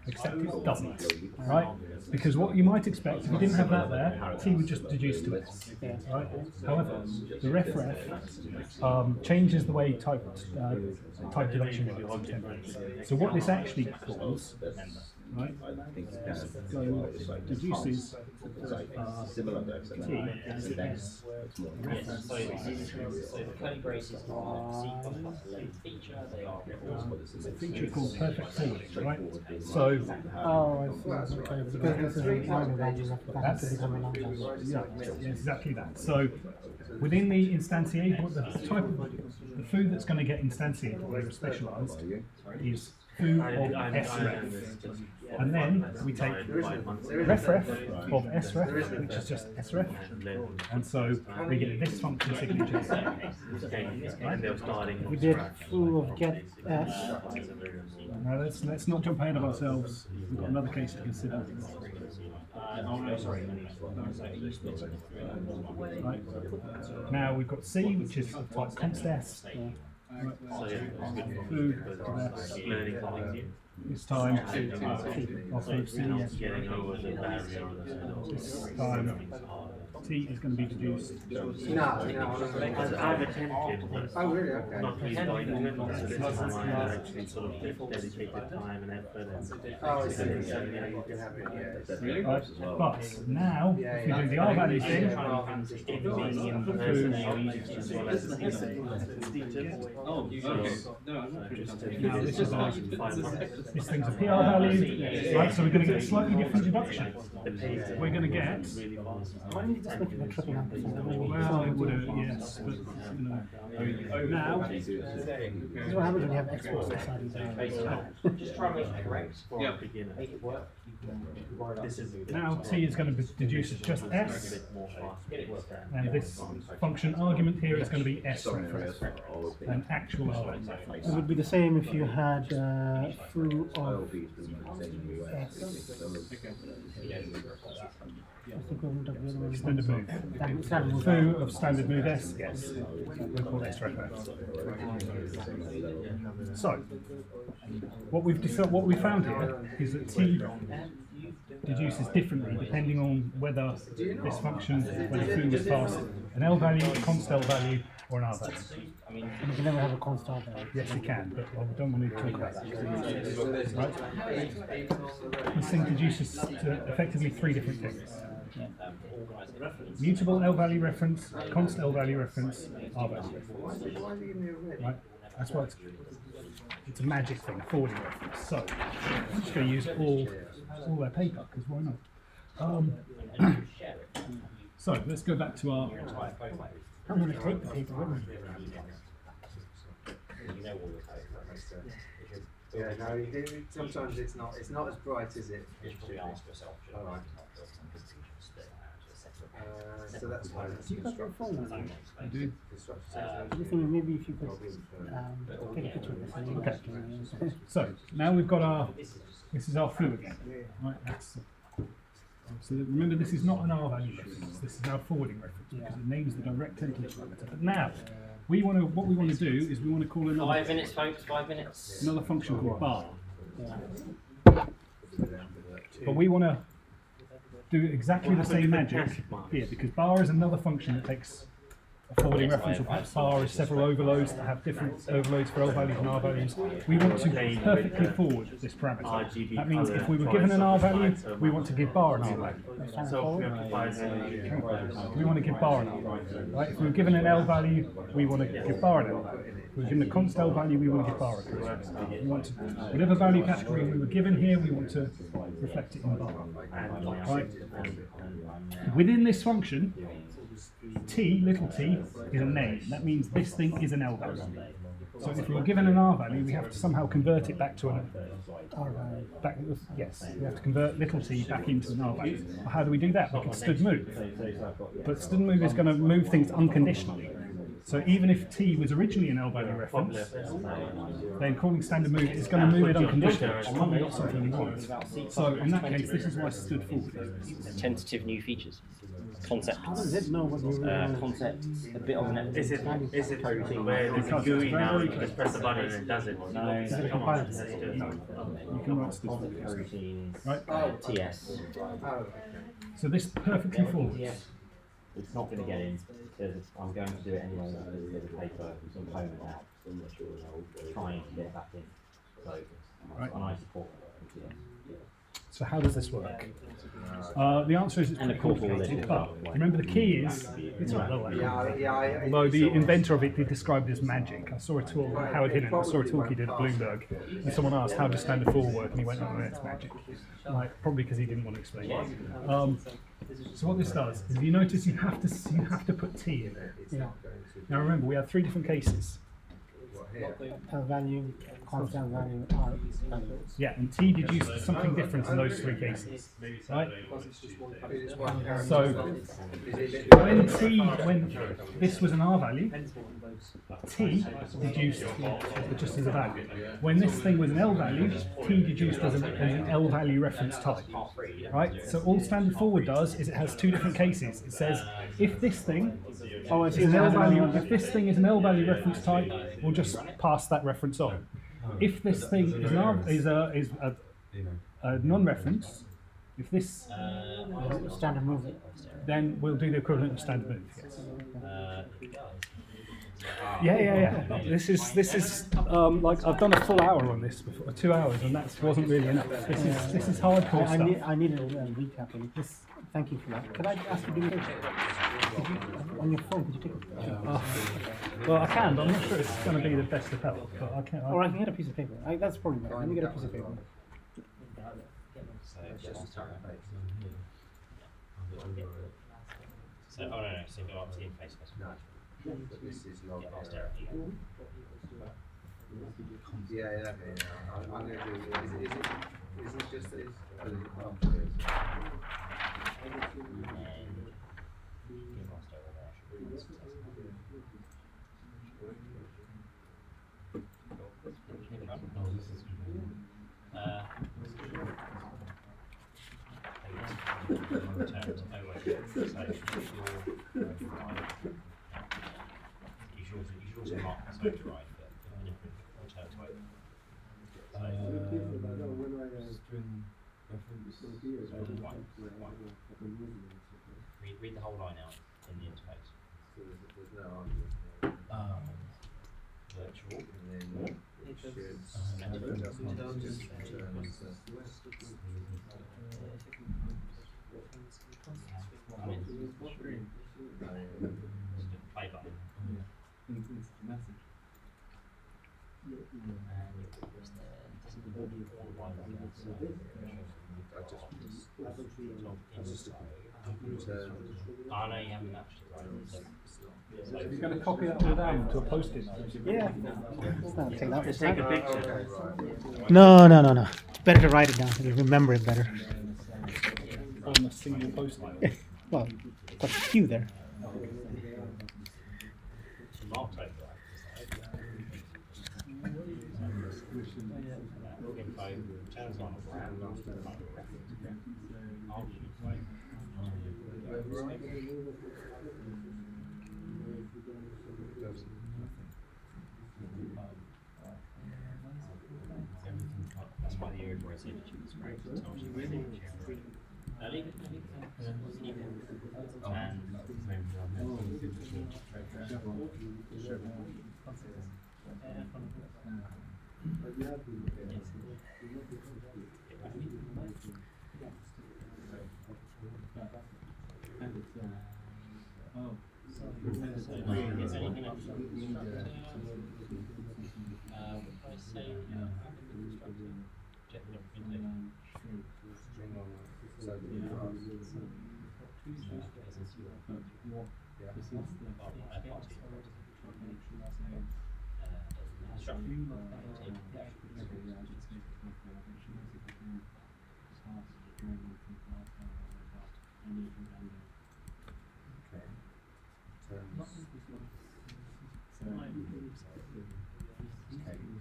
except it doesn't, right? Because what you might expect, if you didn't have that there, T would just deduce to S, right? However, the refref changes the way type deduction works in templates. So what this actually calls, right, deduces similar to X. T as S. Yes, so the curly braces are C++ related feature. They are It's a feature called perfect forwarding, right? So Oh, I see. Okay. Because this is an R value that has to become an R value. yeah, exactly that. So within the instantiate, what the type of the foo that's going to get instantiated or specialized is foo of sref. And then we take refref of sref, which is just sref, and so we get this function signature. And they're starting. We did foo of get S. Now let's not jump ahead of ourselves. We've got another case to consider. Right. Now we've got C, which is of type const S. Right. So yeah, it's good for Foo because of S. learning something new. This time also C. Getting over the barrier. This time T is going to be deduced. I've attempted, but Oh, really? Okay. not really going into it. It's time I actually sort of dedicated time and effort. Oh, I see. Yeah, you can have it. Yeah. Right. But now, if we do the R value thing, now this thing's a PR value, right? So we're going to get a slightly different deduction. We're going to get, Why didn't you just make it a triple ampersand? well, it would have, yes, but you know, now, This is what happens when you have exports outside of the Just try and make it correct. For a beginner. Make it work. This is now T is going to be deduced as just S, and this function argument here is going to be S reference, an actual R value reference. It would be the same if you had foo of S. What's the equivalent of the other one? standard move. Standard move. Foo of standard move S, yes. We'll call S ref S. So, what we found here is that T deduces differently depending on whether this function, whether foo was passed an L value, a const L value, or an R value. And you can never have a constant value. Yes, you can, but I don't want to talk about that. Right? This thing deduces to effectively three different things. Mutable L value reference, const L value reference, R value reference. Right? That's why it's a magic thing, forwarding reference. So I'm just going to use all their paper because why not? So let's go back to our. I'm going to take the paper with me. Yeah, no, you do. Sometimes it's not as bright as it. All right. So that's fine. Do you got your phone with you? I do. I'm thinking maybe if you could take a picture of this. And Okay. So now we've got our. This is our foo again. Right. So remember, this is not an R value reference. This is our forwarding reference because it names the direct template parameter. But now, what we want to do is we want to call another. 5 minutes, folks. 5 minutes. Another function called bar. Yeah. But we want to do exactly the same magic here because bar is another function that takes a forwarding reference, or perhaps bar is several overloads that have different overloads for L values and R values. We want to perfectly forward this parameter. That means if we were given an R value, we want to give bar an R value. We want to give bar an R value. Right? If we were given an L value, we want to give bar an L value. If we were given a const L value, we want to give bar a const L value. We want to, whatever value category we were given here, we want to reflect it in bar. Right? Within this function, T, little t, is a name. That means this thing is an L value. So if we were given an R value, we have to somehow convert it back to an R value. Yes, we have to convert little t back into an R value. Well, how do we do that? We can std move. But std move is going to move things unconditionally. So even if t was originally an L value reference, then calling standard move is going to move it unconditionally. It's probably not something we want. So in that case, this is why stood forward. Tentative new features. Concept. How does it know what you Concept. A bit of an Is it coding where there's a GUI now? You can just press the button and it does it. No. Is it a compiler? You can write stood forward. Routines. Right? TS. So this perfectly forwards. It's not going to get in because I'm going to do it anyway. There's a paper component out, trying to get it back in. So, Right. and I support TS. So how does this work? The answer is it's pretty complicated, but remember the key is, it's not low level. Although the inventor of it did describe it as magic. I saw a talk, Howard Hinton, I saw a talk he did at Bloomberg, and someone asked how does standard forward work, and he went, oh, it's magic. Like, probably because he didn't want to explain it. So what this does is, if you notice, you have to put T in there. Yeah. Now remember, we had three different cases. L value, constant value, R value. Yeah, and T deduces something different in those three cases, right? So when this was an R value, T deduced just as a value. When this thing was an L value, T deduced as an L value reference type, right? So all standard forward does is it has two different cases. It says if this thing is an L value, if this thing is an L value reference type, we'll just pass that reference on. If this thing is a non-reference, if this Standard move. then we'll do the equivalent of standard move. Yes. Yeah. This is like I've done a full hour on this before, 2 hours, and that wasn't really enough. This is hardcore stuff. I need a recap on it. Thank you for that. Could I ask you to do a picture? On your phone, could you take a picture? Well, I can, but I'm not sure it's going to be the best of help. But I can. Or I can get a piece of paper. That's probably better. Let me get a piece of paper. So, oh no, so go up to the interface. This is log. Yeah. I'm going to do. Is it just this? You should also mark the side to right, but a different return type. String reference. Read the whole line out in the interface. So there's no argument there. Virtual. And then it should just return Play button. Message. I know you haven't matched it right. So you're going to copy that all down to a post-it note? Yeah. Take that. Just take a picture. No. Better to write it down. You'll remember it better. On a single post-it? Well, got a few there. Mark type right. Info turns on brand that's why the area where I said it was great. It tells you where the leave it.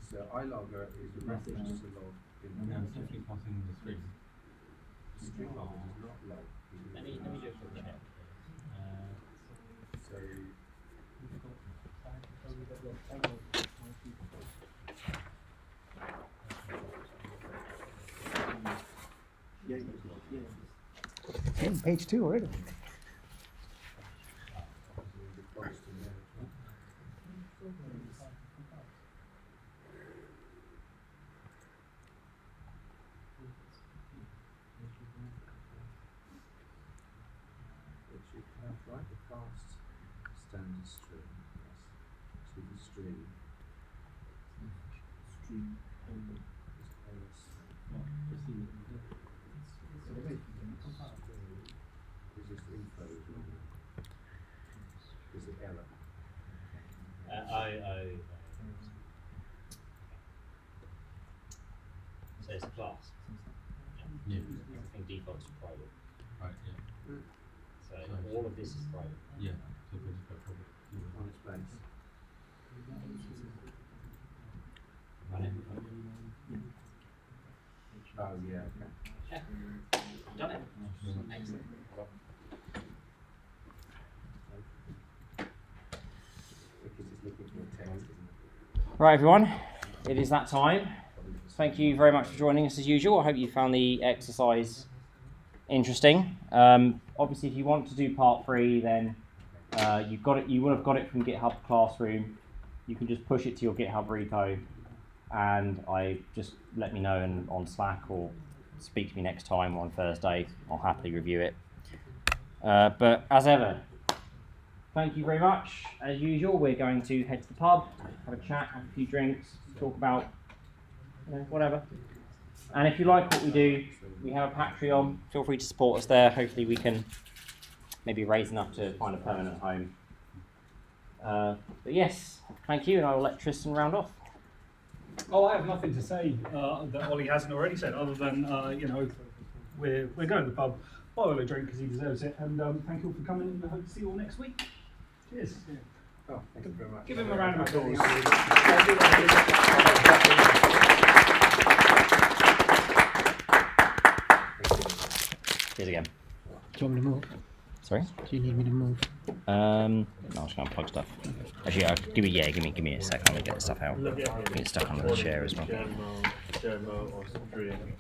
So iLogger is a reference to log in the Simply passing the string. string logger does not log. Let me just check. So Hey, page 2 already. write the cast standard string to the string. Is this info as well? Is it error? So it's a class. Yeah. Everything defaults to private. Right, yeah. So all of this is private. Yeah. So we'll just go for it. On its place. Run it. Oh yeah, okay. Yeah. Done it. Excellent. Because it's looking for a text, isn't it? Right, everyone, it is that time. Thank you very much for joining us as usual. I hope you found the exercise interesting. Obviously, if you want to do part 3, then you've got it. You would have got it from GitHub Classroom. You can just push it to your GitHub repo, and just let me know on Slack or speak to me next time on Thursday. I'll happily review it. But as ever, thank you very much. As usual, we're going to head to the pub, have a chat, have a few drinks, talk about whatever. And if you like what we do, we have a Patreon. Feel free to support us there. Hopefully we can maybe raise enough to find a permanent home. But yes, thank you, and I will let Tristan round off. Oh, I have nothing to say that Ollie hasn't already said, other than we're going to the pub, buy Ollie a drink because he deserves it, and thank you all for coming, and I hope to see you all next week. Cheers. Oh, thank you very much. Give him a round of applause. Cheers again. Do you want me to move? Sorry. Do you need me to move? No, I'm just gonna unplug stuff. Actually, give me a sec. I'm gonna get the stuff out. Get stuck under the chair as well. Demo or stream.